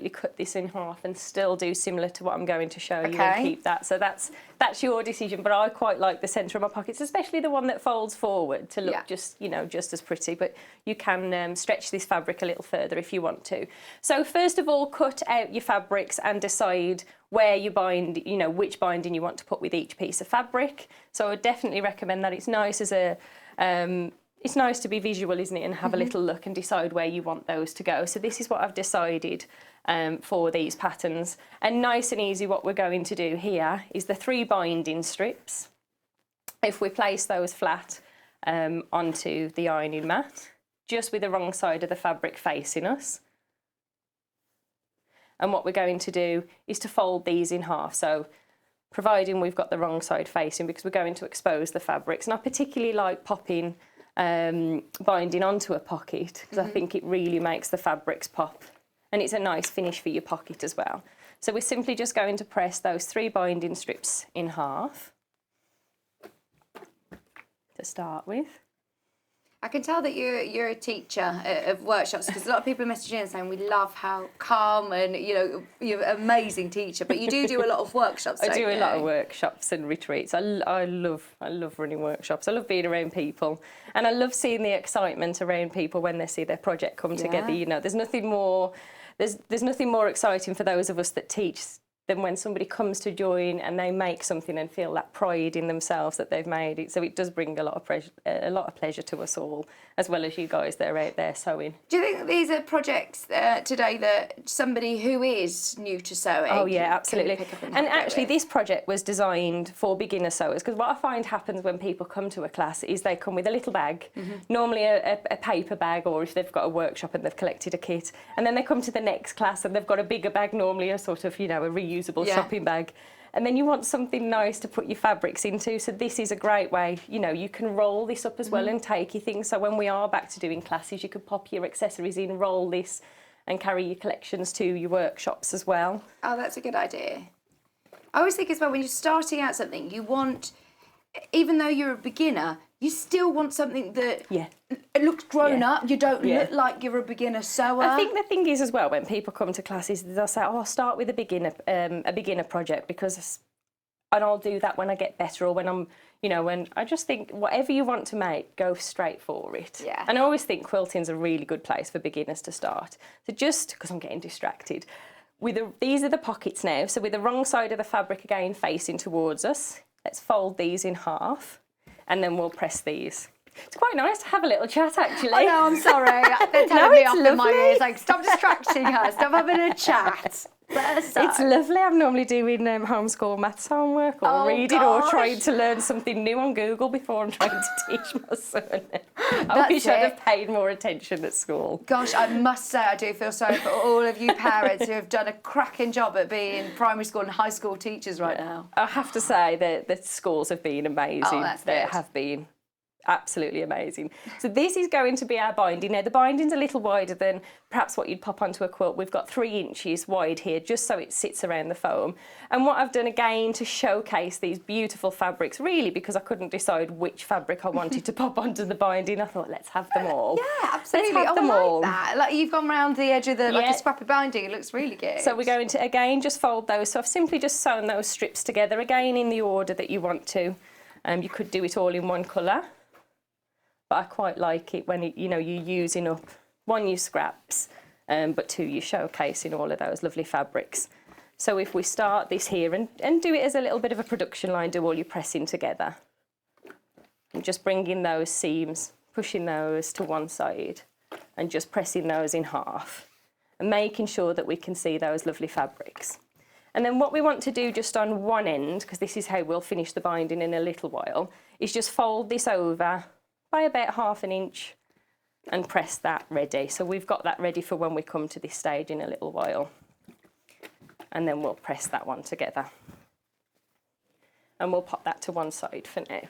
cut this in half and still do similar to what I'm going to show you and keep that. So that's that's your decision, but I quite like the centre of my pockets, especially the one that folds forward to look just, you know, just as pretty, but you can stretch this fabric a little further if you want to. So first of all, cut out your fabrics and decide where you bind, you know, which binding you want to put with each piece of fabric. So I would definitely recommend that. It's nice as a, it's nice to be visual, isn't it, and have a little look and decide where you want those to go. So this is what I've decided for these patterns. And nice and easy, what we're going to do here is the 3 binding strips. If we place those flat onto the ironing mat, just with the wrong side of the fabric facing us. And what we're going to do is to fold these in half. So providing we've got the wrong side facing, because we're going to expose the fabrics. And I particularly like popping binding onto a pocket, because I think it really makes the fabrics pop. And it's a nice finish for your pocket as well. So we're simply just going to press those 3 binding strips in half to start with. I can tell that you're a teacher of workshops, because a lot of people are messaging in saying we love how calm and, you know, you're an amazing teacher, but you do a lot of workshops. I do a lot of workshops and retreats. I love running workshops. I love being around people, and I love seeing the excitement around people when they see their project come together. You know, there's nothing more exciting for those of us that teach than when somebody comes to join and they make something and feel that pride in themselves that they've made it. So it does bring a lot of pleasure to us all, as well as you guys that are out there sewing. Do you think these are projects today that somebody who is new to sewing? Oh yeah, absolutely. Can pick up And actually, this project was designed for beginner sewers, because what I find happens when people come to a class is they come with a little bag, normally a paper bag, or if they've got a workshop and they've collected a kit, and then they come to the next class and they've got a bigger bag, normally a sort of, you know, a reusable shopping bag, and then you want something nice to put your fabrics into. So this is a great way, you know, you can roll this up as well and take your things. So when we are back to doing classes, you could pop your accessories in, roll this, and carry your collections to your workshops as well. Oh, that's a good idea. I always think as well, when you're starting out something, you want, even though you're a beginner, you still want something that it looks grown up. You don't look like you're a beginner sewer. I think the thing is as well, when people come to classes, they'll say, "Oh, I'll start with a beginner project, because," and I'll do that when I get better, or when I'm, you know, when I just think whatever you want to make, go straight for it. Yeah. And I always think quilting's a really good place for beginners to start. So just because I'm getting distracted, these are the pockets now. So with the wrong side of the fabric again facing towards us, let's fold these in half, and then we'll press these. It's quite nice to have a little chat, actually. I know, I'm sorry. They're telling me off in my ears, like, stop distracting her, stop having a chat. It's lovely. I'm normally doing homeschool maths homework, or reading, or trying to learn something new on Google before I'm trying to teach my son. I wish I'd have paid more attention at school. Gosh, I must say I do feel sorry for all of you parents who have done a cracking job at being primary school and high school teachers right now. I have to say that the schools have been amazing. Oh, that's they good. have been absolutely amazing. So this is going to be our binding. Now the binding's a little wider than perhaps what you'd pop onto a quilt. We've got 3 inches wide here, just so it sits around the foam. And what I've done again to showcase these beautiful fabrics, really because I couldn't decide which fabric I wanted to pop onto the binding, I thought, let's have them all. Yeah, absolutely. Let's have them all. That. Like, you've gone round the edge of the, like a scrappy binding. It looks really good. So we're going to, again, just fold those. So I've simply just sewn those strips together, again, in the order that you want to. You could do it all in one colour. But I quite like it when you're using up, 1, your scraps, but 2, you're showcasing all of those lovely fabrics. So if we start this here and do it as a little bit of a production line, do all your pressing together. And just bringing those seams, pushing those to one side, and just pressing those in half. And making sure that we can see those lovely fabrics. And then what we want to do just on one end, because this is how we'll finish the binding in a little while, is just fold this over by about 1/2 inch and press that ready. So we've got that ready for when we come to this stage in a little while. And then we'll press that one together. And we'll pop that to one side for now.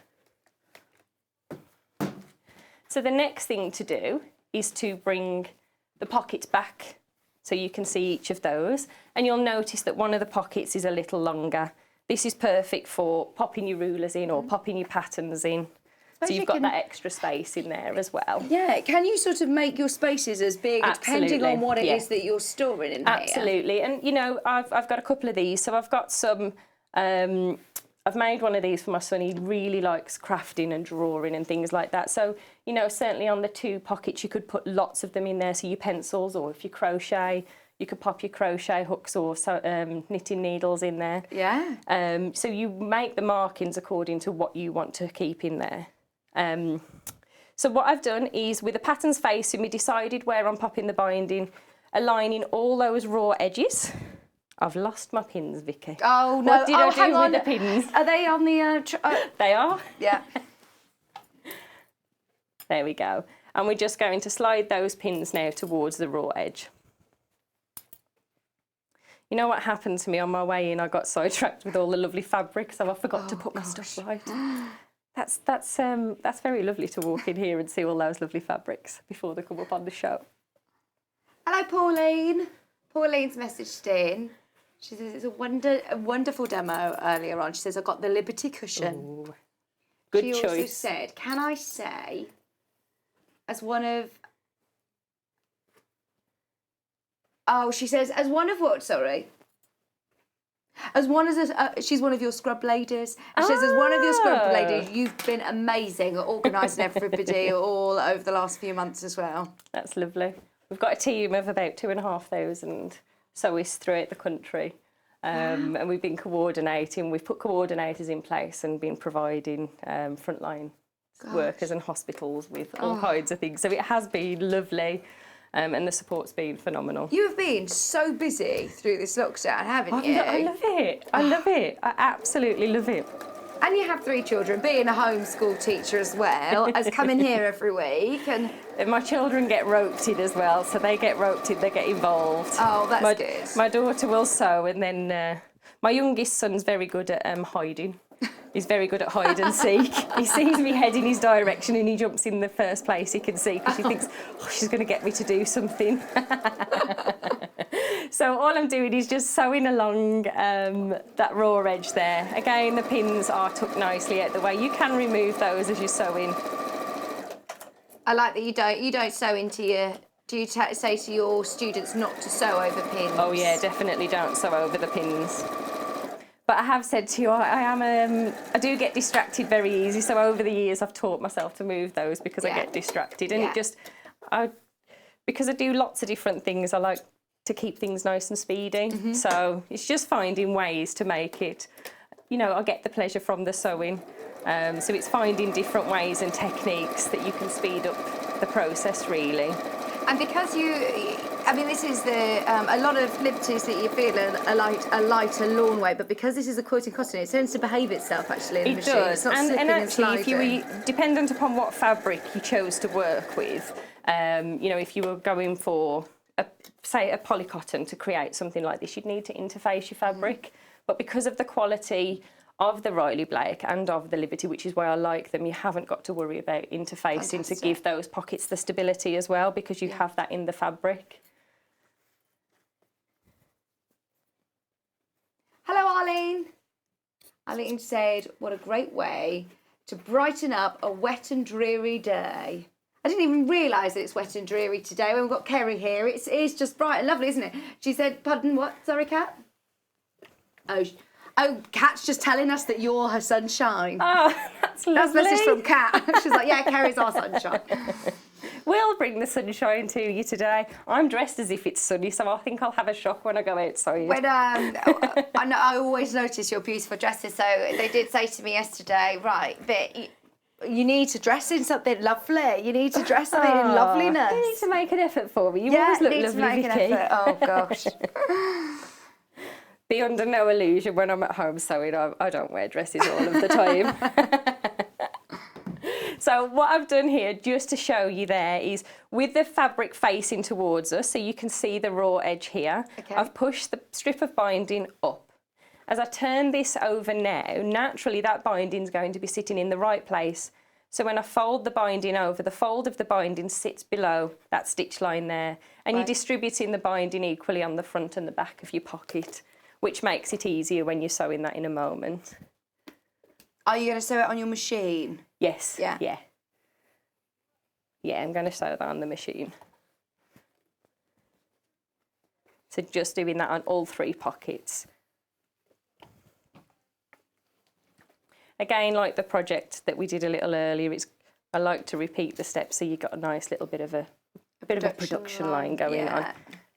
So the next thing to do is to bring the pockets back so you can see each of those. And you'll notice that one of the pockets is a little longer. This is perfect for popping your rulers in or popping your patterns in. So you've got that extra space in there as well. Yeah, can you sort of make your spaces as big depending on what it is that you're storing in there? Absolutely, and you know, I've got a couple of these. So I've got some I've made one of these for my son. He really likes crafting and drawing and things like that. So, you know, certainly on the 2 pockets, you could put lots of them in there. So your pencils, or if you crochet, you could pop your crochet hooks or knitting needles in there. Yeah. So you make the markings according to what you want to keep in there. So what I've done is, with the patterns facing me, decided where I'm popping the binding, aligning all those raw edges. I've lost my pins, Vicky. Oh, no. What did I hang do on. with the pins? Are they on the... They are. Yeah. There we go. And we're just going to slide those pins now towards the raw edge. You know what happened to me on my way in? I got sidetracked with all the lovely fabric, so I forgot to put my stuff right. That's very lovely to walk in here and see all those lovely fabrics before they come up on the show. Hello, Pauline. Pauline's messaged in. She says it's a wonderful demo earlier on. She says, I got the Liberty cushion. Ooh, good choice. She also said, can I say, as one of... Oh, she says, as one of what, sorry? As one of she's one of your scrub ladies. And she says, as one of your scrub ladies, you've been amazing at organising everybody all over the last few months as well. That's lovely. We've got a team of about 2,500 sewists throughout the country. And we've been coordinating. We've put coordinators in place and been providing frontline workers and hospitals with all kinds of things. So it has been lovely. And the support's been phenomenal. You have been so busy through this lockdown, haven't you? I love it. I love it. I absolutely love it. And you have 3 children, being a homeschool teacher as well, as coming here every week. And my children get roped in as well, so they get roped in, they get involved. Oh, that's good. My daughter will sew, and then my youngest son's very good at hiding. He's very good at hide and seek. He sees me head in his direction and he jumps in the first place he can see because he thinks, oh, she's going to get me to do something. So all I'm doing is just sewing along that raw edge there. Again, the pins are tucked nicely out the way. You can remove those as you're sewing. I like that you don't sew into your... Do you say to your students not to sew over pins? Oh yeah, definitely don't sew over the pins. But I have said to you, I do get distracted very easy. So over the years, I've taught myself to move those because I get distracted, and it just, because I do lots of different things, I like to keep things nice and speedy. So it's just finding ways to make it, you know, I get the pleasure from the sewing. So it's finding different ways and techniques that you can speed up the process, really. And because I mean, this is a lot of liberties that you feel a lighter lawn weight, but because this is a quilting costume, it tends to behave itself actually in the machine. Does. It's not and slipping actually, if you sliding. were dependent upon what fabric you chose to work with, you know, if you were going for, say, a polycotton to create something like this, you'd need to interface your fabric. But because of the quality of the Riley Blake and of the Liberty, which is why I like them, you haven't got to worry about interfacing to give those pockets the stability as well, because you have that in the fabric. Hello, Arlene. Arlene said, what a great way to brighten up a wet and dreary day. I didn't even realise that it's wet and dreary today when we've got Kerry here. It's just bright and lovely, isn't it? She said, pardon, what? Sorry, Kat? Oh, Kat's just telling us that you're her sunshine. Oh, that's lovely. That's a message from Kat. She's like, yeah, Kerry's our sunshine. We'll bring the sunshine to you today. I'm dressed as if it's sunny, so I think I'll have a shock when I go outside. When I always notice your beautiful dresses, so they did say to me yesterday, right, but you need to dress in something lovely. You need to dress something in loveliness. You need to make an effort for me. You always look need lovely, to make Vicky. an effort. Oh, gosh. Be under no illusion when I'm at home sewing, I don't wear dresses all of the time. So what I've done here, just to show you there, is with the fabric facing towards us, so you can see the raw edge here, I've pushed the strip of binding up. As I turn this over now, naturally that binding's going to be sitting in the right place. So when I fold the binding over, the fold of the binding sits below that stitch line there, and you're distributing the binding equally on the front and the back of your pocket, which makes it easier when you're sewing that in a moment. Are you going to sew it on your machine? Yes. Yeah. Yeah, I'm going to sew that on the machine. So just doing that on all 3 pockets. again, like the project that we did a little earlier, I like to repeat the steps so you got a nice little bit of a production line going on.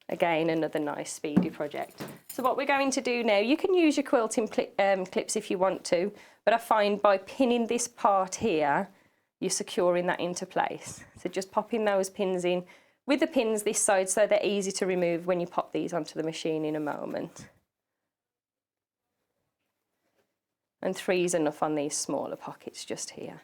Again, another nice speedy project. So what we're going to do now, you can use your quilting clips if you want to, but I find by pinning this part here, you're securing that into place. So just popping those pins in with the pins this side so they're easy to remove when you pop these onto the machine in a moment. And 3 is enough on these smaller pockets just here.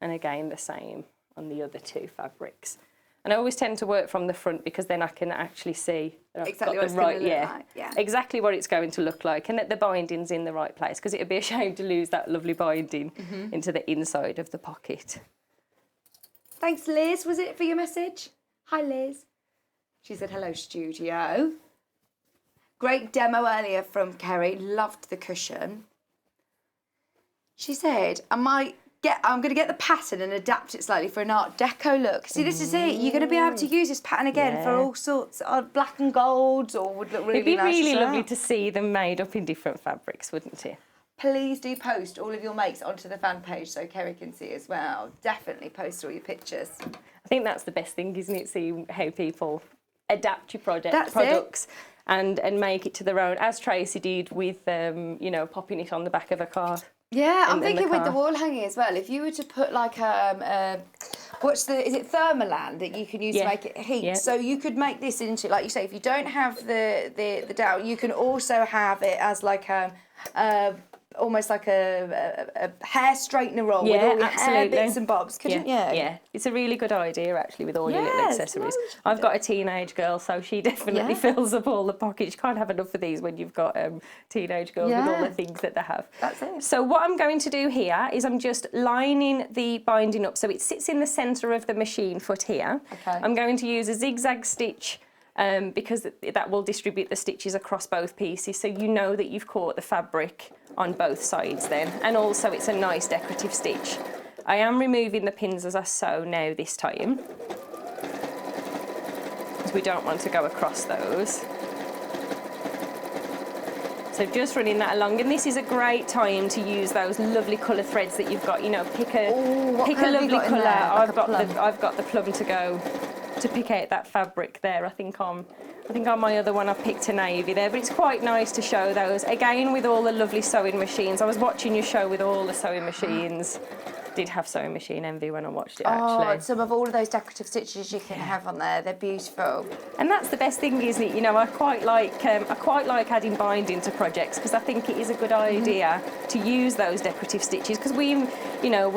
And again, the same on the other 2 fabrics. And I always tend to work from the front because then I can actually see that Exactly I've what got it's the going right, to look like. Yeah. exactly what it's going to look like, and that the binding's in the right place, because it would be a shame to lose that lovely binding into the inside of the pocket. Thanks, Liz. Was it for your message? Hi, Liz. She said, hello, studio. Great demo earlier from Kerry. Loved the cushion. She said, I'm going to get the pattern and adapt it slightly for an Art Deco look. See, this is it. You're going to be able to use this pattern again for all sorts of black and golds, or would look really nice. It'd be really as well. lovely to see them made up in different fabrics, wouldn't it? Please do post all of your makes onto the fan page so Kerry can see as well. Definitely post all your pictures. I think that's the best thing, isn't it? Seeing how people adapt your That's products and make it to their own, as Tracy did with, you know, popping it on the back of a car. Yeah, I'm thinking with the car. wall hanging as well. If you were to put like is it Thermoland that you can use to make it heat? Yeah. So you could make this into, like you say, if you don't have the dowel, you can also have it as like almost like a hair straightener roll with all your hair bits and bobs, couldn't you? Yeah, it's a really good idea actually with all your little accessories. I've got a teenage girl, so she definitely fills up all the pockets. You can't have enough of these when you've got teenage girls with all the things that they have. That's it. So what I'm going to do here is I'm just lining the binding up so it sits in the centre of the machine foot here. Okay. I'm going to use a zigzag stitch because that will distribute the stitches across both pieces, so you know that you've caught the fabric on both sides then, and also it's a nice decorative stitch. I am removing the pins as I sew now this time, because we don't want to go across those. So just running that along, and this is a great time to use those lovely colour threads that you've got. You know, pick a lovely colour. I've got the plum to go to pick out that fabric there. I think on my other one I picked a navy there, but it's quite nice to show those again with all the lovely sewing machines. I was watching your show with all the sewing machines. Did have sewing machine envy when I watched it actually. Oh, some of all of those decorative stitches you can have on there, they're beautiful. And that's the best thing, isn't it? You know, I quite like adding binding to projects because I think it is a good idea to use those decorative stitches, because we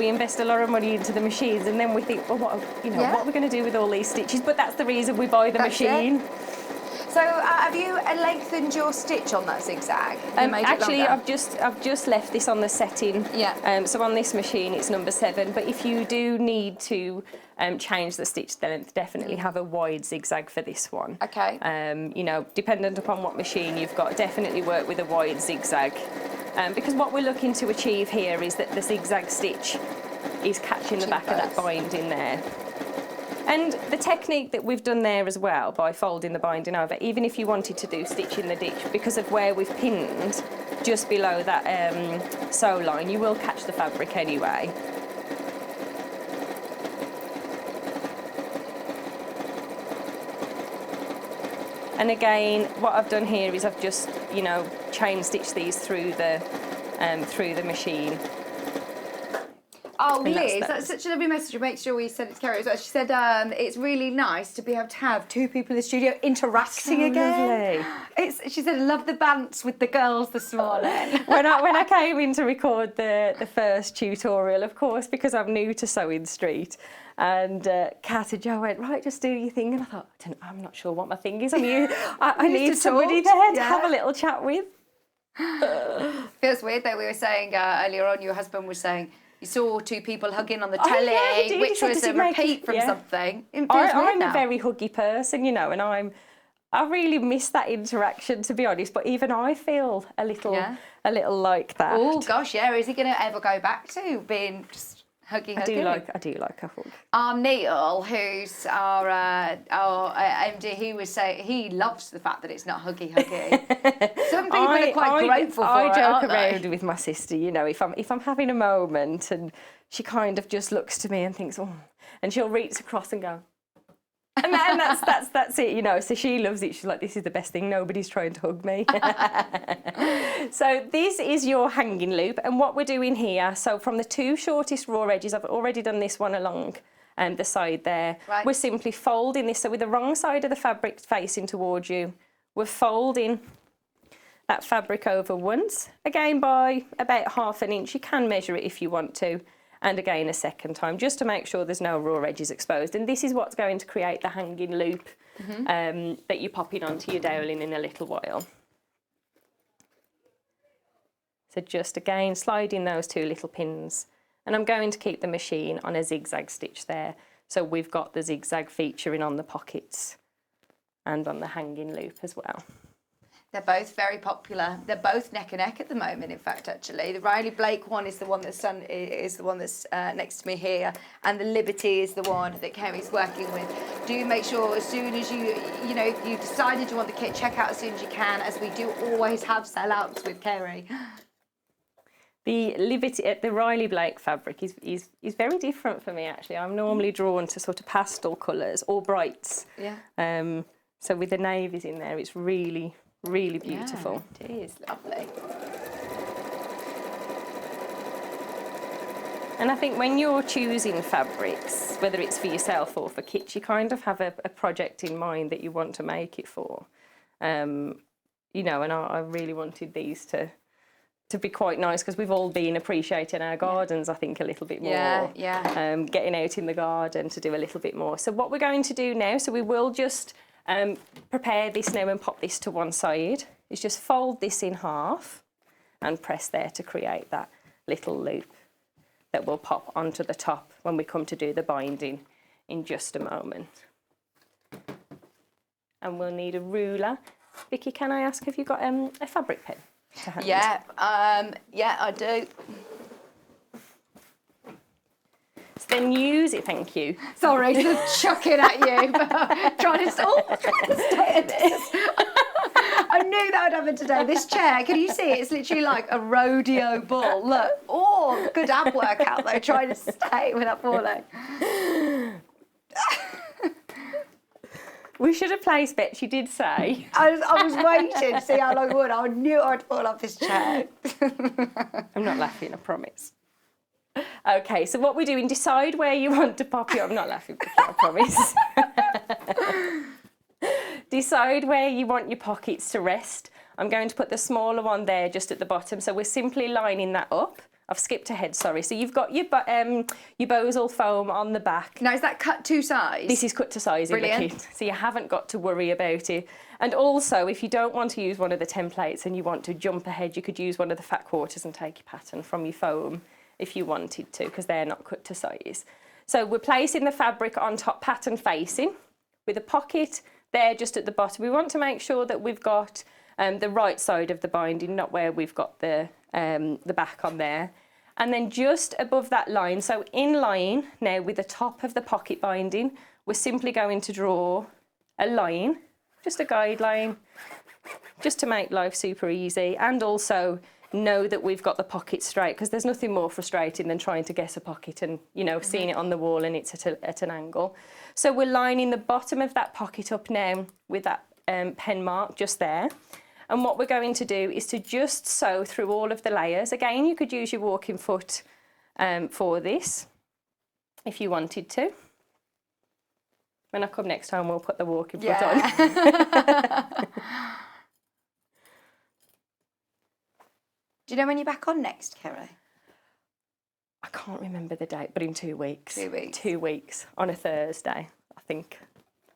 invest a lot of money into the machines and then we think, well, what are we going to do with all these stitches? But that's the reason we buy the machine. So have you lengthened your stitch on that zigzag? Actually, I've just left this on the setting. Yeah. So on this machine, it's number 7. But if you do need to change the stitch length, definitely have a wide zigzag for this one. Okay. You know, dependent upon what machine you've got, definitely work with a wide zigzag. Because what we're looking to achieve here is that the zigzag stitch is catching the back of that binding there. And the technique that we've done there as well, by folding the binding over, even if you wanted to do stitch in the ditch, because of where we've pinned just below that sew line, you will catch the fabric anyway. And again, what I've done here is I've just, you know, chain stitched these through the machine. Oh, Liz, that's such a lovely message. Make sure we send it to Kerry as well. She said it's really nice to be able to have 2 people in the studio interacting again. Lovely. She said, I love the bants with the girls this morning. when I came in to record the first tutorial, of course, because I'm new to Sewing Street, and Kat and Jo went, right, just do your thing. And I thought, I'm not sure what my thing is. I need somebody there to have a little chat with. Feels weird though. We were saying earlier on, your husband was saying, you saw 2 people hugging on the telly, which was a repeat from something. I'm a very huggy person, you know, and I really miss that interaction, to be honest. But even I feel a little like that. Oh gosh, yeah. Is he going to ever go back to being just huggy? I do like a hug. Our Neil, who's our MD, he was saying he loves the fact that it's not huggy. Some people kind of quite grateful for I it, joke aren't around they? with my sister, you know, if I'm having a moment and she kind of just looks to me and thinks, oh, and she'll reach across and go, and that's it, you know. So she loves it. She's like, this is the best thing. Nobody's trying to hug me. So this is your hanging loop, and what we're doing here. So from the 2 shortest raw edges, I've already done this one along the side there. Right. We're simply folding this. So with the wrong side of the fabric facing towards you, we're folding that fabric over once, again by about 1/2 inch. You can measure it if you want to. And again a second time, just to make sure there's no raw edges exposed. And this is what's going to create the hanging loop that you're popping onto your doweling in a little while. So just again, slide in those 2 little pins. And I'm going to keep the machine on a zigzag stitch there. So we've got the zigzag featuring on the pockets and on the hanging loop as well. They're both very popular. They're both neck and neck at the moment. In fact, actually, the Riley Blake one is the one that's next to me here, and the Liberty is the one that Kerry's working with. Do make sure as soon as you know, if you decided you want the kit, check out as soon as you can, as we do always have sellouts with Kerry. The Liberty, the Riley Blake fabric is very different for me actually. I'm normally drawn to sort of pastel colours or brights. Yeah. So with the navies in there, it's really beautiful. Yeah, it is lovely. And I think when you're choosing fabrics, whether it's for yourself or for kits, you kind of have a project in mind that you want to make it for. You know, and I really wanted these to be quite nice because we've all been appreciating our gardens, I think, a little bit more. Yeah. Getting out in the garden to do a little bit more. So what we're going to do now, so we will just prepare this now and pop this to one side, is just fold this in half and press there to create that little loop that will pop onto the top when we come to do the binding in just a moment. And we'll need a ruler. Vicki, can I ask, have you got a fabric pen to hand? Yeah, I do. So then use it, thank you. Sorry, just chucking at you, trying to stay in this. I knew that would happen today. This chair, can you see it? It's literally like a rodeo bull. Look, good ab workout though, trying to stay without falling. We should have placed bets, you did say. I was waiting to see how long it would. I knew I'd fall off this chair. I'm not laughing, I promise. Okay, so what we're doing, decide where you want to pop it. I'm not laughing, I promise. Decide where you want your pockets to rest. I'm going to put the smaller one there just at the bottom. So we're simply lining that up. I've skipped ahead, sorry. So you've got your Bosal foam on the back. Now, is that cut to size? This is cut to size in the kit, so you haven't got to worry about it. And also, if you don't want to use one of the templates and you want to jump ahead, you could use one of the fat quarters and take your pattern from your foam if you wanted to, because they're not cut to size. So we're placing the fabric on top, pattern facing, with a pocket there just at the bottom. We want to make sure that we've got the right side of the binding, not where we've got the back on there. And then just above that line, so in line now with the top of the pocket binding, we're simply going to draw a line, just a guideline, just to make life super easy, and also know that we've got the pocket straight, because there's nothing more frustrating than trying to guess a pocket and, you know, seeing it on the wall and it's at an angle. So we're lining the bottom of that pocket up now with that pen mark just there. And what we're going to do is to just sew through all of the layers. Again, you could use your walking foot for this if you wanted to. When I come next time, we'll put the walking foot on. Do you know when you're back on next, Kerry? I can't remember the date, but in 2 weeks. 2 weeks. 2 weeks, on a Thursday, I think.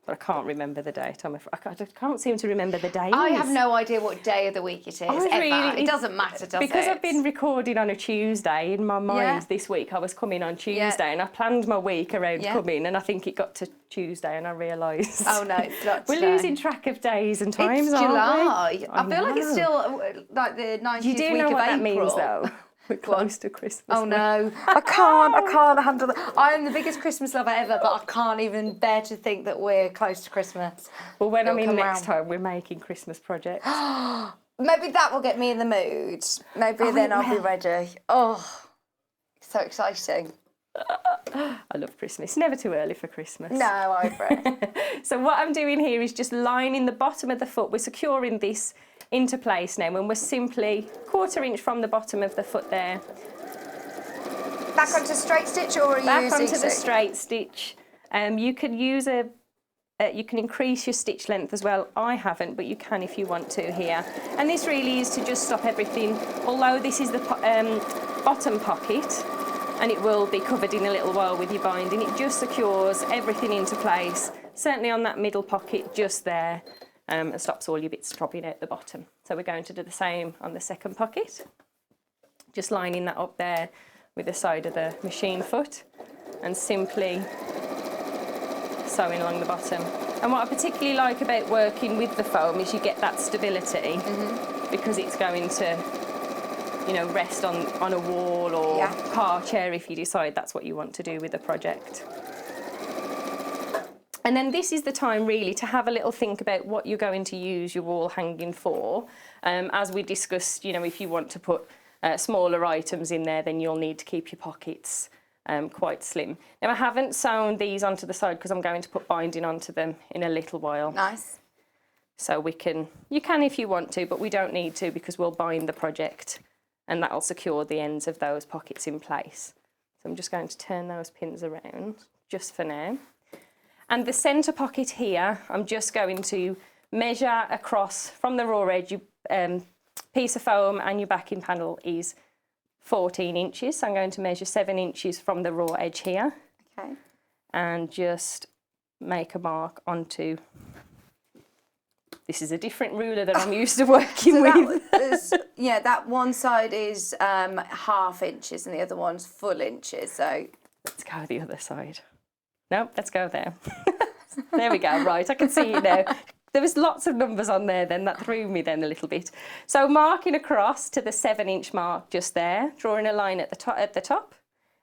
But I can't remember the date. I can't seem to remember the days. I have no idea what day of the week it is, ever. It doesn't matter, does it? Because I've been recording on a Tuesday, in my mind this week I was coming on Tuesday and I planned my week around coming, and I think it got to Tuesday and I realised. Oh no, it's not We're today. losing track of days and times, It's aren't July. we? I feel like it's still like the 90th You do week know of what April. that means though? We're close to Christmas. Oh no, I can't handle that. I am the biggest Christmas lover ever, but I can't even bear to think that we're close to Christmas. Well, when I'm It'll in come next round. time, we're making Christmas projects. maybe that will get me in the mood. Maybe then I'll be ready. Oh, so exciting. I love Christmas. Never too early for Christmas. No, I agree. So what I'm doing here is just lining the bottom of the foot. We're securing this into place now, and we're simply 1/4 inch from the bottom of the foot there. Back onto straight stitch, or are you Back onto using the straight stitch. You can use you can increase your stitch length as well. I haven't, but you can if you want to here. And this really is to just stop everything. Although this is the bottom pocket, and it will be covered in a little while with your binding, it just secures everything into place, certainly on that middle pocket just there, and stops all your bits dropping out the bottom. So we're going to do the same on the second pocket, just lining that up there with the side of the machine foot and simply sewing along the bottom. And what I particularly like about working with the foam is you get that stability, because it's going to, you know, rest on a wall or car chair if you decide that's what you want to do with the project. And then this is the time really to have a little think about what you're going to use your wall hanging for. As we discussed, you know, if you want to put smaller items in there, then you'll need to keep your pockets quite slim. Now I haven't sewn these onto the side because I'm going to put binding onto them in a little while. Nice. So you can if you want to, but we don't need to because we'll bind the project and that'll secure the ends of those pockets in place. So I'm just going to turn those pins around just for now. And the centre pocket here, I'm just going to measure across from the raw edge. Piece of foam and your backing panel is 14 inches. So I'm going to measure 7 inches from the raw edge here. Okay. And just make a mark onto. This is a different ruler that I'm used to working with. That one side is 1/2 inches and the other one's full inches. So let's go the other side. Nope, let's go there. There we go. Right, I can see you now. There was lots of numbers on there then, that threw me then a little bit. So marking across to the 7-inch mark just there, drawing a line at the top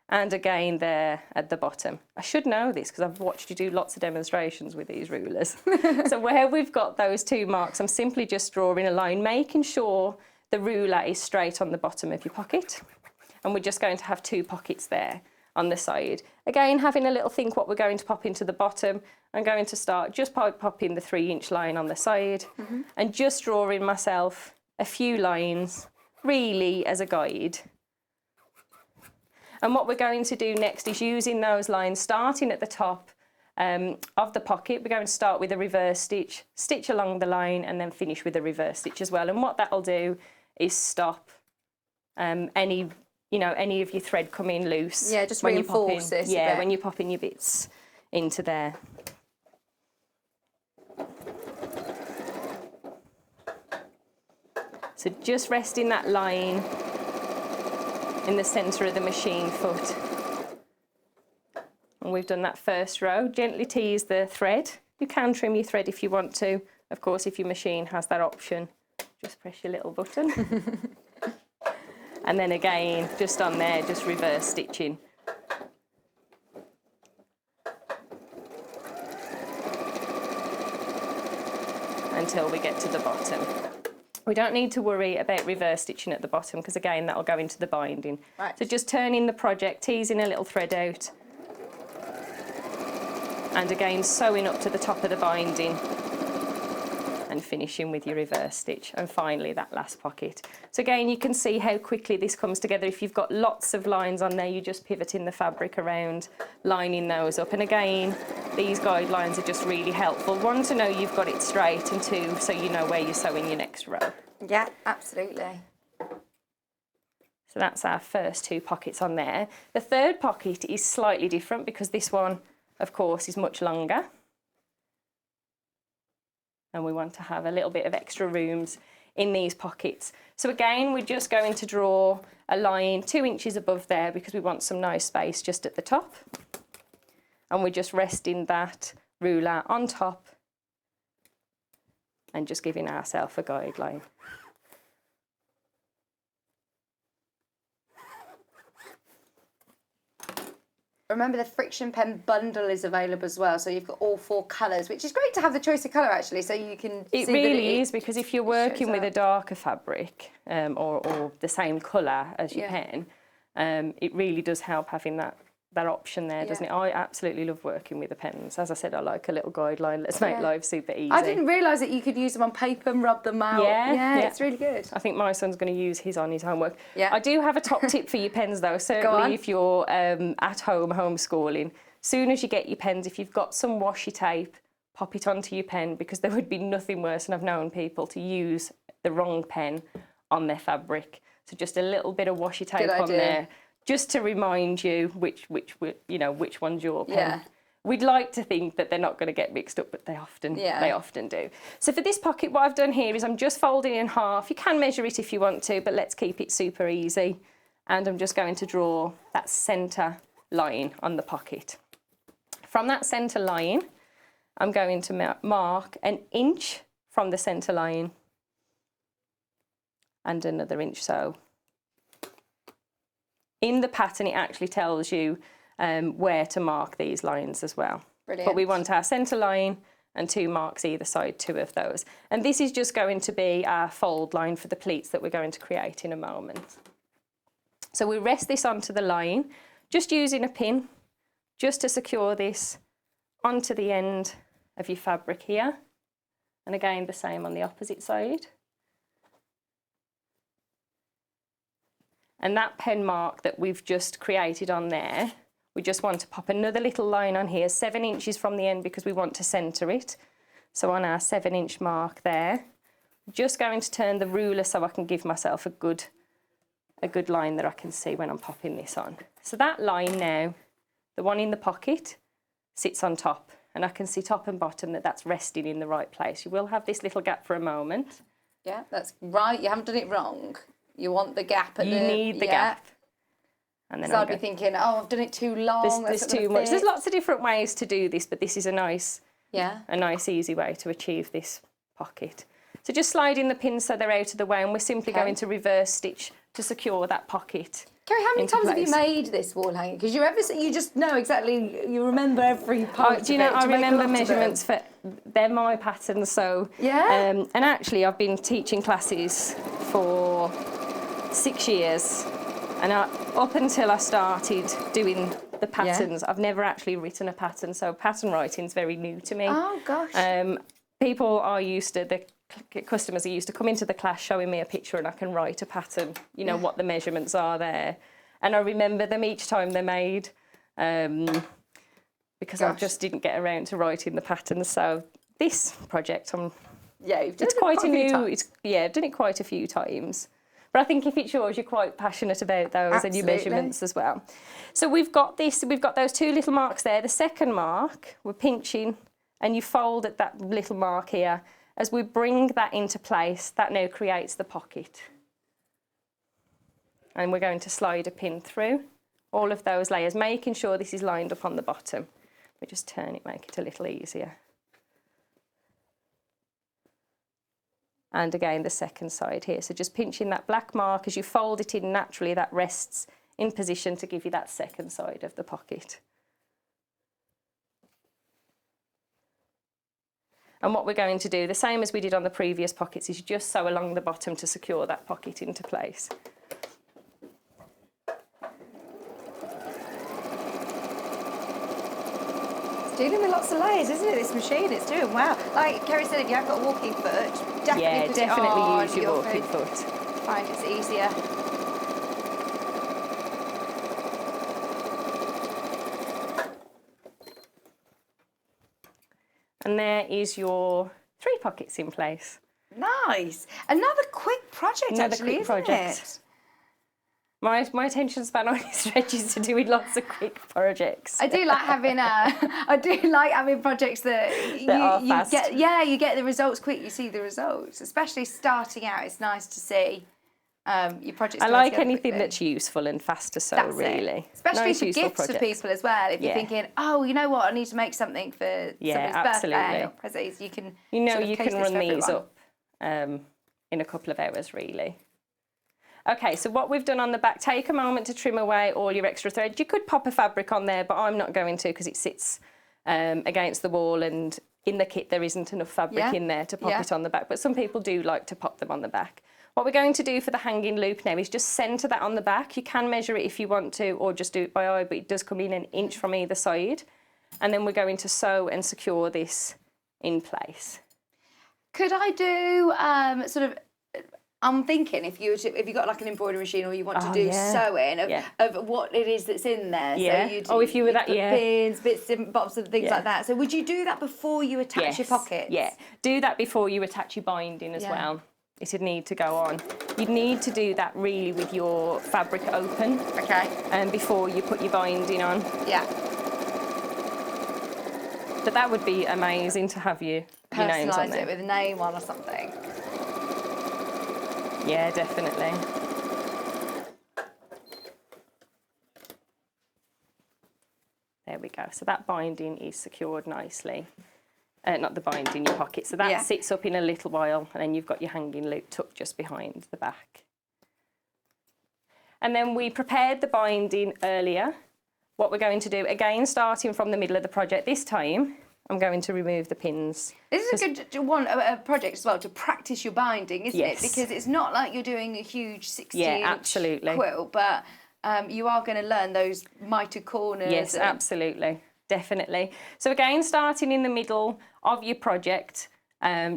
and again there at the bottom. I should know this because I've watched you do lots of demonstrations with these rulers. So where we've got those 2 marks, I'm simply just drawing a line, making sure the ruler is straight on the bottom of your pocket. And we're just going to have 2 pockets there on the side. Again, having a little think what we're going to pop into the bottom. I'm going to start just popping the 3-inch line on the side and just drawing myself a few lines really as a guide. And what we're going to do next is using those lines starting at the top of the pocket. We're going to start with a reverse stitch, stitch along the line and then finish with a reverse stitch as well. And what that'll do is stop any of your thread coming loose. Yeah, just reinforce it. Yeah, when you're popping your bits into there. So just resting that line in the centre of the machine foot. And we've done that first row. Gently tease the thread. You can trim your thread if you want to. Of course, if your machine has that option, just press your little button. And then again, just on there, just reverse stitching. Until we get to the bottom. We don't need to worry about reverse stitching at the bottom because again, that'll go into the binding. Right. So just turning the project, teasing a little thread out. And again, sewing up to the top of the binding. And finishing with your reverse stitch, and finally that last pocket. So again, you can see how quickly this comes together. If you've got lots of lines on there, you just pivoting the fabric around, lining those up. And again, these guidelines are just really helpful. 1, to know you've got it straight, and 2, so you know where you're sewing your next row. Yeah, absolutely. So that's our first 2 pockets on there. The third pocket is slightly different because this one, of course, is much longer. And we want to have a little bit of extra rooms in these pockets. So again, we're just going to draw a line 2 inches above there because we want some nice space just at the top. And we're just resting that ruler on top and just giving ourselves a guideline. Remember the friction pen bundle is available as well, so you've got all 4 colours, which is great to have the choice of colour actually, so you can It see really that is, because if you're working with up. a darker fabric or the same colour as your pen, it really does help having that option there, doesn't it? I absolutely love working with the pens. As I said, I like a little guideline. Let's make life super easy. I didn't realise that you could use them on paper and rub them out. Yeah, it's really good. I think my son's going to use his on his homework. Yeah. I do have a top tip for your pens though, certainly if you're at home homeschooling. Soon as you get your pens, if you've got some washi tape, pop it onto your pen, because there would be nothing worse, and I've known people to use the wrong pen on their fabric. So just a little bit of washi tape on there, just to remind you which one's your pen. Yeah. We'd like to think that they're not going to get mixed up, but they often do. So for this pocket, what I've done here is I'm just folding it in half. You can measure it if you want to, but let's keep it super easy. And I'm just going to draw that centre line on the pocket. From that centre line, I'm going to mark 1 inch from the centre line and another inch. So in the pattern, it actually tells you where to mark these lines as well. Brilliant. But we want our centre line and 2 marks either side, 2 of those. And this is just going to be our fold line for the pleats that we're going to create in a moment. So we rest this onto the line, just using a pin, just to secure this onto the end of your fabric here. And again, the same on the opposite side. And that pen mark that we've just created on there, we just want to pop another little line on here, 7 inches from the end, because we want to centre it. So on our 7-inch mark there, just going to turn the ruler so I can give myself a good line that I can see when I'm popping this on. So that line now, the one in the pocket, sits on top, and I can see top and bottom that's resting in the right place. You will have this little gap for a moment. Yeah, that's right. You haven't done it wrong. You want the gap at You need the gap. And then I'd be thinking, oh, I've done it too long. There's too much. There's lots of different ways to do this, but this is a nice, easy way to achieve this pocket. So just sliding the pins so they're out of the way, and we're simply going to reverse stitch to secure that pocket. Kerry, how many times have you made this wall hanging? Because you just know exactly, you remember every part. Do you know, I remember measurements for, they're my patterns, so. Yeah? And actually, I've been teaching classes for 6 years. And up until I started doing the patterns, I've never actually written a pattern, so pattern writing's very new to me. Oh, gosh. People are used to, the customers are used to come into the class showing me a picture and I can write a pattern, you know, what the measurements are there. And I remember them each time they're made, because I just didn't get around to writing the patterns. So this project, you've done it's quite a new, I've done it quite a few times. But I think if it shows you're quite passionate about those and your measurements as well. So we've got those 2 little marks there. The second mark, we're pinching, and you fold at that little mark here. As we bring that into place, that now creates the pocket. And we're going to slide a pin through all of those layers, making sure this is lined up on the bottom. We just turn it, make it a little easier. And again, the second side here. So just pinching that black mark, as you fold it in naturally, that rests in position to give you that second side of the pocket. And what we're going to do, the same as we did on the previous pockets, is just sew along the bottom to secure that pocket into place. It's dealing with lots of layers, isn't it, this machine? It's doing well. Like Kerry said, if you have got a walking foot, definitely use your walking foot. Find it's easier. And there is your 3 pockets in place. Nice. Another quick project, isn't it? My attention span only stretches to doing lots of quick projects. I do like having projects that are fast. You get the results quick. You see the results, especially starting out. It's nice to see your projects. I like anything that's useful and fast to sew, really. Especially for gifts for people as well. If you're thinking, oh, you know what, I need to make something for somebody's birthday or presents, you can. You can run these up in a couple of hours, really. Okay, so what we've done on the back, take a moment to trim away all your extra thread. You could pop a fabric on there, but I'm not going to because it sits against the wall, and in the kit there isn't enough fabric in there to pop it on the back, but some people do like to pop them on the back. What we're going to do for the hanging loop now is just centre that on the back. You can measure it if you want to, or just do it by eye, but it does come in an inch from either side. And then we're going to sew and secure this in place. Could I do sort of, I'm thinking if you got like an embroidery machine or you want to do sewing of what it is that's in there. Yeah. So if you were that, pins, bits and bobs and things like that. So would you do that before you attach your pockets? Yeah, do that before you attach your binding as well. It would need to go on. You'd need to do that really with your fabric open. Okay. And before you put your binding on. Yeah. But that would be amazing to have your names on Personalise there. it with a name on or something. Yeah, definitely. There we go. So that binding is secured nicely. Not the binding, your pocket. So that sits up in a little while, and then you've got your hanging loop tucked just behind the back. And then we prepared the binding earlier. What we're going to do, again, starting from the middle of the project, this time I'm going to remove the pins. This is a good a project as well to practice your binding, isn't it? Because it's not like you're doing a huge 16-inch quilt, but you are going to learn those mitered corners. Yes, absolutely, definitely. So again, starting in the middle of your project,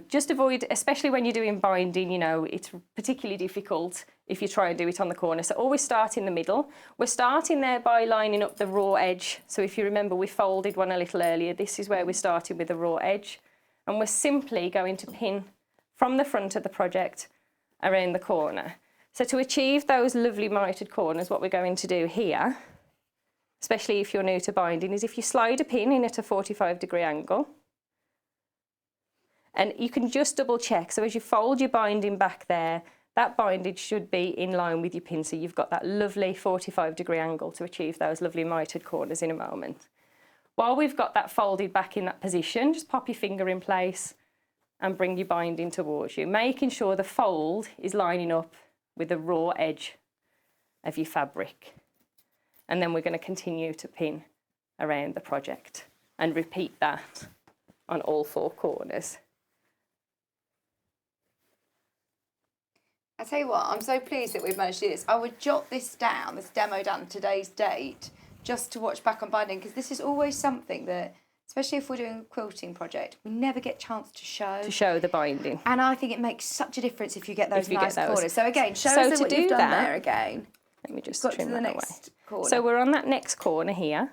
just avoid, especially when you're doing binding, you know, it's particularly difficult if you try and do it on the corner. So always start in the middle. We're starting there by lining up the raw edge. So if you remember, we folded one a little earlier. This is where we started with the raw edge. And we're simply going to pin from the front of the project around the corner. So to achieve those lovely mitered corners, what we're going to do here, especially if you're new to binding, is if you slide a pin in at a 45-degree angle, and you can just double check. So as you fold your binding back there, that binding should be in line with your pin, so you've got that lovely 45-degree angle to achieve those lovely mitered corners in a moment. While we've got that folded back in that position, just pop your finger in place and bring your binding towards you, making sure the fold is lining up with the raw edge of your fabric. And then we're going to continue to pin around the project and repeat that on all four corners. I tell you what, I'm so pleased that we've managed to do this. I would jot this down, this demo down, today's date, just to watch back on binding, because this is always something that, especially if we're doing a quilting project, we never get a chance to show. To show the binding. And I think it makes such a difference if you get those nice corners. So again, show us what you've done there again. Let me just got trim to the that next away. corner. So we're on that next corner here.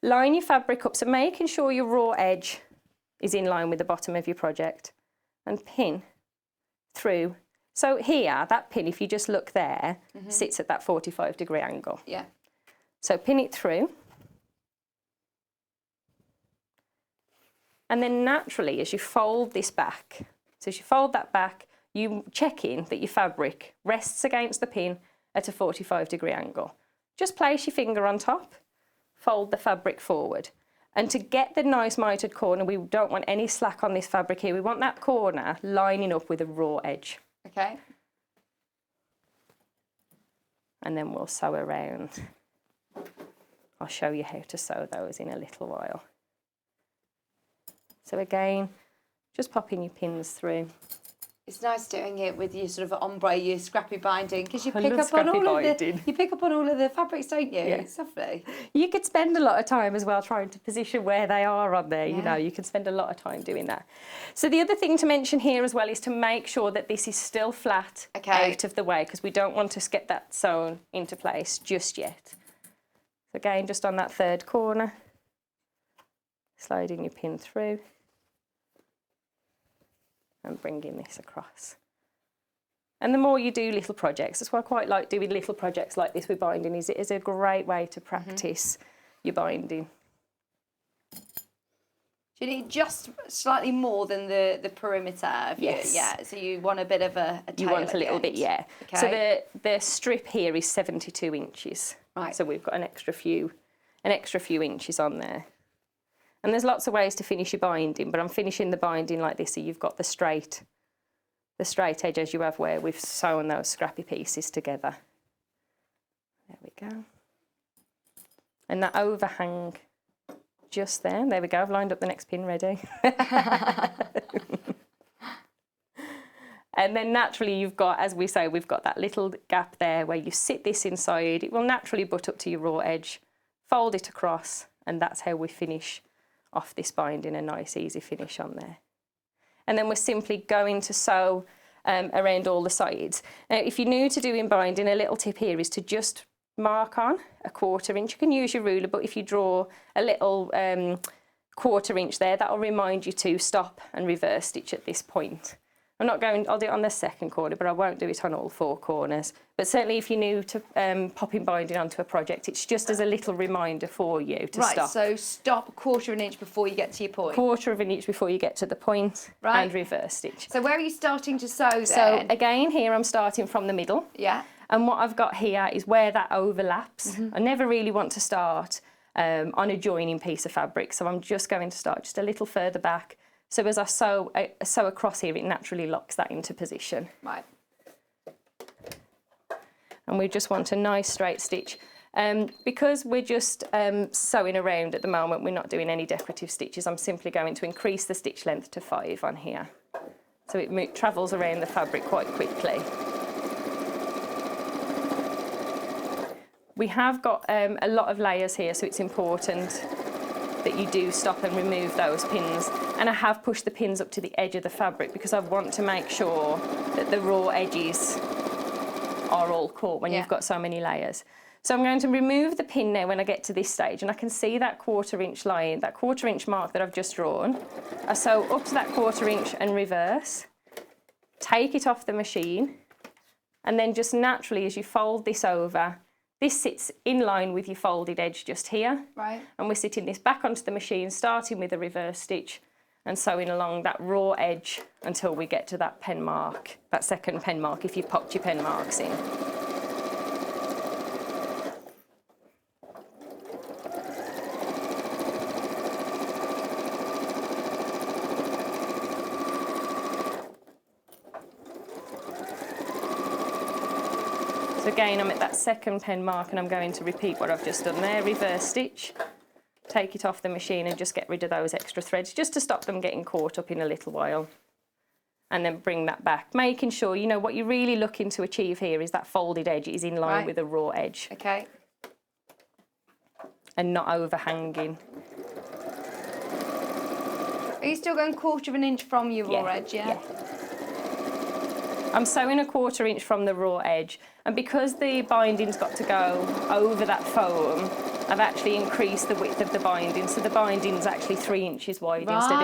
Line your fabric up, so making sure your raw edge is in line with the bottom of your project, and pin through. So here, that pin, if you just look there, sits at that 45-degree angle. Yeah. So pin it through. And then naturally, as you fold this back, so as you fold that back, you check in that your fabric rests against the pin at a 45-degree angle. Just place your finger on top, fold the fabric forward. And to get the nice mitered corner, we don't want any slack on this fabric here. We want that corner lining up with a raw edge. Okay. And then we'll sew around. I'll show you how to sew those in a little while. So again, just popping your pins through. It's nice doing it with your sort of ombre, your scrappy binding, because you I pick love up on scrappy all binding. of the pick up on all of the fabrics, don't you? Yeah. It's lovely. You could spend a lot of time as well trying to position where they are on there. You know, you can spend a lot of time doing that. So the other thing to mention here as well is to make sure that this is still flat out of the way, because we don't want to get that sewn into place just yet. So again, just on that third corner, sliding your pin through and bringing this across. And the more you do little projects, that's why I quite like doing little projects like this with binding, is it is a great way to practice your binding. Do you need just slightly more than the perimeter of Yes. Yeah, so you want a bit of a tail You want at a the little end. bit, yeah. Okay. So the strip here is 72 inches. Right. So we've got an extra few inches on there. And there's lots of ways to finish your binding, but I'm finishing the binding like this, so you've got the straight the straight edge as you have where we've sewn those scrappy pieces together. There we go. And that overhang just there we go, I've lined up the next pin ready. And then naturally you've got, as we say, we've got that little gap there where you sit this inside, it will naturally butt up to your raw edge, fold it across, and that's how we finish off this binding, a nice easy finish on there. And then we're simply going to sew around all the sides. Now, if you're new to doing binding, a little tip here is to just mark on a 1/4 inch. You can use your ruler, but if you draw a little 1/4 inch there, that'll remind you to stop and reverse stitch at this point. I'll do it on the second corner, but I won't do it on all 4 corners. But certainly if you're new to popping binding onto a project, it's just as a little reminder for you to stop. Right, so stop 1/4 inch before you get to your point. 1/4 inch before you get to the point, right, and reverse stitch. So where are you starting to sew then? So again, here I'm starting from the middle. Yeah. And what I've got here is where that overlaps. I never really want to start on a joining piece of fabric, so I'm just going to start just a little further back. So as I sew across here, it naturally locks that into position. Right. And we just want a nice straight stitch. Because we're just sewing around at the moment, we're not doing any decorative stitches, I'm simply going to increase the stitch length to 5 on here. So it travels around the fabric quite quickly. We have got a lot of layers here, so it's important that you do stop and remove those pins. And I have pushed the pins up to the edge of the fabric because I want to make sure that the raw edges are all caught when you've got so many layers. So I'm going to remove the pin now when I get to this stage, and I can see that 1/4 inch line, that 1/4 inch mark that I've just drawn. I sew up to that 1/4 inch and reverse, take it off the machine, and then just naturally as you fold this over, this sits in line with your folded edge just here. Right. And we're sitting this back onto the machine, starting with a reverse stitch and sewing along that raw edge until we get to that pen mark, that second pen mark, if you've popped your pen marks in. So again, I'm at that second pen mark and I'm going to repeat what I've just done there, reverse stitch, take it off the machine and just get rid of those extra threads, just to stop them getting caught up in a little while. And then bring that back, making sure, you know, what you're really looking to achieve here is that folded edge is in line with a raw edge. Okay. And not overhanging. Are you still going 1/4 inch from your raw edge, yeah? I'm sewing a 1/4 inch from the raw edge, and because the binding's got to go over that foam, I've actually increased the width of the binding, so the binding's actually 3 inches wide instead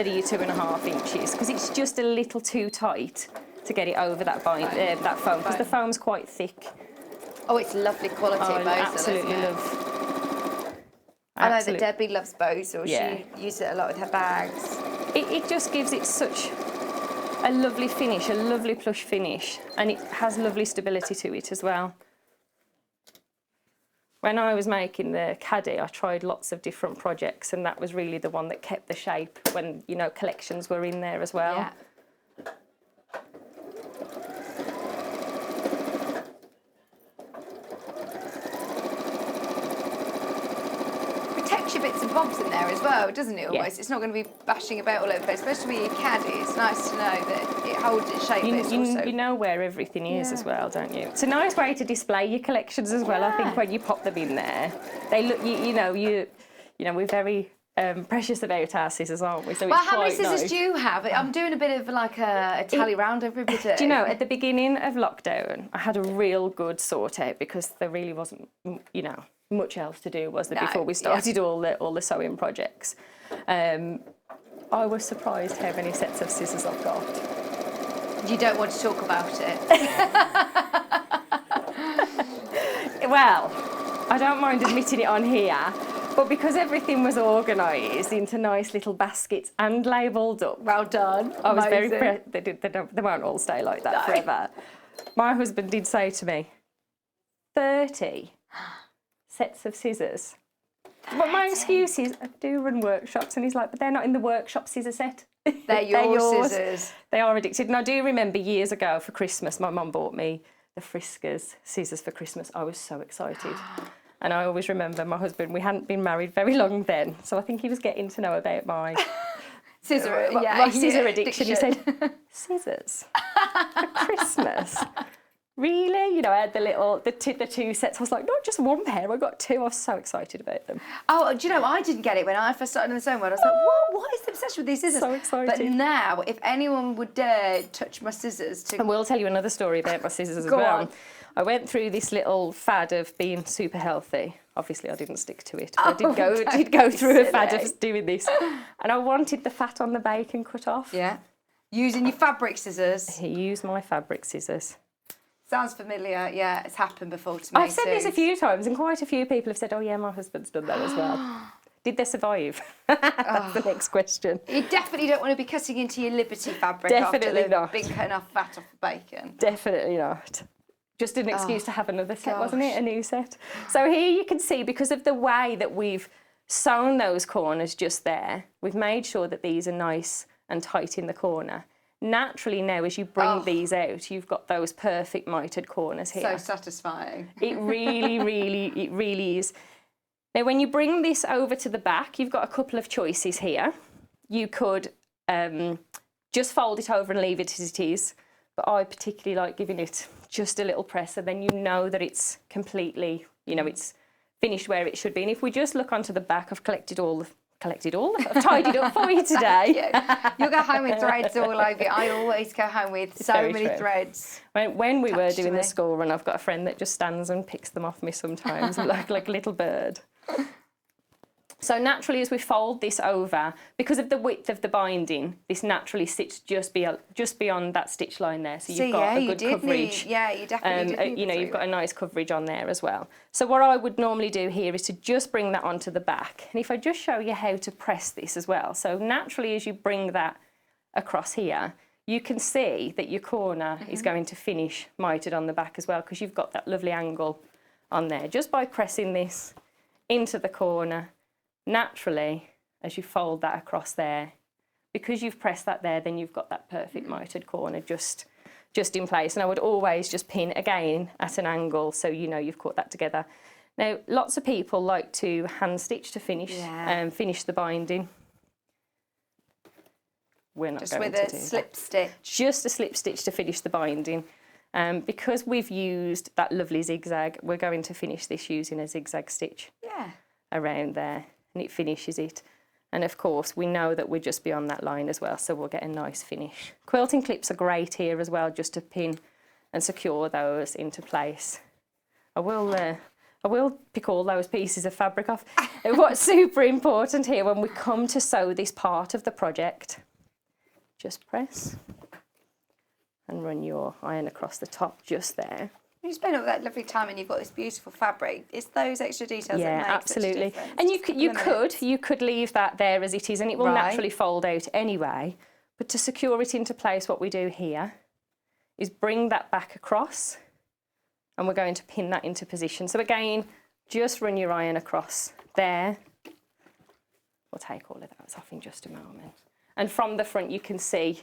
of your 2.5 inches, because it's just a little too tight to get it over that that foam, because the foam's quite thick. Oh, it's lovely quality, I both. absolutely love. I know that Debbie loves Bozel. She uses it a lot with her bags. It just gives it such a lovely finish, a lovely plush finish, and it has lovely stability to it as well. When I was making the caddy, I tried lots of different projects, and that was really the one that kept the shape when, you know, collections were in there as well. Yeah. Protects your bits and bobs in there as well, doesn't it, almost? Yeah. It's not going to be bashing about all over the place, especially with your caddy. It's nice to know that it holds its shape, but it's also... You know where everything is as well, don't you? It's a nice way to display your collections as well, I think, when you pop them in there. They look, you know, we're very precious about our scissors, aren't we? So well, it's how many quite scissors nice. do you have? I'm doing a bit of like a tally round every bit. Do you know, at the beginning of lockdown, I had a real good sort out because there really wasn't, you know, much else to do, was there, before we started all the sewing projects. I was surprised how many sets of scissors I've got. You don't want to talk about it. Well, I don't mind admitting it on here, but because everything was organised into nice little baskets and labelled up. Well done. I was Amazing. very they won't all stay like that forever. My husband did say to me, 30 sets of scissors. But my excuse is, I do run workshops, and he's like, but they're not in the workshop scissor set. They're your scissors. They are addicted. And I do remember years ago for Christmas, my mum bought me the Friskers scissors for Christmas. I was so excited. And I always remember my husband, we hadn't been married very long then, so I think he was getting to know about my my scissor addiction. He said, scissors for Christmas? Really? You know, I had the two sets. I was like, not just one pair, I got two. I was so excited about them. Oh, do you know, I didn't get it when I first started in the sewing world. I was like, what is the obsession with these scissors? So excited. But now, if anyone would dare touch my scissors And we'll tell you another story about my scissors as well. On. I went through this little fad of being super healthy. Obviously, I didn't stick to it, but I did go through a fad of doing this. And I wanted the fat on the bacon cut off. Yeah. Using your fabric scissors. He used my fabric scissors. Sounds familiar. Yeah, it's happened before to me. I've said this a few times, and quite a few people have said, oh, yeah, my husband's done that as well. Did they survive? That's the next question. You definitely don't want to be cutting into your Liberty fabric Definitely after not. been cutting off fat off the bacon. Definitely not. Just an excuse to have another set, wasn't it? A new set. So here you can see, because of the way that we've sewn those corners just there, we've made sure that these are nice and tight in the corner. Naturally now, as you bring these out, you've got those perfect mitered corners here. So satisfying. It really is. Now, when you bring this over to the back, you've got a couple of choices here. You could just fold it over and leave it as it is, but I particularly like giving it just a little press, and then you know that it's completely, you know, it's finished where it should be. And if we just look onto the back, I've I've tidied up for you today. You'll go home with threads all over you. I always go home with so many threads. When we were doing the school run, I've got a friend that just stands and picks them off me sometimes, like a little bird. So naturally, as we fold this over, because of the width of the binding, this naturally sits just beyond that stitch line there. So you've got a good coverage. You definitely did. You know, you've got a nice coverage on there as well. So what I would normally do here is to just bring that onto the back. And if I just show you how to press this as well. So naturally, as you bring that across here, you can see that your corner is going to finish mitered on the back as well, because you've got that lovely angle on there. Just by pressing this into the corner, naturally, as you fold that across there, because you've pressed that there, then you've got that perfect mitered corner just in place. And I would always just pin again at an angle, so you know you've caught that together. Now, lots of people like to hand stitch to finish finish the binding. We're not going to do that. Just with a slip stitch. Just a slip stitch to finish the binding. Because we've used that lovely zigzag, we're going to finish this using a zigzag stitch around there. And it finishes it. And of course, we know that we're just beyond that line as well, so we'll get a nice finish. Quilting clips are great here as well, just to pin and secure those into place. I will pick all those pieces of fabric off. What's super important here when we come to sew this part of the project, just press and run your iron across the top just there. You spend all that lovely time and you've got this beautiful fabric. It's those extra details that make absolutely. Such a difference. And you could leave that there as it is, and it will naturally fold out anyway. But to secure it into place, what we do here is bring that back across, and we're going to pin that into position. So again, just run your iron across there. We'll take all of that off in just a moment. And from the front, you can see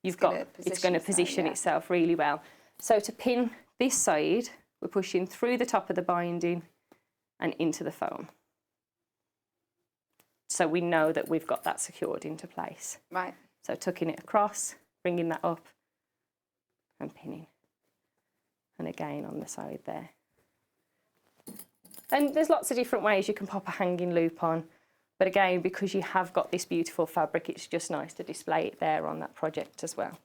it's going to position itself really well. So to pin this side, we're pushing through the top of the binding and into the foam. So we know that we've got that secured into place. Right. So tucking it across, bringing that up and pinning. And again on the side there. And there's lots of different ways you can pop a hanging loop on. But again, because you have got this beautiful fabric, it's just nice to display it there on that project as well.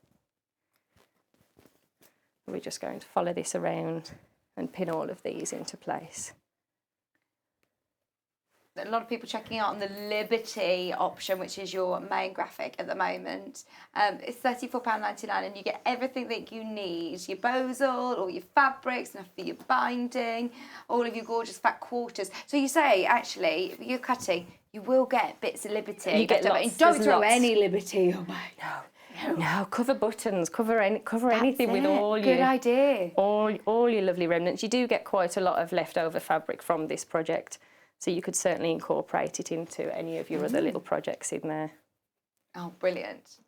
We're just going to follow this around and pin all of these into place. A lot of people checking out on the Liberty option, which is your main graphic at the moment. It's £34.99 and you get everything that you need. Your bozal, all your fabrics, enough for your binding, all of your gorgeous fat quarters. So you say, actually, if you're cutting, you will get bits of Liberty. You get lots. Don't throw any Liberty away. No, cover buttons, cover anything with all your... Good idea. All your lovely remnants. You do get quite a lot of leftover fabric from this project, so you could certainly incorporate it into any of your other little projects in there. Oh, brilliant.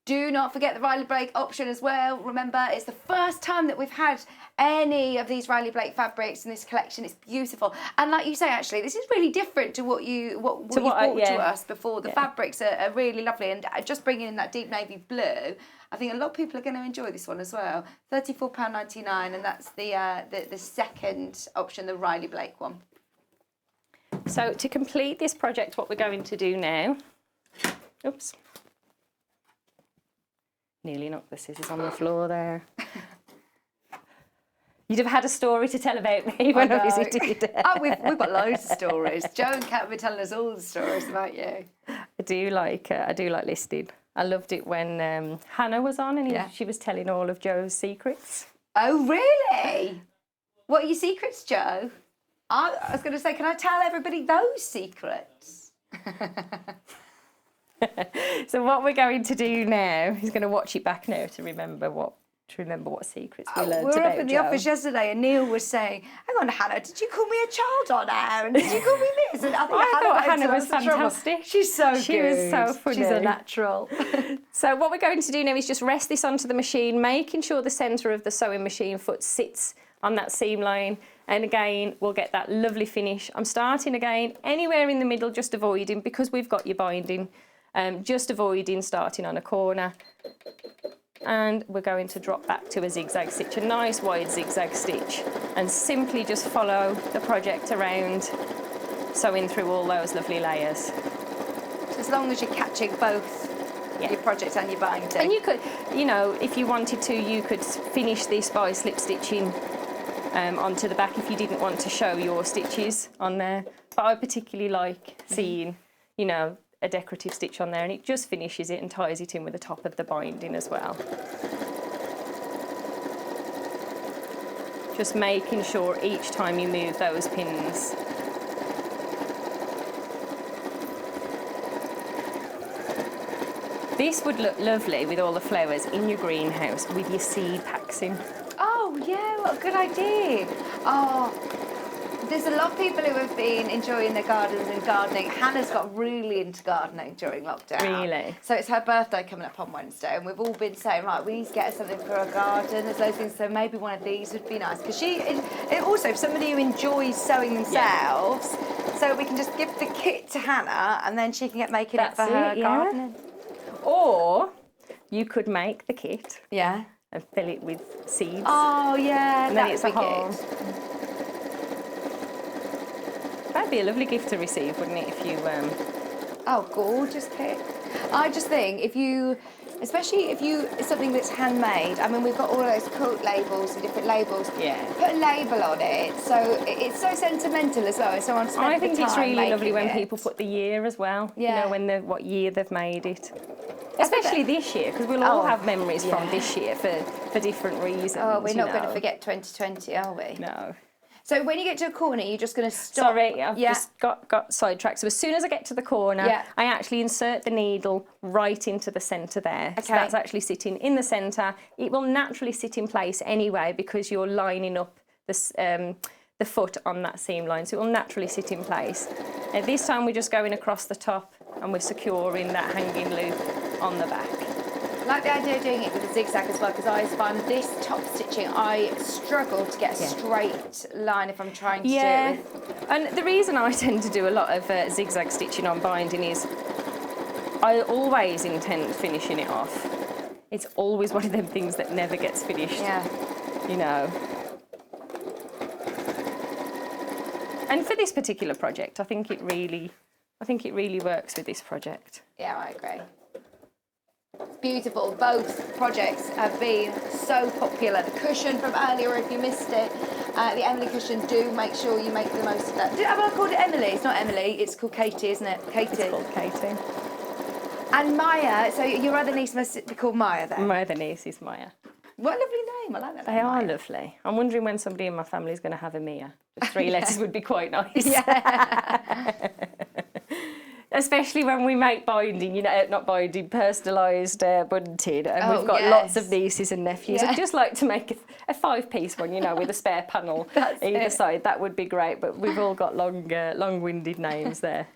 Do not forget the Riley Blake option as well. Remember, it's the first time that we've had any of these Riley Blake fabrics in this collection. It's beautiful. And like you say, actually, this is really different to what you brought to us before. The fabrics are really lovely. And just bringing in that deep navy blue, I think a lot of people are going to enjoy this one as well. £34.99, and that's the second option, the Riley Blake one. So to complete this project, what we're going to do now... Oops. Nearly knocked the scissors on the floor there. You'd have had a story to tell about me when I visited. Oh, we've got loads of stories. Joe and Kat have been telling us all the stories about you. I do like listening. I loved it when Hannah was on and she was telling all of Joe's secrets. Oh, really? What are your secrets, Joe? I was going to say, can I tell everybody those secrets? So what we're going to do now, he's going to watch it back now to remember what secrets we learned about Joe. We were up in the office yesterday and Neil was saying, hang on, Hannah, did you call me a child on air? And did you call me this? And I thought Hannah was fantastic. She's so good. She was so funny. She's a natural. So what we're going to do now is just rest this onto the machine, making sure the centre of the sewing machine foot sits on that seam line. And again, we'll get that lovely finish. I'm starting again, anywhere in the middle, just avoiding, because we've got your binding, just avoiding starting on a corner. And we're going to drop back to a zigzag stitch, a nice wide zigzag stitch, and simply just follow the project around, sewing through all those lovely layers. As long as you're catching both your project and your binding. And you could, if you wanted to, you could finish this by slip stitching onto the back if you didn't want to show your stitches on there. But I particularly like seeing, a decorative stitch on there, and it just finishes it and ties it in with the top of the binding as well. Just making sure each time you move those pins. This would look lovely with all the flowers in your greenhouse with your seed packs in. Oh yeah, what a good idea. Oh, there's a lot of people who have been enjoying their gardens and gardening. Hannah's got really into gardening during lockdown. Really? So it's her birthday coming up on Wednesday, and we've all been saying, right, we need to get her something for her garden. There's loads of things, so maybe one of these would be nice. Because also, if somebody who enjoys sewing themselves, so we can just give the kit to Hannah, and then she can get making it for her gardening. Or you could make the kit. Yeah. And fill it with seeds. Oh yeah, and then it's a home. That'd be a lovely gift to receive, wouldn't it? If you Oh, gorgeous kit. I just think especially if it's something that's handmade. I mean, we've got all those quote labels and different labels. Yeah. Put a label on it, so it's so sentimental as well. So I think it's really lovely when people put the year as well. Yeah. What year they've made it. Especially this year, because we'll all have memories from this year for different reasons. Oh, we're not going to forget 2020, are we? No. So when you get to a corner, you're just going to stop. Sorry, I've just got sidetracked. So as soon as I get to the corner, I actually insert the needle right into the centre there. Okay. So that's actually sitting in the centre. It will naturally sit in place anyway because you're lining up the foot on that seam line. So it will naturally sit in place. And this time we're just going across the top and we're securing that hanging loop on the back. I like the idea of doing it with a zigzag as well, because I find this top stitching, I struggle to get a straight line if I'm trying to do it with... And the reason I tend to do a lot of zigzag stitching on binding is I always intend finishing it off. It's always one of them things that never gets finished. Yeah. And for this particular project, I think it really works with this project. Yeah, I agree. It's beautiful. Both projects have been so popular. The cushion from earlier, if you missed it, the Emily cushion, do make sure you make the most of that. Have I called it Emily? It's not Emily, it's called Katey, isn't it? Katey. It's called Katey. And Maiyah, so your other niece must be called Maiyah then? My other niece is Maiyah. What a lovely name, I like that name. They are lovely. I'm wondering when somebody in my family is going to have a Maiyah. Just 3 letters would be quite nice. Yeah. Especially when we make binding, not binding, personalised bunting, and we've got lots of nieces and nephews. I'd just like to make a 5-piece one, with a spare panel either side. That would be great, but we've all got long-winded names there.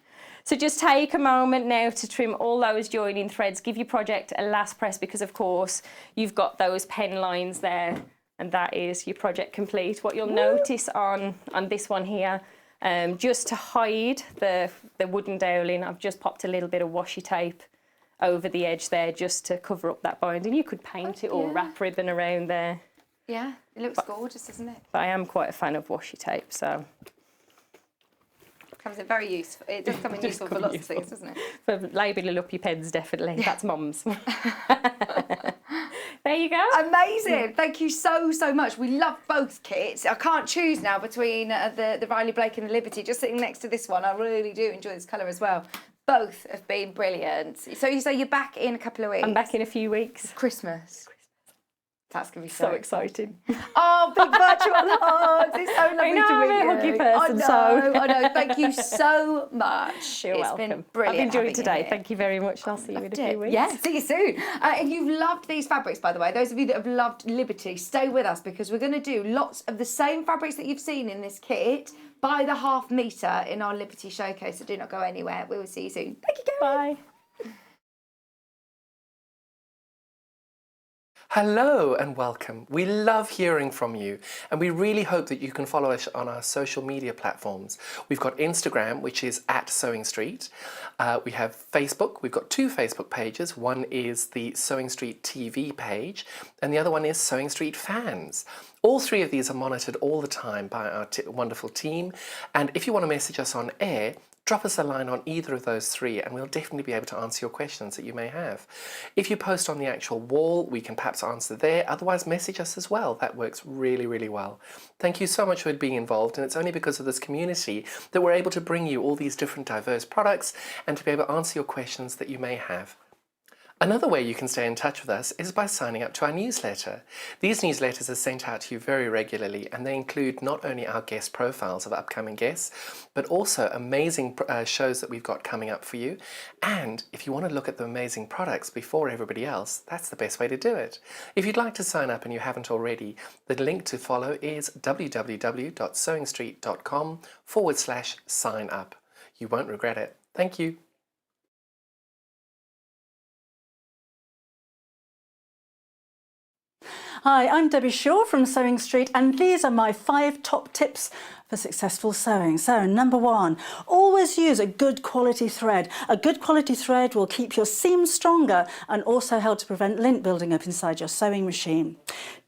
So just take a moment now to trim all those joining threads. Give your project a last press because, of course, you've got those pen lines there, and that is your project complete. What you'll notice on this one here, just to hide the wooden doweling, I've just popped a little bit of washi tape over the edge there just to cover up that binding. You could paint it or wrap ribbon around there. Yeah, it looks gorgeous, doesn't it? But I am quite a fan of washi tape, so. Comes in very useful. It does come in useful for lots of things, doesn't it? For labelling up your pens, definitely. That's Mum's. There you go. Amazing. Thank you so, so much. We love both kits. I can't choose now between the Riley Blake and the Liberty. Just sitting next to this one, I really do enjoy this colour as well. Both have been brilliant. So you say you're back in a couple of weeks? I'm back in a few weeks. Christmas. That's going to be So exciting. Oh, big virtual hugs. It's so lovely I know, to meet I'm a huggy you. person, I know. Thank you so much. You're welcome. Been brilliant. I've enjoyed having today. you here. Thank you very much. I'll see you in a few weeks. Yeah, see you soon. If you've loved these fabrics, by the way, those of you that have loved Liberty, stay with us because we're going to do lots of the same fabrics that you've seen in this kit by the half metre in our Liberty showcase. So do not go anywhere. We will see you soon. Thank you, Kerry. Bye. Hello and welcome. We love hearing from you and we really hope that you can follow us on our social media platforms. We've got Instagram, which is @Sewing Street. We have Facebook. We've got 2 Facebook pages. One is the Sewing Street TV page and the other one is Sewing Street Fans. All 3 of these are monitored all the time by our wonderful team, and if you want to message us on air, drop us a line on either of those 3 and we'll definitely be able to answer your questions that you may have. If you post on the actual wall, we can perhaps answer there. Otherwise, message us as well. That works really, really well. Thank you so much for being involved, and it's only because of this community that we're able to bring you all these different diverse products and to be able to answer your questions that you may have. Another way you can stay in touch with us is by signing up to our newsletter. These newsletters are sent out to you very regularly and they include not only our guest profiles of upcoming guests, but also amazing shows that we've got coming up for you. And if you want to look at the amazing products before everybody else, that's the best way to do it. If you'd like to sign up and you haven't already, the link to follow is www.sewingstreet.com/sign up. You won't regret it. Thank you. Hi, I'm Debbie Shaw from Sewing Street and these are my 5 top tips for successful sewing. So number 1, always use a good quality thread. A good quality thread will keep your seams stronger and also help to prevent lint building up inside your sewing machine.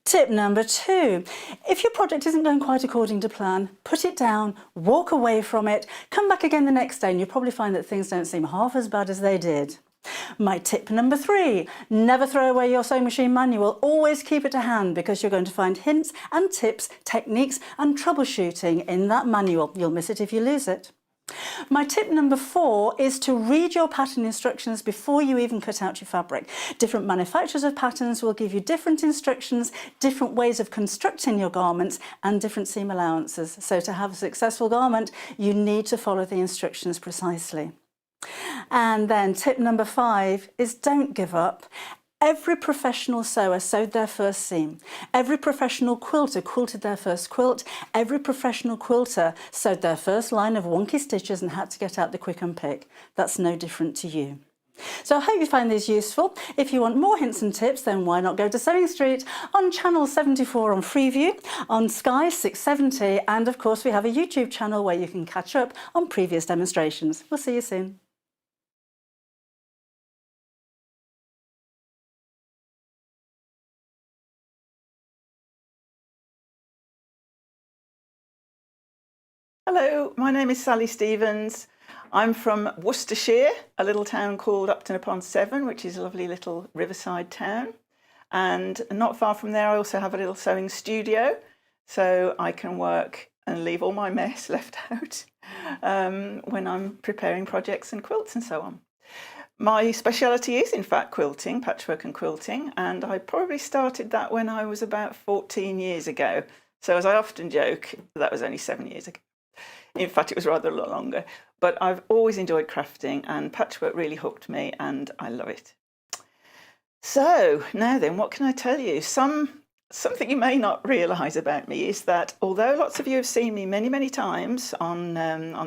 Tip number 2, if your project isn't going quite according to plan, put it down, walk away from it, come back again the next day and you'll probably find that things don't seem half as bad as they did. My tip number 3, never throw away your sewing machine manual, always keep it to hand because you're going to find hints and tips, techniques and troubleshooting in that manual. You'll miss it if you lose it. My tip number 4 is to read your pattern instructions before you even cut out your fabric. Different manufacturers of patterns will give you different instructions, different ways of constructing your garments and different seam allowances. So to have a successful garment, you need to follow the instructions precisely. And then tip number 5 is don't give up. Every professional sewer sewed their first seam. Every professional quilter quilted their first quilt. Every professional quilter sewed their first line of wonky stitches and had to get out the quick and pick. That's no different to you. So I hope you find these useful. If you want more hints and tips, then why not go to Sewing Street on channel 74 on Freeview, on Sky 670, and of course we have a YouTube channel where you can catch up on previous demonstrations. We'll see you soon. Hello, my name is Sally Stevens. I'm from Worcestershire, a little town called Upton upon Severn, which is a lovely little riverside town. And not far from there, I also have a little sewing studio, so I can work and leave all my mess left out when I'm preparing projects and quilts and so on. My speciality is, in fact, quilting, patchwork and quilting, and I probably started that when I was about 14 years ago. So as I often joke, that was only 7 years ago. In fact, it was rather a lot longer. But I've always enjoyed crafting and patchwork really hooked me and I love it. So now then, what can I tell you? Some something you may not realise about me is that although lots of you have seen me many, many times on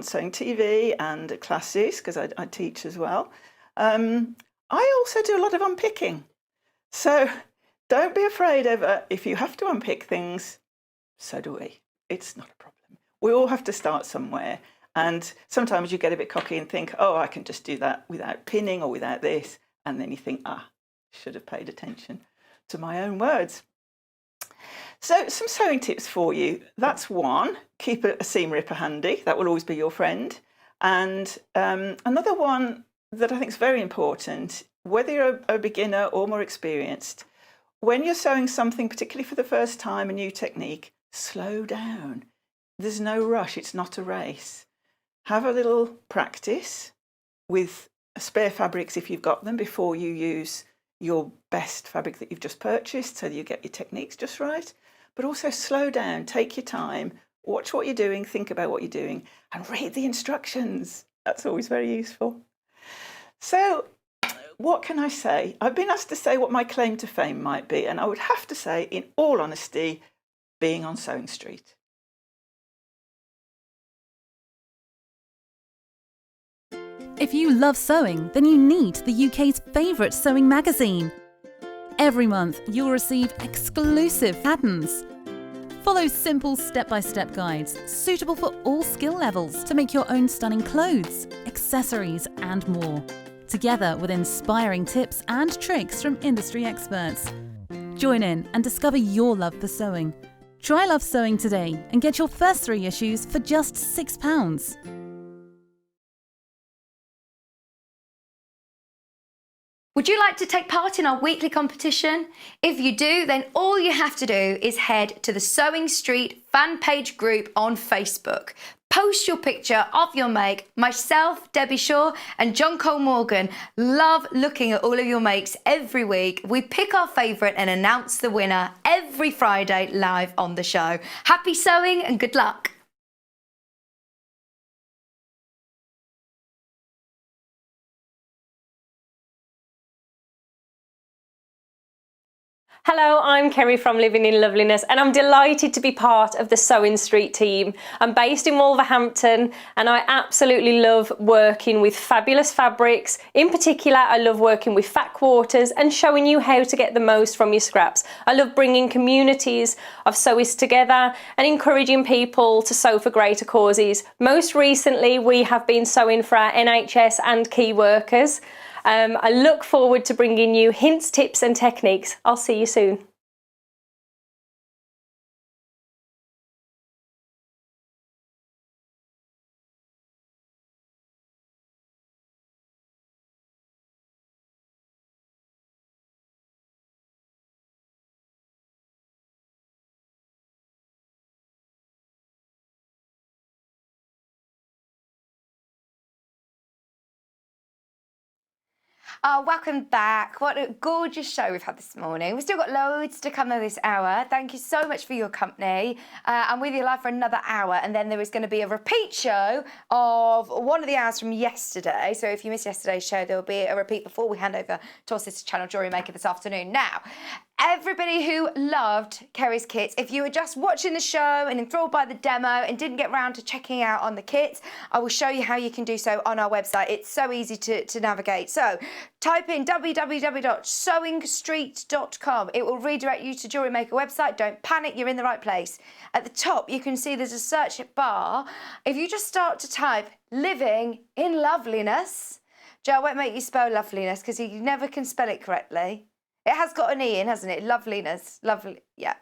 Sewing TV and at classes, because I teach as well, I also do a lot of unpicking. So don't be afraid ever. If you have to unpick things, so do we. It's not a problem. We all have to start somewhere. And sometimes you get a bit cocky and think, oh, I can just do that without pinning or without this. And then you think, should have paid attention to my own words. So some sewing tips for you. That's one, keep a seam ripper handy. That will always be your friend. And another one that I think is very important, whether you're a beginner or more experienced, when you're sewing something, particularly for the first time, a new technique, slow down. There's no rush. It's not a race. Have a little practice with spare fabrics if you've got them before you use your best fabric that you've just purchased so that you get your techniques just right. But also slow down, take your time, watch what you're doing, think about what you're doing, and read the instructions. That's always very useful. So what can I say? I've been asked to say what my claim to fame might be, and I would have to say, in all honesty, being on Sewing Street. If you love sewing, then you need the UK's favourite sewing magazine. Every month, you'll receive exclusive patterns. Follow simple step-by-step guides suitable for all skill levels to make your own stunning clothes, accessories and more, together with inspiring tips and tricks from industry experts. Join in and discover your love for sewing. Try Love Sewing today and get your first 3 issues for just £6. Would you like to take part in our weekly competition? If you do, then all you have to do is head to the Sewing Street fan page group on Facebook. Post your picture of your make. Myself, Debbie Shaw and John Cole Morgan love looking at all of your makes every week. We pick our favourite and announce the winner every Friday live on the show. Happy sewing and good luck. Hello, I'm Kerry from Living in Loveliness and I'm delighted to be part of the Sewing Street team. I'm based in Wolverhampton and I absolutely love working with fabulous fabrics. In particular, I love working with fat quarters and showing you how to get the most from your scraps. I love bringing communities of sewists together and encouraging people to sew for greater causes. Most recently, we have been sewing for our NHS and key workers. I look forward to bringing you hints, tips and techniques. I'll see you soon. Welcome back. What a gorgeous show we've had this morning. We've still got loads to come this hour. Thank you so much for your company. I'm with you live for another hour, and then there is going to be a repeat show of one of the hours from yesterday. So if you missed yesterday's show, there will be a repeat before we hand over to our sister channel Jewellery Maker this afternoon. Now, everybody who loved Kerry's kits, if you were just watching the show and enthralled by the demo and didn't get round to checking out on the kits, I will show you how you can do so on our website. It's so easy to navigate. So type in www.sewingstreet.com. It will redirect you to Jewellery Maker website. Don't panic, you're in the right place. At the top, you can see there's a search bar. If you just start to type Living in Loveliness, Joe won't make you spell loveliness because he never can spell it correctly. It has got an E in, hasn't it? Loveliness. Lovely. Yeah.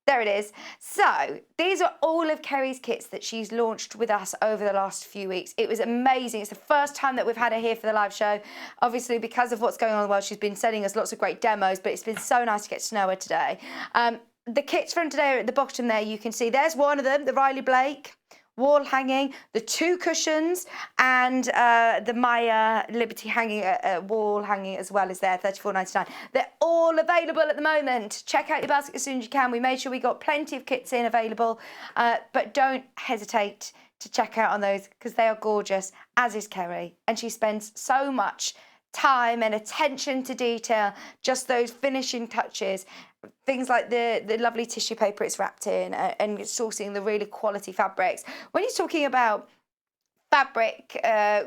There it is. So these are all of Kerry's kits that she's launched with us over the last few weeks. It was amazing. It's the first time that we've had her here for the live show. Obviously, because of what's going on in the world, she's been sending us lots of great demos, but it's been so nice to get to know her today. The kits from today are at the bottom there. You can see there's one of them, the Riley Blake wall hanging, the 2 cushions, and the Maiyah Liberty hanging wall hanging as well is there, $34.99. They're all available at the moment. Check out your basket as soon as you can. We made sure we got plenty of kits in available, but don't hesitate to check out on those because they are gorgeous, as is Kerry, and she spends so much time and attention to detail, just those finishing touches, things like the lovely tissue paper it's wrapped in, and sourcing the really quality fabrics. When you're talking about fabric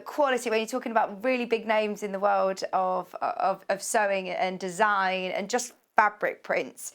quality, when you're talking about really big names in the world of sewing and design and just fabric prints,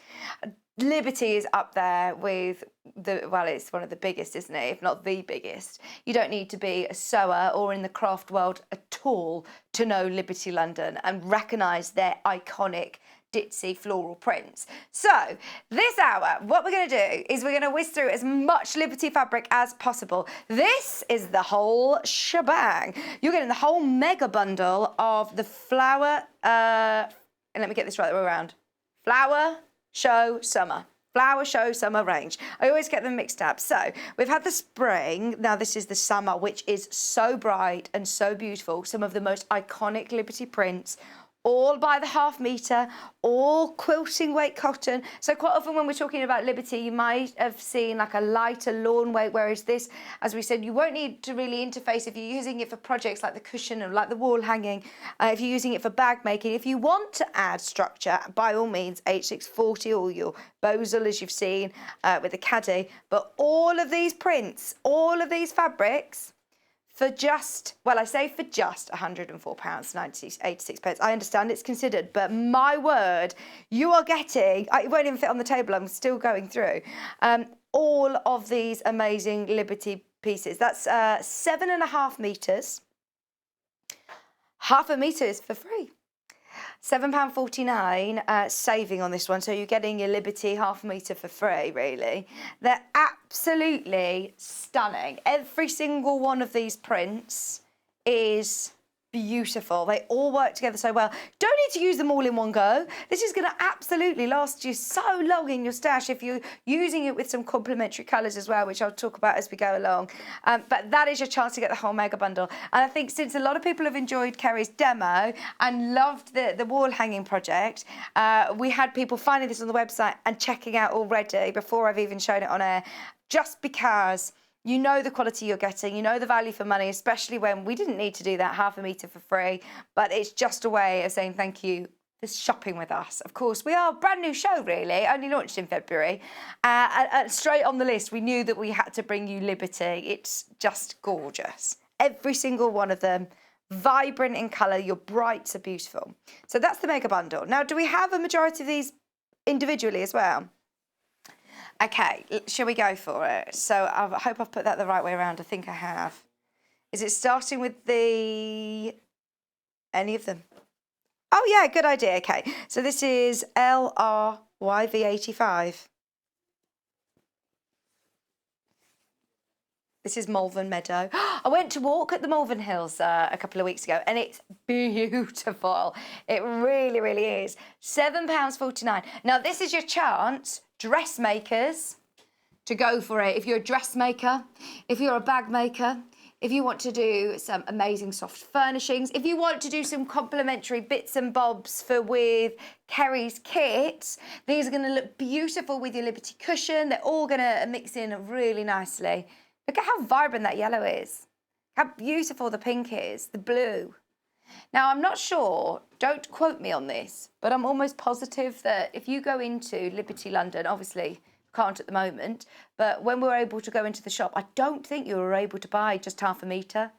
Liberty is up there with it's one of the biggest, isn't it? If not the biggest. You don't need to be a sewer or in the craft world at all to know Liberty London and recognise their iconic ditzy floral prints. So this hour, what we're going to do is we're going to whiz through as much Liberty fabric as possible. This is the whole shebang. You're getting the whole mega bundle of the flower, and let me get this right the way around. Flower Show Summer. Flower Show Summer range. I always get them mixed up. So we've had the spring. Now this is the summer, which is so bright and so beautiful. Some of the most iconic Liberty prints, all by the half metre, all quilting weight cotton. So quite often when we're talking about Liberty, you might have seen like a lighter lawn weight, whereas this, as we said, you won't need to really interface if you're using it for projects like the cushion or like the wall hanging, if you're using it for bag making. If you want to add structure, by all means, H640 or your Bosal, as you've seen with the Katey. But all of these prints, all of these fabrics, for just, well, I say for just £104, 86 pence. I understand it's considered, but my word, you are getting, it won't even fit on the table, I'm still going through, all of these amazing Liberty pieces. That's 7.5 metres. Half a metre is for free. £7.49 saving on this one, so you're getting your Liberty half a metre for free, really. They're absolutely stunning. Every single one of these prints is beautiful. They all work together so well. Don't need to use them all in one go. This is going to absolutely last you so long in your stash if you're using it with some complementary colours as well, which I'll talk about as we go along. But that is your chance to get the whole mega bundle. And I think since a lot of people have enjoyed Kerry's demo and loved the wall hanging project, we had people finding this on the website and checking out already before I've even shown it on air, just because you know the quality you're getting, you know the value for money, especially when we didn't need to do that half a metre for free, but it's just a way of saying thank you for shopping with us. Of course, we are a brand new show, really, only launched in February. And straight on the list, we knew that we had to bring you Liberty. It's just gorgeous. Every single one of them, vibrant in colour, your brights are beautiful. So that's the mega bundle. Now, do we have a majority of these individually as well? Okay, shall we go for it? So I hope I've put that the right way around. I think I have. Is it starting with any of them? Oh, yeah, good idea. Okay, so this is LRYV85. This is Malvern Meadow. I went to walk at the Malvern Hills a couple of weeks ago, and it's beautiful. It really, really is. £7.49. Now, this is your chance, dressmakers, to go for it. If you're a dressmaker, if you're a bag maker, if you want to do some amazing soft furnishings, if you want to do some complimentary bits and bobs with Kerry's kit, these are going to look beautiful with your Liberty cushion. They're all going to mix in really nicely. Look at how vibrant that yellow is. How beautiful the pink is, the blue. Now, I'm not sure, don't quote me on this, but I'm almost positive that if you go into Liberty London, obviously can't at the moment, but when we were able to go into the shop, I don't think you were able to buy just half a metre.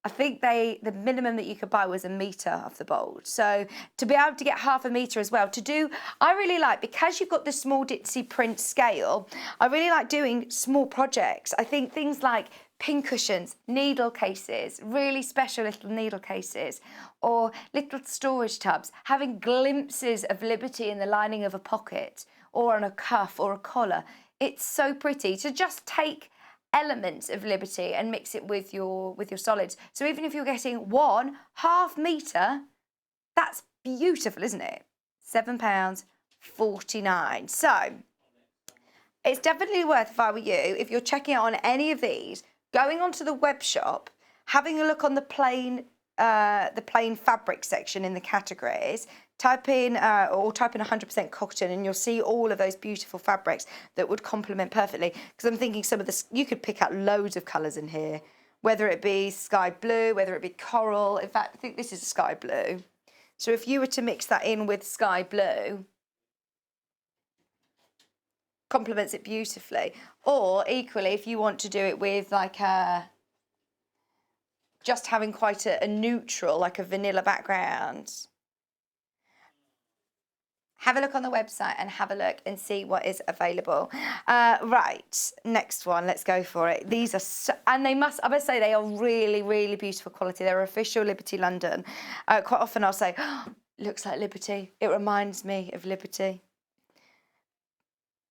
I think the minimum that you could buy was a metre of the bold. So to be able to get half a metre as well, I really like, because you've got the small ditzy print scale, I really like doing small projects. I think things like pin cushions, needle cases, really special little needle cases, or little storage tubs, having glimpses of Liberty in the lining of a pocket or on a cuff or a collar. It's so pretty to just take elements of Liberty and mix it with your solids. So even if you're getting one half metre, that's beautiful, isn't it? £7.49. So it's definitely worth, if I were you, if you're checking out on any of these, going onto the web shop, having a look on the plain fabric section in the categories, type in 100% cotton, and you'll see all of those beautiful fabrics that would complement perfectly. Because I'm thinking you could pick out loads of colours in here, whether it be sky blue, whether it be coral. In fact, I think this is a sky blue. So if you were to mix that in with sky blue, complements it beautifully. Or equally, if you want to do it with like just having quite a neutral, like a vanilla background, have a look on the website and have a look and see what is available. Right, next one, let's go for it. These are, I must say, they are really, really beautiful quality. They're official Liberty London. Quite often I'll say, oh, looks like Liberty. It reminds me of Liberty.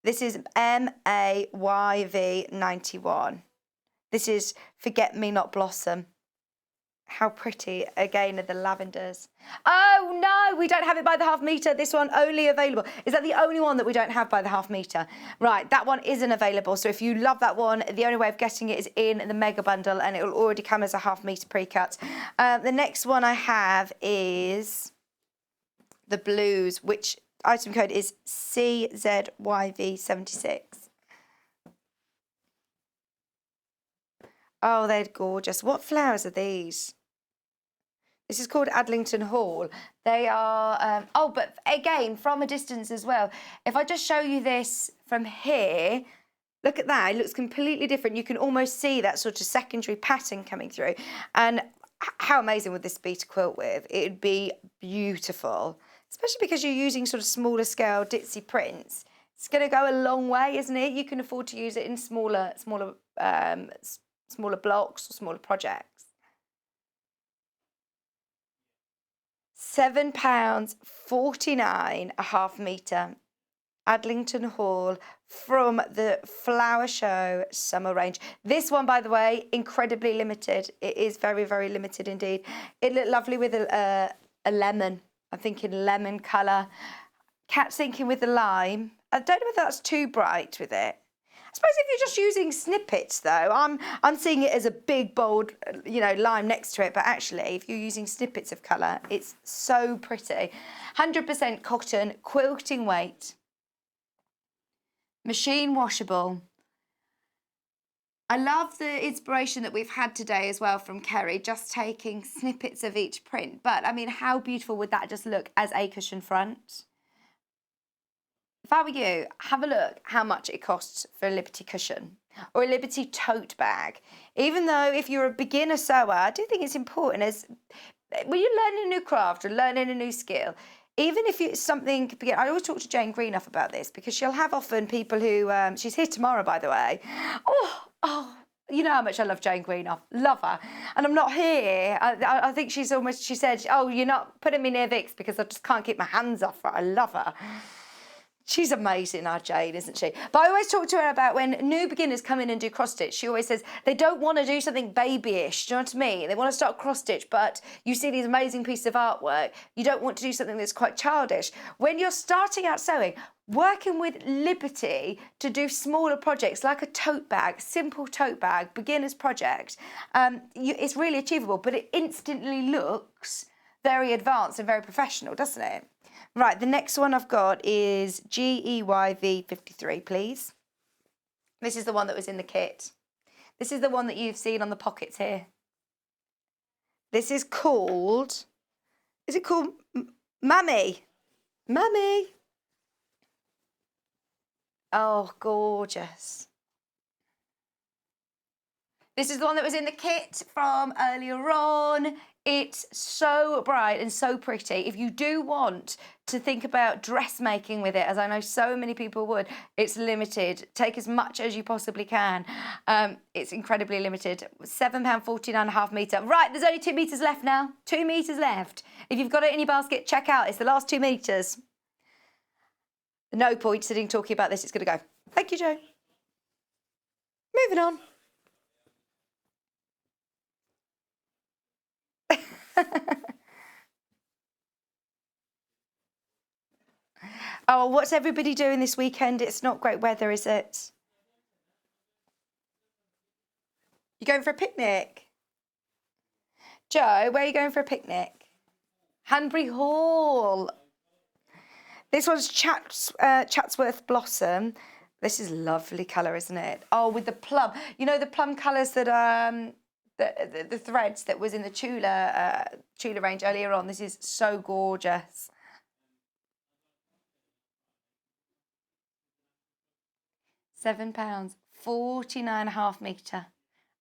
This is Maiyah 91. This is Forget Me Not Blossom. How pretty, again, are the lavenders. Oh no, we don't have it by the half metre. This one only available. Is that the only one that we don't have by the half metre? Right, that one isn't available. So if you love that one, the only way of getting it is in the mega bundle, and it will already come as a half metre pre-cut. The next one I have is the blues, which item code is CZYV76. Oh, they're gorgeous. What flowers are these? This is called Adlington Hall. They are, oh, but again, from a distance as well. If I just show you this from here, look at that. It looks completely different. You can almost see that sort of secondary pattern coming through. And how amazing would this be to quilt with? It would be beautiful, especially because you're using sort of smaller scale ditzy prints. It's going to go a long way, isn't it? You can afford to use it in smaller blocks or smaller projects. £7.49 a half metre. Adlington Hall from the Flower Show summer range. This one, by the way, incredibly limited. It is very, very limited indeed. It looked lovely with a lemon. I'm thinking lemon colour. Kat's thinking with the lime. I don't know if that's too bright with it. I suppose if you're just using snippets, though, I'm seeing it as a big, bold, lime next to it. But actually, if you're using snippets of colour, it's so pretty. 100% cotton, quilting weight, machine washable. I love the inspiration that we've had today as well from Kerry, just taking snippets of each print. But, I mean, how beautiful would that just look as a cushion front? If I were you, have a look how much it costs for a Liberty cushion or a Liberty tote bag. Even though if you're a beginner sewer, I do think it's important as when you're learning a new craft or learning a new skill, even if it's something, I always talk to Jane Greenough about this because she'll have often people who, she's here tomorrow, by the way. Oh, you know how much I love Jane Greenough, love her. And I'm not here. I think she said, oh, you're not putting me near Vix because I just can't keep my hands off her. I love her. She's amazing, our Jane, isn't she? But I always talk to her about when new beginners come in and do cross-stitch, she always says they don't want to do something babyish, do you know what I mean? They want to start cross-stitch, but you see these amazing pieces of artwork, you don't want to do something that's quite childish. When you're starting out sewing, working with Liberty to do smaller projects like a tote bag, simple tote bag, beginner's project, it's really achievable, but it instantly looks very advanced and very professional, doesn't it? Right, the next one I've got is GEYV53, please. This is the one that was in the kit. This is the one that you've seen on the pockets here. This is called, is it called Mummy? Mummy. Oh, gorgeous. This is the one that was in the kit from earlier on. It's so bright and so pretty. If you do want to think about dressmaking with it, as I know so many people would, it's limited. Take as much as you possibly can. It's incredibly limited. £7.49 a half metre. Right, there's only 2 metres left now. 2 metres left. If you've got it in your basket, check out. It's the last 2 metres. No point sitting talking about this. It's going to go. Thank you, Joe. Moving on. Oh, what's everybody doing this weekend? It's not great weather, is it? You going for a picnic? Joe, where are you going for a picnic? Hanbury Hall. This one's Chatsworth Blossom. This is lovely colour, isn't it? Oh, with the plum. You know the plum colours that the threads that was in the Tula range earlier on. This is so gorgeous. £7, 49.5 metre.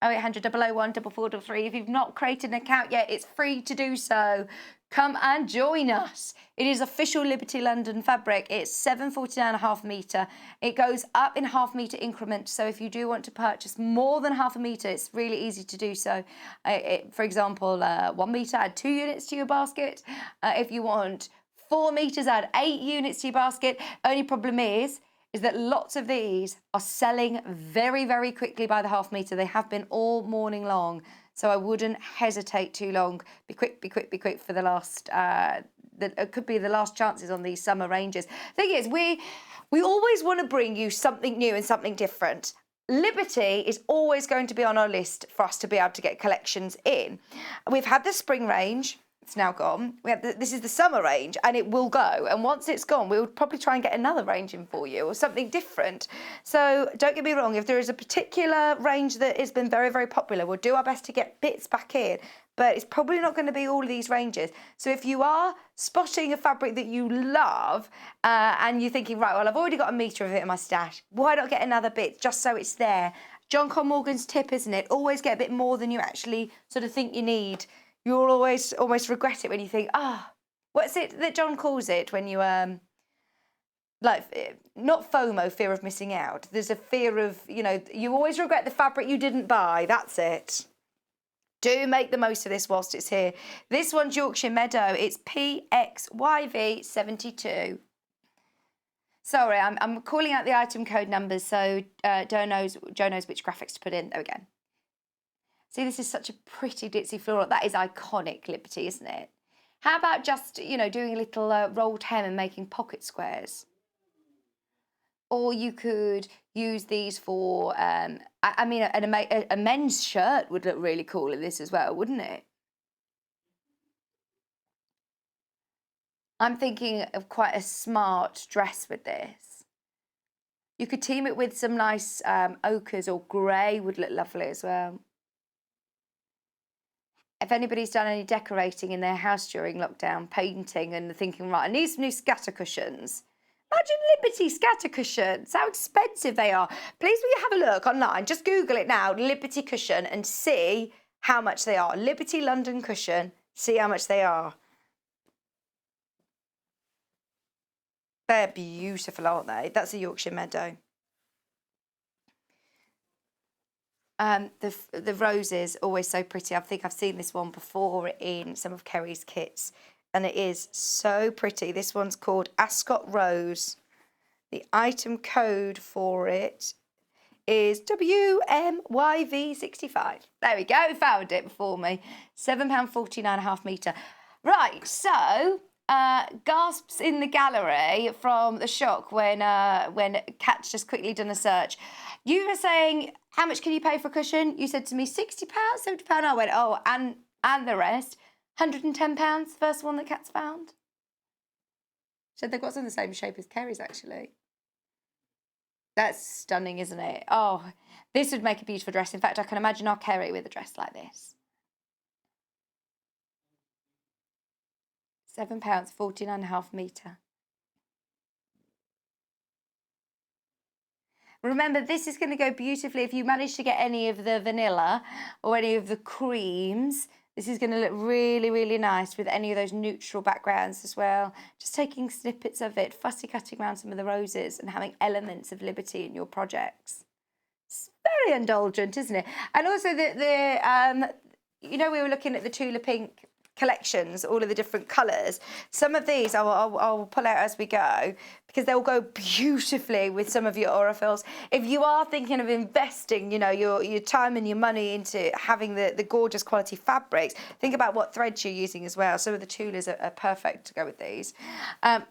0800 001 4433. If you've not created an account yet, it's free to do so. Come and join us. It is official Liberty London fabric. It's 749.5 metre. It goes up in half metre increments. So if you do want to purchase more than half a metre, it's really easy to do so. For example, 1 metre, add 2 units to your basket. If you want 4 metres, add 8 units to your basket. Only problem is that lots of these are selling very, very quickly by the half metre. They have been all morning long. So I wouldn't hesitate too long. Be quick, be quick, be quick for the last, it could be the last chances on these summer ranges. The thing is, we always want to bring you something new and something different. Liberty is always going to be on our list for us to be able to get collections in. We've had the spring range. It's now gone. This is the summer range, and it will go. And once it's gone, we'll probably try and get another range in for you or something different. So don't get me wrong. If there is a particular range that has been very, very popular, we'll do our best to get bits back in. But it's probably not going to be all of these ranges. So if you are spotting a fabric that you love and you're thinking, right, well, I've already got a metre of it in my stash. Why not get another bit just so it's there? John Cole Morgan's tip, isn't it? Always get a bit more than you actually sort of think you need. You'll always almost regret it when you think, what's it that John calls it when you, like, not FOMO, fear of missing out. There's a fear of, you always regret the fabric you didn't buy. That's it. Do make the most of this whilst it's here. This one's Yorkshire Meadow. It's PXYV72. Sorry, I'm calling out the item code numbers so Joe knows which graphics to put in. There we go. See, this is such a pretty ditzy floral. That is iconic Liberty, isn't it? How about just, doing a little rolled hem and making pocket squares? Or you could use these for, a men's shirt would look really cool in this as well, wouldn't it? I'm thinking of quite a smart dress with this. You could team it with some nice ochres or grey would look lovely as well. If anybody's done any decorating in their house during lockdown, painting and thinking, right, I need some new scatter cushions. Imagine Liberty scatter cushions, how expensive they are. Please will you have a look online, just Google it now, Liberty cushion, and see how much they are. Liberty London cushion, see how much they are. They're beautiful, aren't they? That's a Yorkshire Meadow. The roses, always so pretty. I think I've seen this one before in some of Kerry's kits, and it is so pretty. This one's called Ascot Rose. The item code for it is WMYV65. There we go, found it before me. £7.49.5 metre. Right, so gasps in the gallery from the shock when Kat's just quickly done a search. You were saying, how much can you pay for a cushion? You said to me, £60, £70. I went, oh, and the rest, £110, first one that Kat's found. So they've got some of the same shape as Kerry's, actually. That's stunning, isn't it? Oh, this would make a beautiful dress. In fact, I can imagine our Kerry with a dress like this. £7, 49.5 metre. Remember, this is going to go beautifully if you manage to get any of the vanilla or any of the creams. This is going to look really, really nice with any of those neutral backgrounds as well. Just taking snippets of it, fussy cutting around some of the roses and having elements of Liberty in your projects. It's very indulgent, isn't it? And also, we were looking at the Tula Pink collections, all of the different colours. Some of these I'll pull out as we go because they'll go beautifully with some of your aurifils. If you are thinking of investing, your time and your money into having the gorgeous quality fabrics, think about what threads you're using as well. Some of the Tulas are perfect to go with these.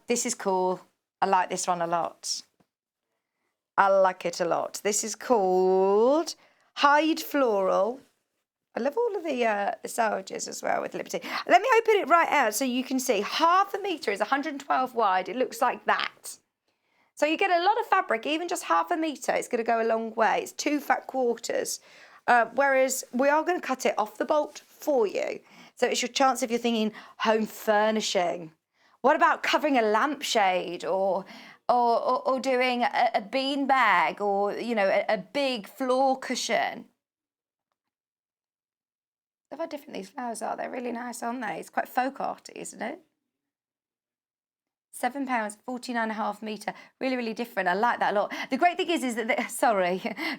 This is cool. I like this one a lot. I like it a lot. This is called Hide Floral. I love all of the savages as well with Liberty. Let me open it right out so you can see. Half a metre is 112 wide. It looks like that. So you get a lot of fabric, even just half a metre. It's going to go a long way. It's 2 fat quarters. Whereas we are going to cut it off the bolt for you. So it's your chance if you're thinking home furnishing. What about covering a lampshade or doing a bean bag or, you know, a big floor cushion? Look how different these flowers are. They're really nice, aren't they? It's quite folk arty, isn't it? £7, 49.5 metre. Really, really different. I like that a lot. The great thing is that,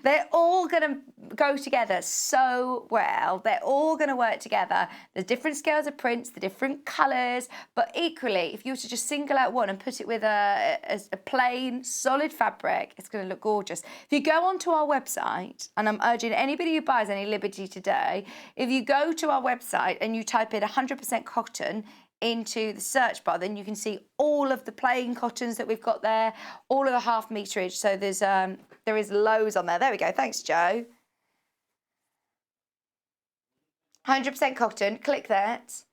they're all going to go together so well. They're all going to work together. There's different scales of prints, the different colours, but equally, if you were to just single out one and put it with a plain, solid fabric, it's going to look gorgeous. If you go onto our website, and I'm urging anybody who buys any Liberty today, if you go to our website and you type in 100% cotton, into the search bar, then you can see all of the plain cottons that we've got there, all of the half meterage. So there is loads on there. There we go. Thanks, Joe. 100% cotton. Click that.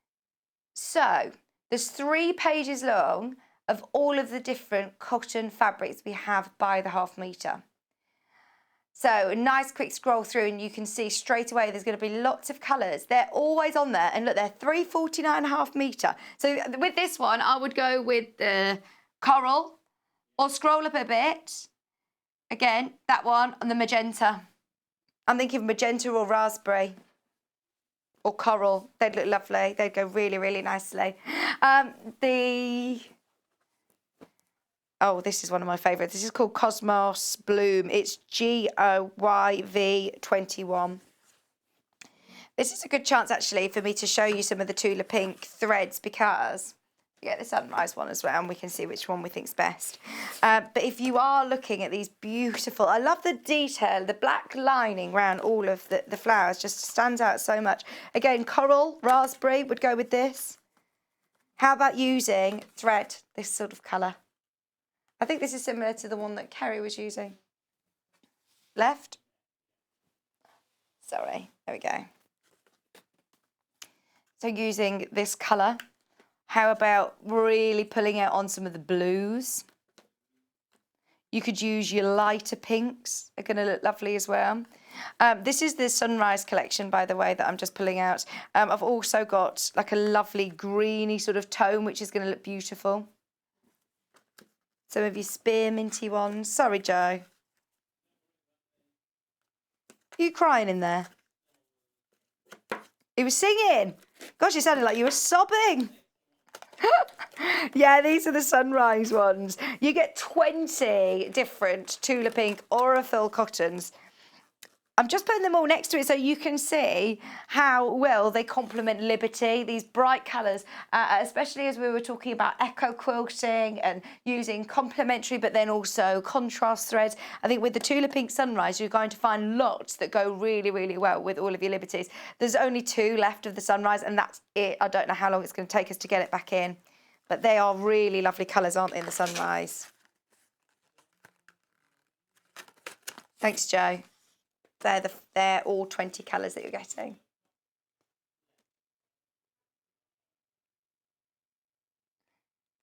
So there's 3 pages long of all of the different cotton fabrics we have by the half metre. So a nice quick scroll through and you can see straight away there's going to be lots of colours. They're always on there, and look, they're 349.5 metre. So with this one, I would go with the coral, or scroll up a bit. Again, that one, and the magenta. I'm thinking magenta or raspberry or coral. They'd look lovely. They'd go really, really nicely. Oh, this is one of my favourites. This is called Cosmos Bloom. It's GOYV21. This is a good chance, actually, for me to show you some of the Tula Pink threads because we get the sunrise one as well and we can see which one we think's best. But if you are looking at these beautiful, I love the detail, the black lining around all of the flowers just stands out so much. Again, coral, raspberry would go with this. How about using thread, this sort of colour? I think this is similar to the one that Kerry was using. Left. Sorry, there we go. So using this colour. How about really pulling out on some of the blues? You could use your lighter pinks. They're going to look lovely as well. This is the Sunrise collection, by the way, that I'm just pulling out. I've also got like a lovely greeny sort of tone, which is going to look beautiful. Some of your spearminty ones. Sorry, Joe. Are you crying in there? He was singing. Gosh, it sounded like you were sobbing. Yeah, these are the Sunrise ones. You get 20 different Tula Pink Aurifil cottons. I'm just putting them all next to it so you can see how well they complement Liberty, these bright colours, especially as we were talking about echo quilting and using complementary but then also contrast threads. I think with the Tula Pink Sunrise, you're going to find lots that go really, really well with all of your Liberties. There's only 2 left of the Sunrise and that's it. I don't know how long it's going to take us to get it back in, but they are really lovely colours, aren't they, in the Sunrise? Thanks, Joe. They're all 20 colours that you're getting.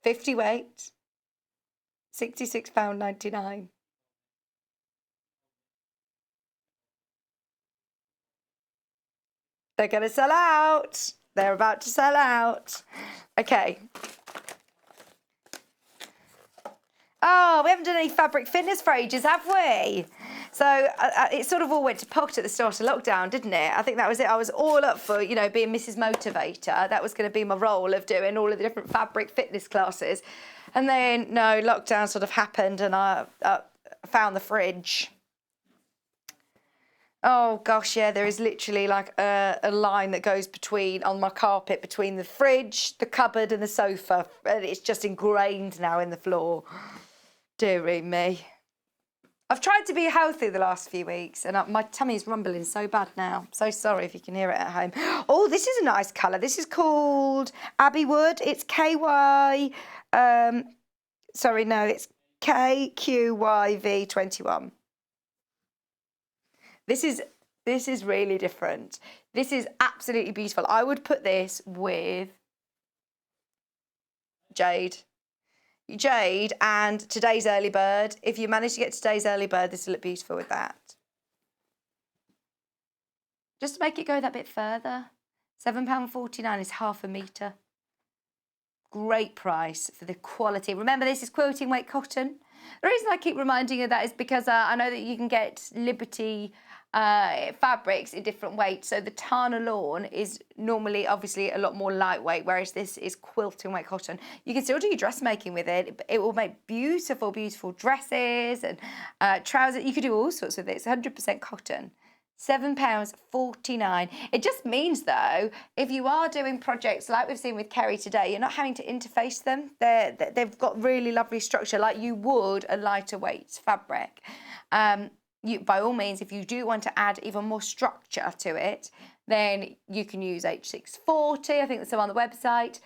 £50 weight, £66.99. They're going to sell out. They're about to sell out. Okay. Oh, we haven't done any fabric fitness for ages, have we? So it sort of all went to pot at the start of lockdown, didn't it? I think that was it. I was all up for, you know, being Mrs. Motivator. That was going to be my role of doing all of the different fabric fitness classes. And then, no, lockdown sort of happened and I found the fridge. Oh, gosh, yeah, there is literally like a line that goes between, on my carpet, between the fridge, the cupboard and the sofa. And it's just ingrained now in the floor. Dearie me. I've tried to be healthy the last few weeks and my tummy's rumbling so bad now. So sorry if you can hear it at home. Oh, this is a nice colour. This is called Abbey Wood. It's KY, sorry, no, it's KQYV21. This is really different. This is absolutely beautiful. I would put this with Jade. Jade and today's early bird. If you manage to get today's early bird, this will look beautiful with that. Just to make it go that bit further, £7.49 is half a metre. Great price for the quality. Remember, this is quilting weight cotton. The reason I keep reminding you of that is because I know that you can get Liberty fabrics in different weights. So the Tana lawn is normally obviously a lot more lightweight, whereas this is quilting weight cotton. You can still do your dressmaking with it. It will make beautiful, beautiful dresses and trousers. You could do all sorts with it. It's 100% cotton. £7.49. It just means, though, if you are doing projects like we've seen with Kerry today, you're not having to interface them. They've got really lovely structure like you would a lighter weight fabric. By all means, if you do want to add even more structure to it, then you can use H640. I think that's on the website.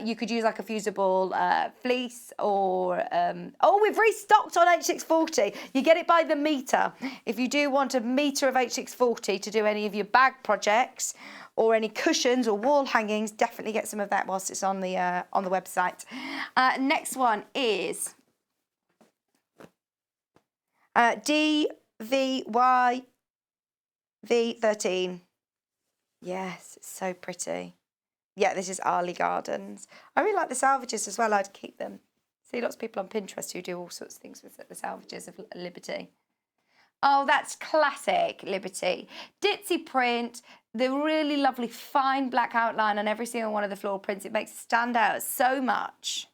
You could use like a fusible fleece or... oh, we've restocked on H640. You get it by the metre. If you do want a metre of H640 to do any of your bag projects or any cushions or wall hangings, definitely get some of that whilst it's on the website. Next one is DVYV13. Yes, it's so pretty. Yeah, this is Arley Gardens. I really like the salvages as well. I'd keep them. See lots of people on Pinterest who do all sorts of things with the salvages of Liberty. Oh, that's classic Liberty. Ditzy print, the really lovely fine black outline on every single one of the floral prints. It makes it stand out so much.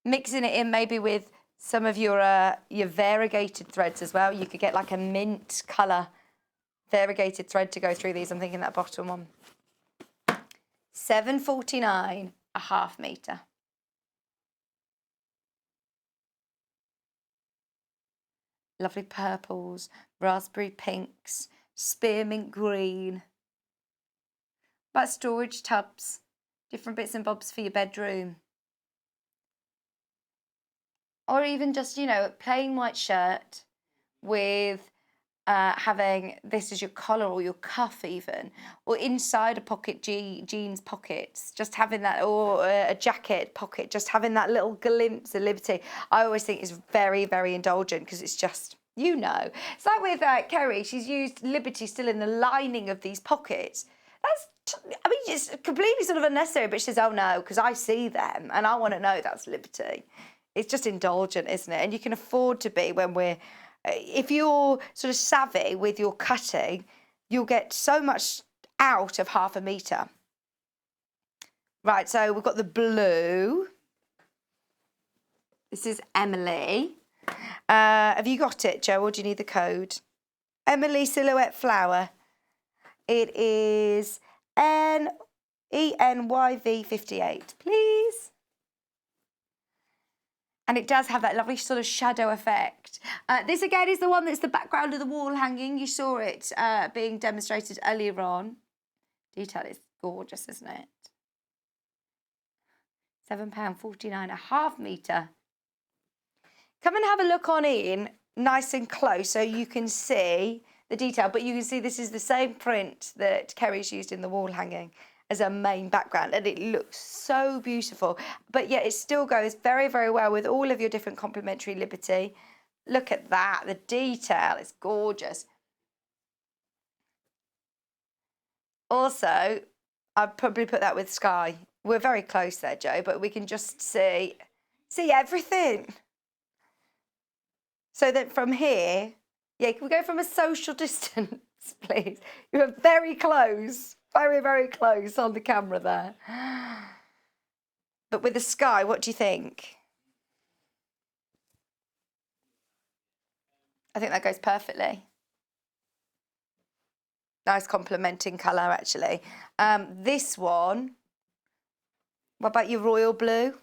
Mixing it in maybe with some of your variegated threads as well. You could get like a mint colour variegated thread to go through these. I'm thinking that bottom one. £7.49 a half metre. Lovely purples, raspberry pinks, spearmint green. About storage tubs, different bits and bobs for your bedroom. Or even just, you know, a plain white shirt with having this as your collar or your cuff even, or inside a pocket jeans pockets, just having that, or a jacket pocket, just having that little glimpse of Liberty. I always think it's very, very indulgent because it's just, you know. It's like with Kerry, she's used Liberty still in the lining of these pockets. That's, I mean, it's completely sort of unnecessary, but she says, oh no, because I see them and I want to know that's Liberty. It's just indulgent, isn't it? And you can afford to be when we're, if you're sort of savvy with your cutting, you'll get so much out of half a metre. Right, so we've got the blue. This is Emily. Have you got it, Jo, or do you need the code? Emily Silhouette Flower. It is ENYV58, please. And it does have that lovely sort of shadow effect. This again is the one that's the background of the wall hanging. You saw it being demonstrated earlier on. Detail is gorgeous, isn't it? £7.49 a half metre. Come and have a look on in, nice and close, so you can see the detail. But you can see this is the same print that Kerry's used in the wall hanging as a main background, and it looks so beautiful. But yet it still goes very, very well with all of your different complementary Liberty. Look at that, the detail is gorgeous. Also, I'd probably put that with sky. We're very close there, Jo, but we can just see everything. So that from here, yeah, can we go from a social distance, please? You are very close. Very, very close on the camera there. But with the sky, what do you think? I think that goes perfectly. Nice complementing colour, actually. This one, what about your royal blue?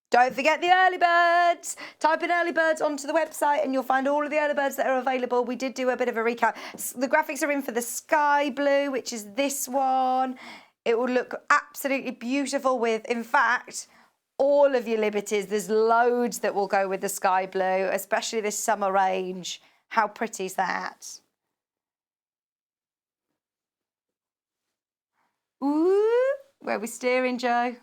Don't forget the early birds. Type in early birds onto the website and you'll find all of the early birds that are available. We did do a bit of a recap. The graphics are in for the sky blue, which is this one. It will look absolutely beautiful with, in fact, all of your Liberties. There's loads that will go with the sky blue, especially this summer range. How pretty is that? Ooh, where are we steering, Jo?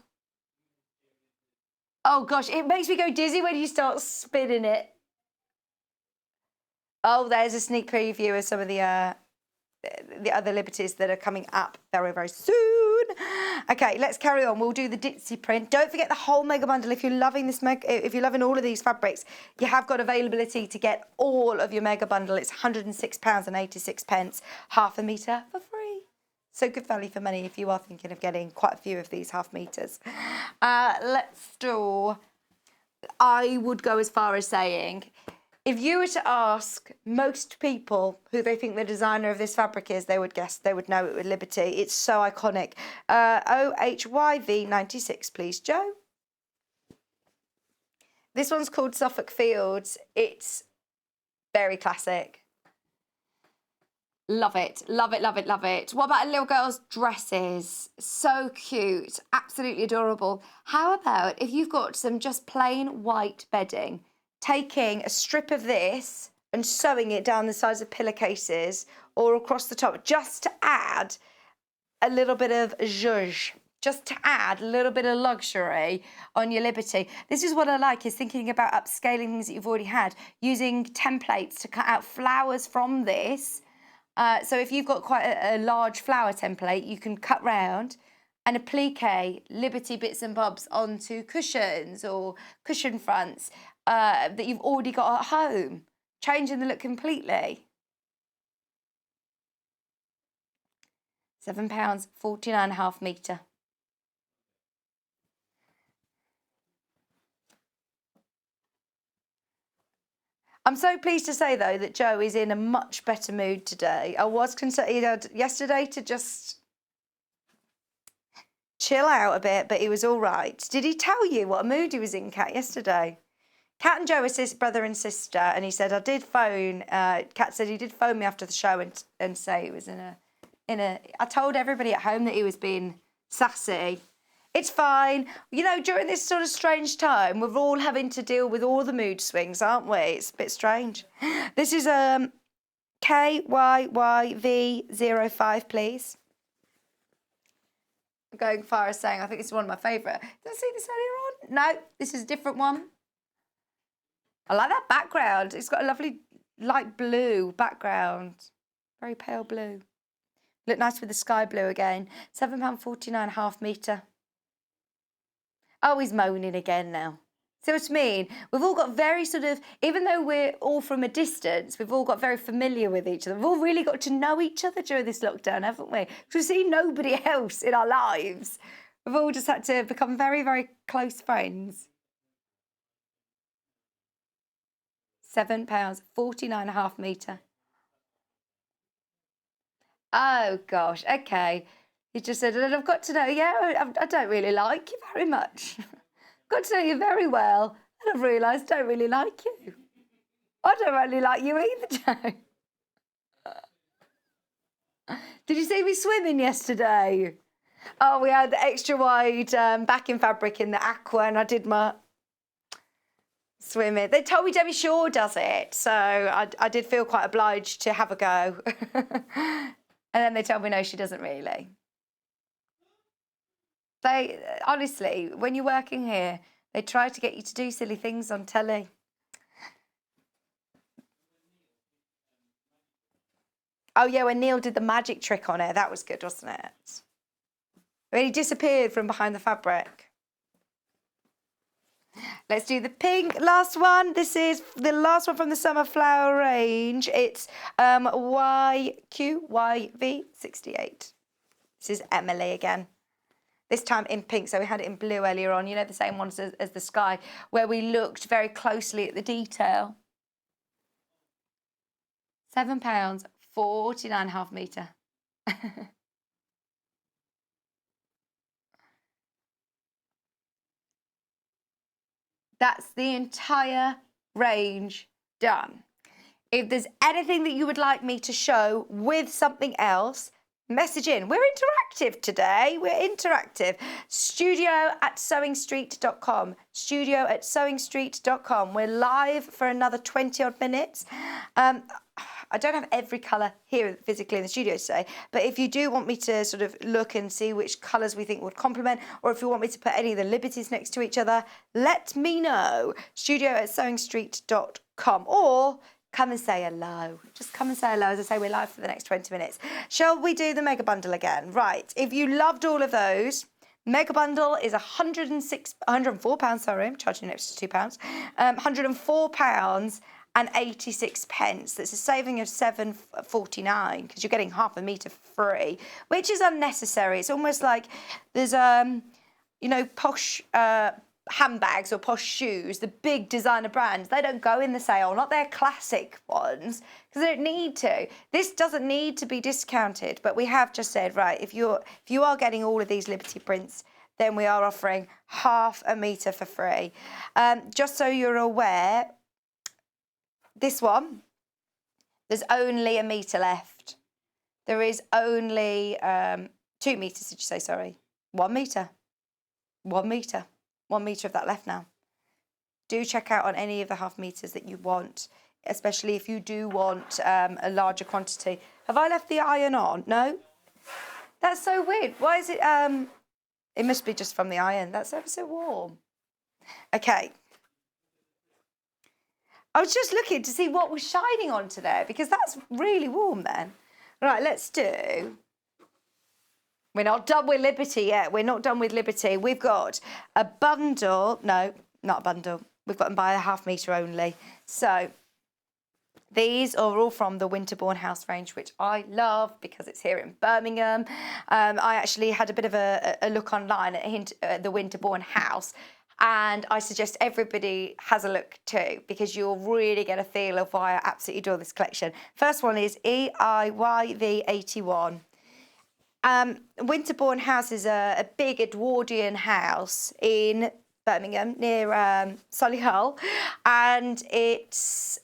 Oh gosh, it makes me go dizzy when you start spinning it. Oh, there's a sneak preview of some of the other liberties that are coming up very, very soon. Okay, let's carry on. We'll do the ditzy print. Don't forget the whole mega bundle. If you're loving this if you're loving all of these fabrics, you have got availability to get all of your mega bundle. It's £106.86, half a metre for free. So good value for money if you are thinking of getting quite a few of these half meters. Let's do. I would go as far as saying, if you were to ask most people who they think the designer of this fabric is, they would know it with Liberty. It's so iconic. OHYV96, please, Joe. This one's called Suffolk Fields. It's very classic. Love it, love it, love it, love it. What about a little girl's dresses? So cute, absolutely adorable. How about if you've got some just plain white bedding, taking a strip of this and sewing it down the sides of pillowcases or across the top, just to add a little bit of zhuzh, just to add a little bit of luxury on your Liberty. This is what I like, is thinking about upscaling things that you've already had, using templates to cut out flowers from this. So if you've got quite a large flower template, you can cut round and applique Liberty bits and bobs onto cushions or cushion fronts that you've already got at home, changing the look completely. £7, 49.5 metre. I'm so pleased to say, though, that Joe is in a much better mood today. I was concerned yesterday to just chill out a bit, but he was all right. Did he tell you what a mood he was in, Kat, yesterday? Kat and Joe are brother and sister, and he said, I did phone, Kat said he did phone me after the show and say he was I told everybody at home that he was being sassy. It's fine. You know, during this sort of strange time, we're all having to deal with all the mood swings, aren't we? It's a bit strange. This is KYYV05, please. I'm going far as saying I think this is one of my favourite. Did I see this earlier on? No, this is a different one. I like that background. It's got a lovely light blue background. Very pale blue. Look nice with the sky blue again. £7.49, half metre. Oh, he's moaning again now. See what I mean? We've all got very sort of, even though we're all from a distance, we've all got very familiar with each other. We've all really got to know each other during this lockdown, haven't we? Because we've seen nobody else in our lives. We've all just had to become very, very close friends. £7, 49.5 metre. Oh, gosh, okay. He just said, and I've got to know, I don't really like you very much. Got to know you very well, and I've realised I don't really like you. I don't really like you either, Joe. Did you see me swimming yesterday? Oh, we had the extra wide backing fabric in the aqua, and I did my swimming. They told me Debbie Shaw does it, so I did feel quite obliged to have a go. And then they told me, no, she doesn't really. They, honestly, when you're working here, they try to get you to do silly things on telly. Oh, yeah, when Neil did the magic trick on it, that was good, wasn't it? When he disappeared from behind the fabric. Let's do the pink last one. This is the last one from the summer flower range. It's YQYV68. This is Emily again. This time in pink, so we had it in blue earlier on. You know, the same ones as the sky, where we looked very closely at the detail. £7, 49.5 metre. That's the entire range done. If there's anything that you would like me to show with something else, message in. We're interactive today. We're interactive. studio@sewingstreet.com. studio@sewingstreet.com. We're live for another 20 odd minutes. I don't have every colour here physically in the studio today, but if you do want me to sort of look and see which colours we think would complement, or if you want me to put any of the liberties next to each other, let me know. studio@sewingstreet.com, or come and say hello. Just come and say hello. As I say, we're live for the next 20 minutes. Shall we do the mega bundle again? Right. If you loved all of those, mega bundle is £104, sorry, I'm charging an extra £2. £104 and 86 pence. That's a saving of £7.49 because you're getting half a metre free, which is unnecessary. It's almost like there's you know, posh handbags or posh shoes, the big designer brands, they don't go in the sale, not their classic ones, because they don't need to. This doesn't need to be discounted, but we have just said, right, if you are getting all of these Liberty prints, then we are offering half a metre for free. Just so you're aware, this one, there's only a metre left. There is only 2 metres, did you say, sorry? 1 metre. 1 metre. 1 metre of that left now. Do check out on any of the half metres that you want, especially if you do want a larger quantity. Have I left the iron on? No? That's so weird. Why is it... it must be just from the iron. That's ever so warm. Okay. I was just looking to see what was shining onto there because that's really warm then. Right, let's do... We're not done with Liberty yet. We're not done with Liberty. We've got a bundle. No, not a bundle. We've got them by a half metre only. So these are all from the Winterbourne House range, which I love because it's here in Birmingham. I actually had a bit of a look online at the Winterbourne House, and I suggest everybody has a look too because you'll really get a feel of why I absolutely adore this collection. First one is EIYV81. Winterbourne House is a big Edwardian house in Birmingham near Solihull, and it's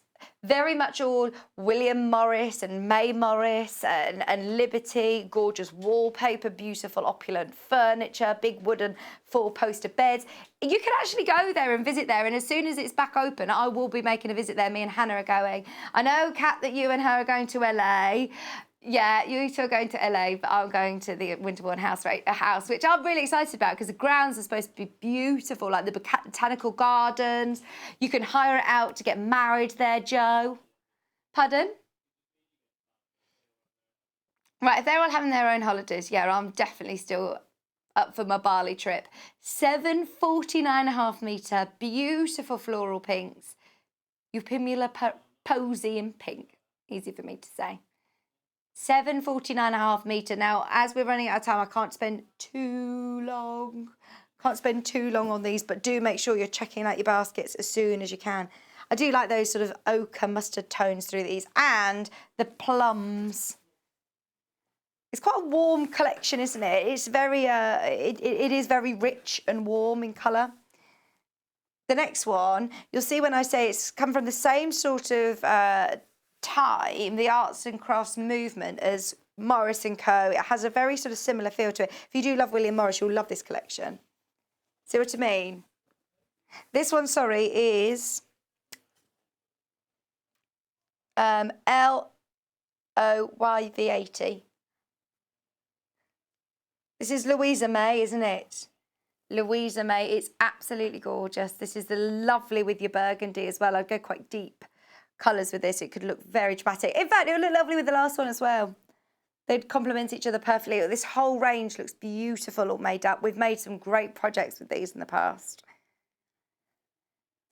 very much all William Morris and May Morris and Liberty, gorgeous wallpaper, beautiful opulent furniture, big wooden 4-poster beds. You can actually go there and visit there, and as soon as it's back open, I will be making a visit there. Me and Hannah are going. I know, Kat, that you and her are going to LA. Yeah, you two are going to LA, but I'm going to the Winterbourne house, which I'm really excited about because the grounds are supposed to be beautiful, like the botanical gardens. You can hire it out to get married there, Joe. Pardon? Right, if they're all having their own holidays, yeah, I'm definitely still up for my Bali trip. 749.5 metre, beautiful floral pinks. Eupimula posy in pink. Easy for me to say. 749.5 metre. Now, as we're running out of time, I can't spend too long. On these, but do make sure you're checking out your baskets as soon as you can. I do like those sort of ochre mustard tones through these, and the plums. It's quite a warm collection, isn't it? It's very, it is very rich and warm in colour. The next one, you'll see when I say it's come from the same sort of time, the arts and crafts movement, as Morris & Co. It has a very sort of similar feel to it. If you do love William Morris, you'll love this collection. See what I mean? This one, sorry, is LOYV80. This is Louisa May, isn't it? Louisa May, it's absolutely gorgeous. This is the lovely with your burgundy as well. I'd go quite deep colours with this. It could look very dramatic. In fact, it would look lovely with the last one as well. They'd complement each other perfectly. This whole range looks beautiful all made up. We've made some great projects with these in the past.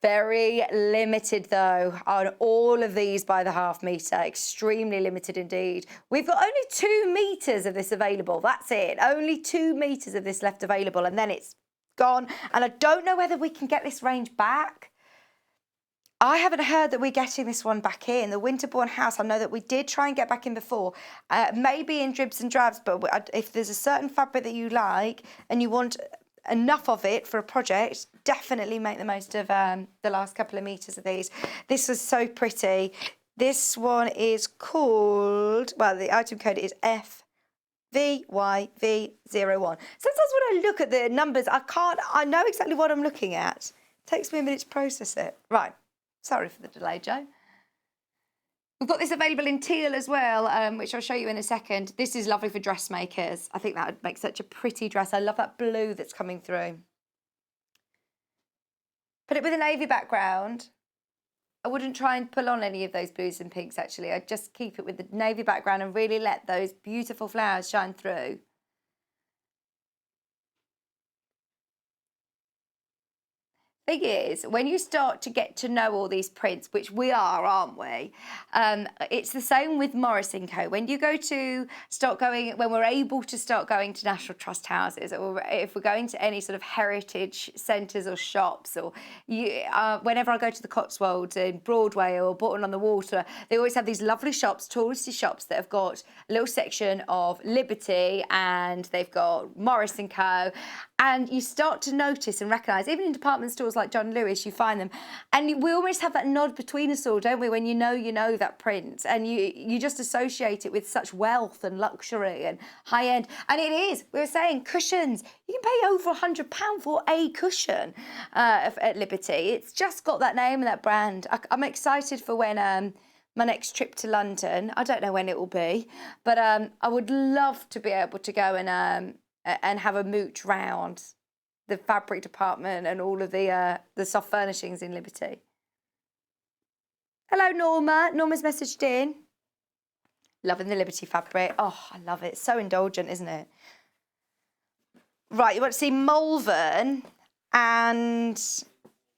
Very limited though on all of these by the half metre. Extremely limited indeed. We've got only 2 metres of this available. That's it. Only 2 metres of this left available, and then it's gone. And I don't know whether we can get this range back. I haven't heard that we're getting this one back in. The Winterbourne House, I know that we did try and get back in before, maybe in dribs and drabs, but if there's a certain fabric that you like and you want enough of it for a project, definitely make the most of the last couple of metres of these. This was so pretty. This one is called, well, the item code is FVYV01. Sometimes when I look at the numbers, I know exactly what I'm looking at. It takes me a minute to process it. Right. Sorry for the delay, Joe. We've got this available in teal as well, which I'll show you in a second. This is lovely for dressmakers. I think that would make such a pretty dress. I love that blue that's coming through. Put it with a navy background. I wouldn't try and pull on any of those blues and pinks, actually. I'd just keep it with the navy background and really let those beautiful flowers shine through. Thing is, when you start to get to know all these prints, which we are, aren't we? It's the same with Morris & Co. When you go to when we're able to start going to National Trust houses, or if we're going to any sort of heritage centres or shops, or whenever I go to the Cotswolds in Broadway or Bourton on the Water, they always have these lovely shops, touristy shops, that have got a little section of Liberty, and they've got Morris & Co. And you start to notice and recognise, even in department stores like John Lewis, you find them. And we almost have that nod between us all, don't we, when you know that print. And you just associate it with such wealth and luxury and high end. And it is, we were saying, cushions. You can pay over £100 for a cushion at Liberty. It's just got that name and that brand. I'm excited for when my next trip to London. I don't know when it will be, but I would love to be able to go and have a mooch round the fabric department and all of the soft furnishings in Liberty. Hello, Norma. Norma's messaged in. Loving the Liberty fabric. Oh, I love it. It's so indulgent, isn't it? Right, you want to see Malvern and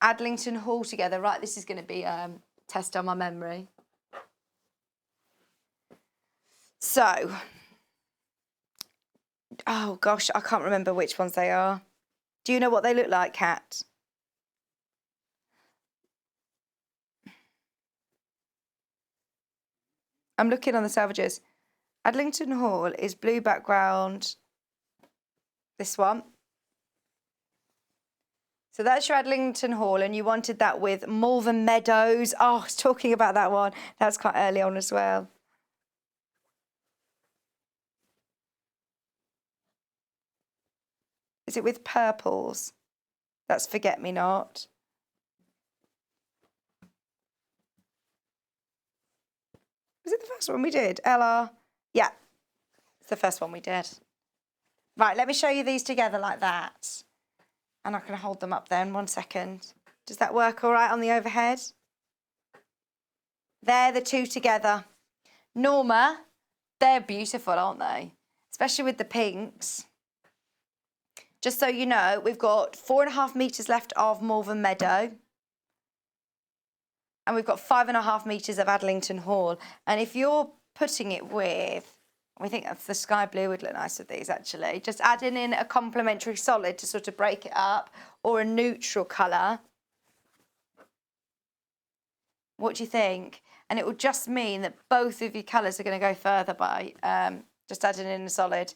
Adlington Hall together. Right, this is going to be a test on my memory. So, oh gosh, I can't remember which ones they are. Do you know what they look like, Kat? I'm looking on the salvages. Adlington Hall is blue background. This one. So that's your Adlington Hall, and you wanted that with Malvern Meadows. Oh, I was talking about that one. That's quite early on as well. Is it with purples? That's Forget Me Not. Was it the first one we did? LR? Yeah, it's the first one we did. Right, let me show you these together like that. And I can hold them up then, 1 second. Does that work all right on the overhead? They're the two together. Norma, they're beautiful, aren't they? Especially with the pinks. Just so you know, we've got 4.5 metres left of Malvern Meadow. And we've got 5.5 metres of Adlington Hall. And if you're putting it with, we think that's the sky blue would look nice with these, actually. Just adding in a complementary solid to sort of break it up, or a neutral colour. What do you think? And it will just mean that both of your colours are going to go further by just adding in a solid.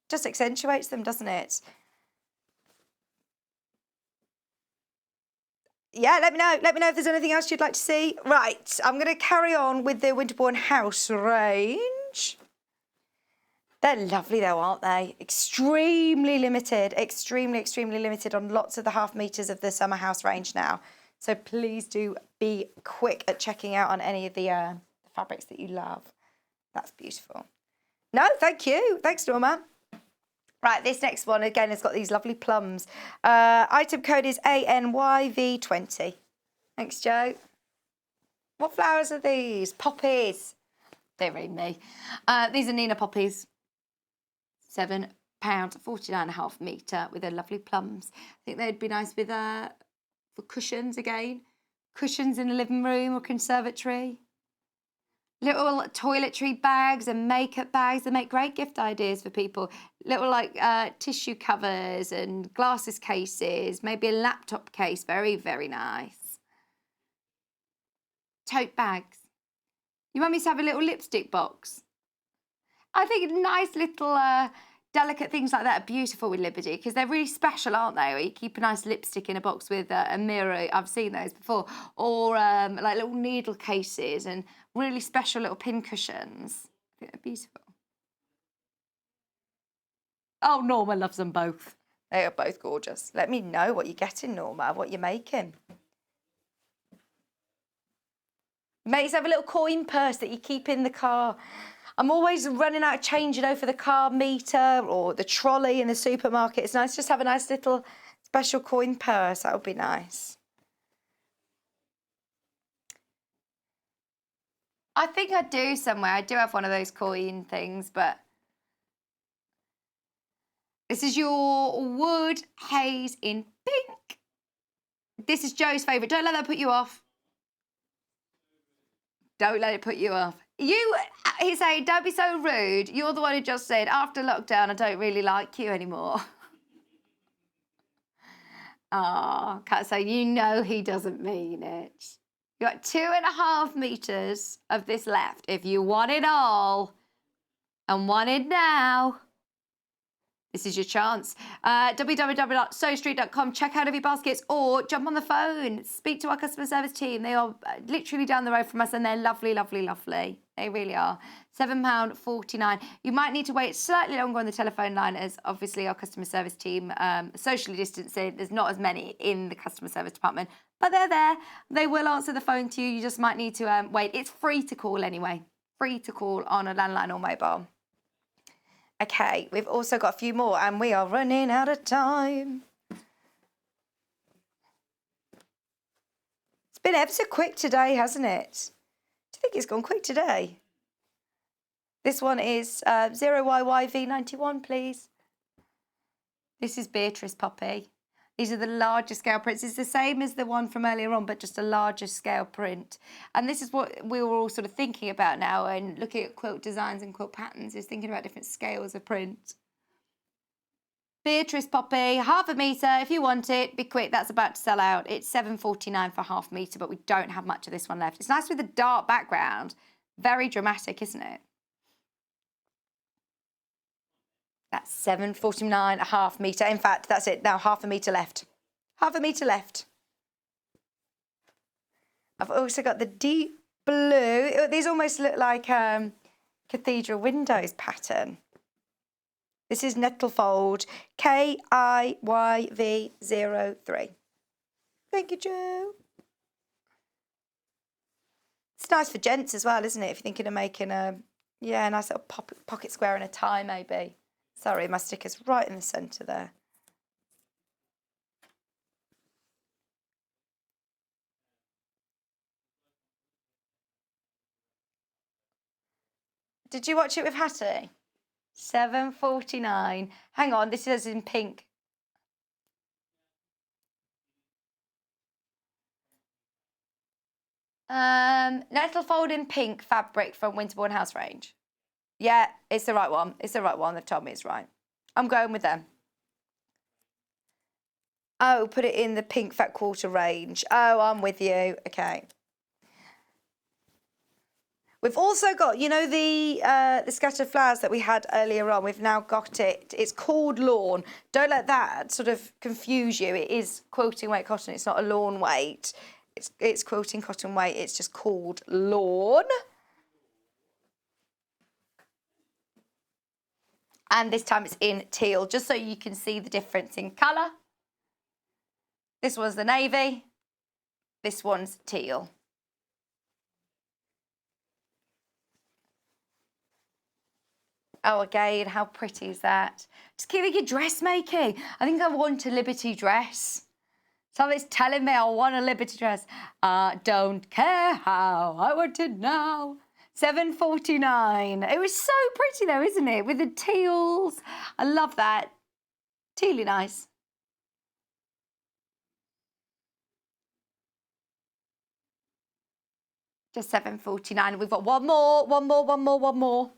Just accentuates them, doesn't it? Yeah, let me know. Let me know if there's anything else you'd like to see. Right, I'm going to carry on with the Winterbourne House range. They're lovely though, aren't they? Extremely limited, extremely limited on lots of the 1/2 metres of the Summer House range now. So please do be quick at checking out on any of the fabrics that you love. That's beautiful. No, thank you. Thanks, Norma. Right, this next one, again, has got these lovely plums. Item code is ANYV20. Thanks, Joe. What flowers are these? Poppies. They're really me. These are Nina poppies. £7, 49.5 metre with their lovely plums. I think they'd be nice with for cushions again. Cushions in the living room or conservatory. Little toiletry bags and makeup bags. They make great gift ideas for people. Little like tissue covers and glasses cases. Maybe a laptop case. Very, very nice. Tote bags. You want me to have a little lipstick box? I think nice little delicate things like that are beautiful with Liberty because they're really special, aren't they? Or you keep a nice lipstick in a box with a mirror. I've seen those before. Or like little needle cases and really special little pin cushions. I think they're beautiful. Oh, Norma loves them both. They are both gorgeous. Let me know what you're getting, Norma, what you're making. Make yourself a little coin purse that you keep in the car. I'm always running out of change, you know, for the car meter or the trolley in the supermarket. It's nice just to have a nice little special coin purse. That would be nice. I think I do somewhere. I do have one of those coin things, but this is your wood haze in pink. This is Joe's favourite. Don't let that put you off. Don't let it put you off. He's saying, don't be so rude. You're the one who just said, after lockdown, I don't really like you anymore. Oh, so you know he doesn't mean it. You've got 2.5 metres of this left. If you want it all and want it now, this is your chance. www.sewingstreet.com. Check out your baskets or jump on the phone. Speak to our customer service team. They are literally down the road from us and they're lovely, lovely, lovely. They really are. £7.49. You might need to wait slightly longer on the telephone line as obviously our customer service team socially distancing. There's not as many in the customer service department, but they're there. They will answer the phone to you. You just might need to wait. It's free to call anyway. Free to call on a landline or mobile. Okay, we've also got a few more and we are running out of time. It's been ever so quick today, hasn't it? Do you think it's gone quick today? This one is 0YYV91, please. This is Beatrice Poppy. These are the larger scale prints. It's the same as the one from earlier on, but just a larger scale print. And this is what we were all sort of thinking about now and looking at quilt designs and quilt patterns is thinking about different scales of print. Beatrice Poppy, 1/2 metre. If you want it, be quick. That's about to sell out. It's £7.49 for 1/2 metre, but we don't have much of this one left. It's nice with the dark background. Very dramatic, isn't it? That's £7.49 1/2 metre. In fact, that's it now, 1/2 metre left. 1/2 metre left. I've also got the deep blue. These almost look like cathedral windows pattern. This is Nettlefold KIYV03. Thank you, Joe. It's nice for gents as well, isn't it? If you're thinking of making a nice little pocket square and a tie, maybe. Sorry, my sticker's right in the centre there. Did you watch it with Hattie? £7.49. Hang on, this is in pink. Nettlefold in pink fabric from Winterbourne House range. Yeah, it's the right one. It's the right one. They've told me it's right. I'm going with them. Oh, put it in the pink fat quarter range. Oh, I'm with you. Okay. We've also got, you know, the scattered flowers that we had earlier on. We've now got it. It's called lawn. Don't let that sort of confuse you. It is quilting weight cotton. It's not a lawn weight. It's quilting cotton weight. It's just called lawn. And this time it's in teal, just so you can see the difference in colour. This one's the navy. This one's teal. Oh, again, how pretty is that? Just keep thinking dressmaking. I think I want a Liberty dress. Something's telling me I want a Liberty dress. Don't care how, I want it now. £7.49. It was so pretty though, isn't it? With the teals. I love that. Tealy nice. Just £7.49. We've got one more.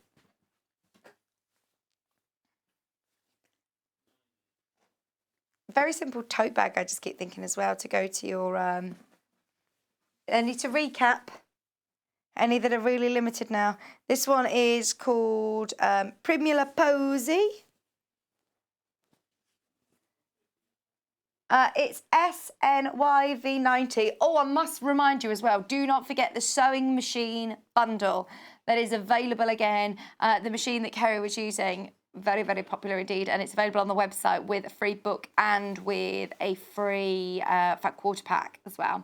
Very simple tote bag, I just keep thinking as well, to go to your... I need to recap any that are really limited now. This one is called Primula Posy. It's SNYV90. Oh, I must remind you as well, do not forget the sewing machine bundle that is available again. The machine that Kerry was using, very, very popular indeed, and it's available on the website with a free book and with a free fat quarter pack as well.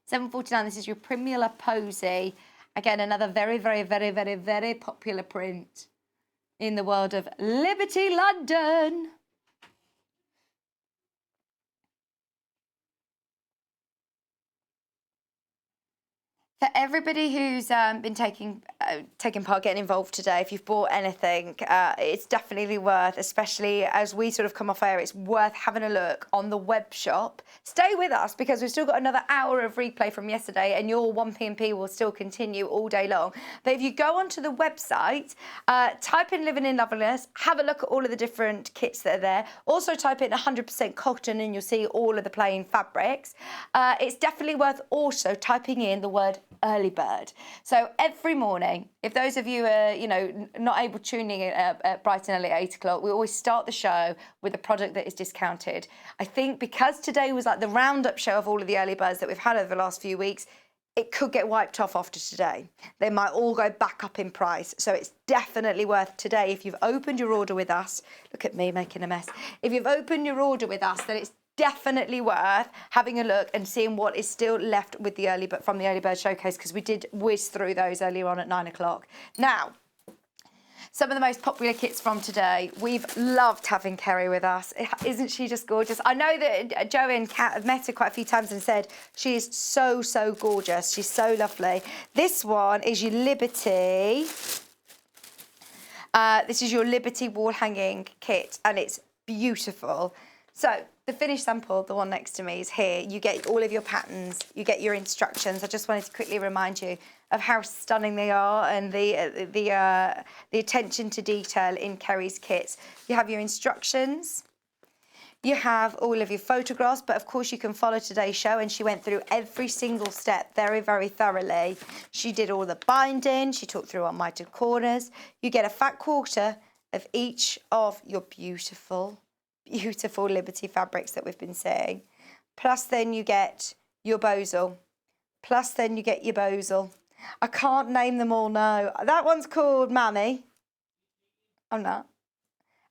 £7.49. This is your Primula Posy. Again, another very, very, very, very, very popular print in the world of Liberty London. For everybody who's been taking part, getting involved today, if you've bought anything, it's definitely worth, especially as we sort of come off air, it's worth having a look on the web shop. Stay with us because we've still got another hour of replay from yesterday and your 1P&P will still continue all day long. But if you go onto the website, type in Living in Loveliness, have a look at all of the different kits that are there. Also type in 100% cotton and you'll see all of the plain fabrics. It's definitely worth also typing in the word early bird. So every morning, if those of you are, not able to tune in at bright and early at 8 o'clock, we always start the show with a product that is discounted. I think because today was like the roundup show of all of the early birds that we've had over the last few weeks, it could get wiped off after today. They might all go back up in price. So it's definitely worth today. If you've opened your order with us, look at me making a mess. If you've opened your order with us, then it's definitely worth having a look and seeing what is still left with the from the early bird showcase, because we did whiz through those earlier on at 9 o'clock. Now, some of the most popular kits from today. We've loved having Kerry with us. Isn't she just gorgeous? I know that Joe and Kat have met her quite a few times and said she is so, so gorgeous. She's so lovely. This one is your Liberty. This is your Liberty wall hanging kit and it's beautiful. So the finished sample, the one next to me, is here. You get all of your patterns, you get your instructions. I just wanted to quickly remind you of how stunning they are and the attention to detail in Kerry's kits. You have your instructions, you have all of your photographs, but of course you can follow today's show, and she went through every single step very, very thoroughly. She did all the binding, she talked through our mitered corners. You get a fat quarter of each of your beautiful Liberty fabrics that we've been seeing. Plus then you get your bosal. Plus then you get your bosal. I can't name them all now. That one's called Mammy. I'm not.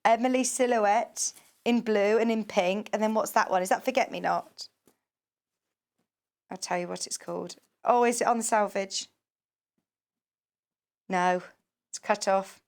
Emily Silhouette in blue and in pink. And then what's that one? Is that Forget Me Not? I'll tell you what it's called. Oh, is it on the salvage? No, it's cut off.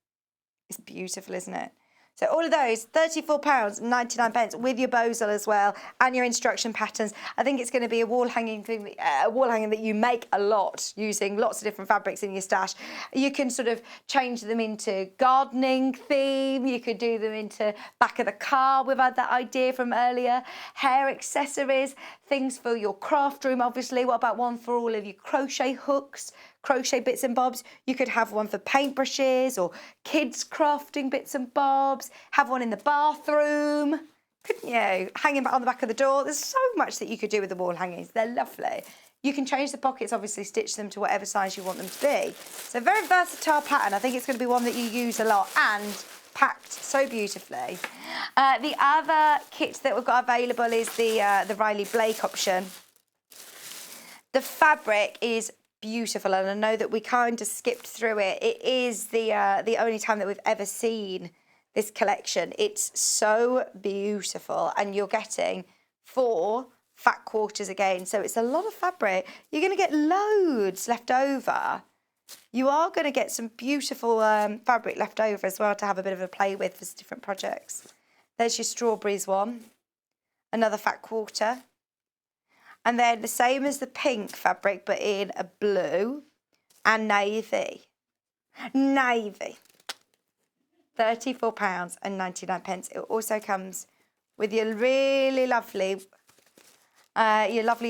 It's beautiful, isn't it? So all of those, £34.99 with your bosal as well and your instruction patterns. I think it's going to be a wall hanging thing, that you make a lot using lots of different fabrics in your stash. You can sort of change them into gardening theme. You could do them into back of the car. We've had that idea from earlier. Hair accessories, things for your craft room, obviously. What about one for all of your crochet hooks? Crochet bits and bobs. You could have one for paintbrushes or kids crafting bits and bobs. Have one in the bathroom, couldn't you? Hanging on the back of the door. There's so much that you could do with the wall hangings. They're lovely. You can change the pockets, obviously stitch them to whatever size you want them to be. So very versatile pattern. I think it's going to be one that you use a lot and packed so beautifully. The other kit that we've got available is the Riley Blake option. The fabric is beautiful, and I know that we kind of skipped through it. It is the only time that we've ever seen this collection. It's so beautiful, and you're getting 4 fat quarters again, so it's a lot of fabric. You're going to get loads left over. You are going to get some beautiful fabric left over as well to have a bit of a play with for different projects. There's your strawberries one, another fat quarter. And then the same as the pink fabric, but in a blue and navy. Navy. £34.99. It also comes with your really lovely,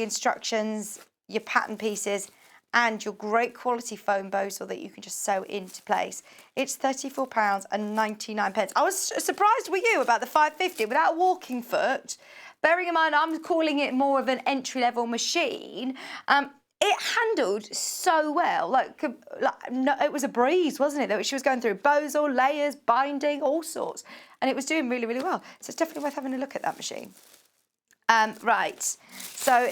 instructions, your pattern pieces, and your great quality foam bosal that you can just sew into place. It's £34.99. I was surprised with you about the £5.50 without a walking foot. Bearing in mind, I'm calling it more of an entry-level machine. It handled so well. It was a breeze, wasn't it? She was going through bosal, layers, binding, all sorts. And it was doing really, really well. So it's definitely worth having a look at that machine. Right, so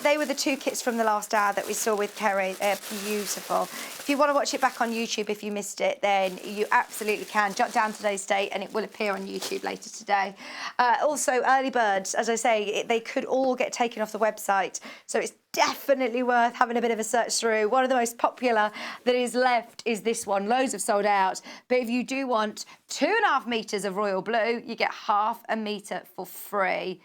they were the 2 kits from the last hour that we saw with Kerry. They're beautiful. If you want to watch it back on YouTube, if you missed it, then you absolutely can. Jot down today's date and it will appear on YouTube later today. Also, early birds, as I say, they could all get taken off the website. So it's definitely worth having a bit of a search through. One of the most popular that is left is this one. Loads have sold out. But if you do want 2.5 metres of royal blue, you get half a metre for free.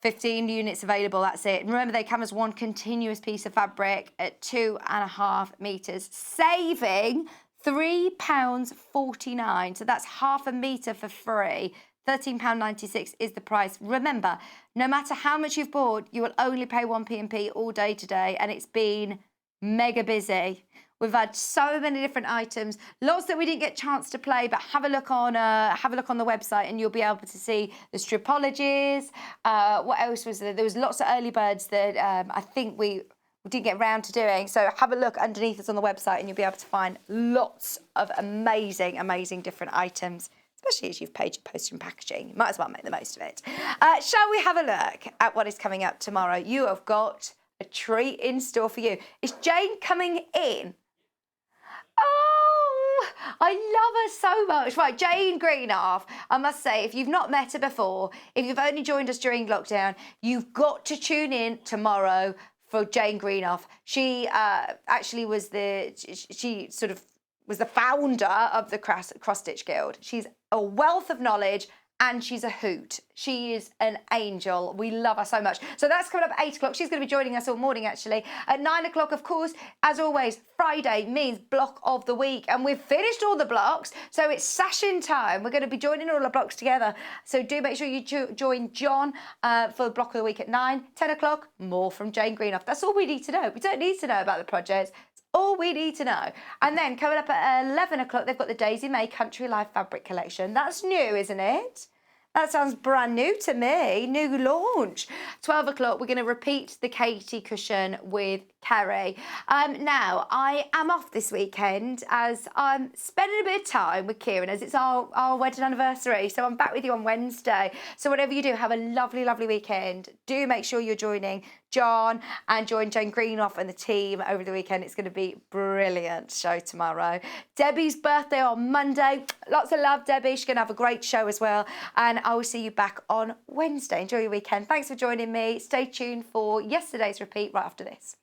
15 units available, that's it. And remember, they come as one continuous piece of fabric at 2.5 metres, saving £3.49. So that's half a metre for free. £13.96 is the price. Remember, no matter how much you've bought, you will only pay 1p&p all day today, and it's been mega busy. We've had so many different items, lots that we didn't get a chance to play, but have a look on the website and you'll be able to see the stripologies. What else was there? There was lots of early birds that I think we didn't get around to doing. So have a look underneath us on the website and you'll be able to find lots of amazing, amazing different items, especially as you've paid your postage and packaging. You might as well make the most of it. Shall we have a look at what is coming up tomorrow? You have got a treat in store for you. Is Jane coming in? Oh, I love her so much. Right, Jane Greenoff, I must say, if you've not met her before, if you've only joined us during lockdown, you've got to tune in tomorrow for Jane Greenoff. She actually was the founder of the Cross Stitch Guild. She's a wealth of knowledge and she's a hoot. She is an angel. We love her so much. So that's coming up at 8 o'clock. She's going to be joining us all morning, actually. At 9 o'clock, of course, as always, Friday means block of the week. And we've finished all the blocks, so it's session time. We're going to be joining all the blocks together. So do make sure you join John for the block of the week at 9. 10 o'clock, more from Jane Greenoff. That's all we need to know. We don't need to know about the projects. All we need to know. And then coming up at 11 o'clock, they've got the Daisy May Country Life Fabric Collection. That's new, isn't it? That sounds brand new to me. New launch. 12 o'clock, we're going to repeat the Katey cushion with Kerry. Now, I am off this weekend as I'm spending a bit of time with Kieran as it's our wedding anniversary. So I'm back with you on Wednesday. So whatever you do, have a lovely, lovely weekend. Do make sure you're joining John and join Jane Greenoff and the team over the weekend. It's going to be a brilliant show tomorrow. Debbie's birthday on Monday. Lots of love, Debbie. She's going to have a great show as well. And I will see you back on Wednesday. Enjoy your weekend. Thanks for joining me. Stay tuned for yesterday's repeat right after this.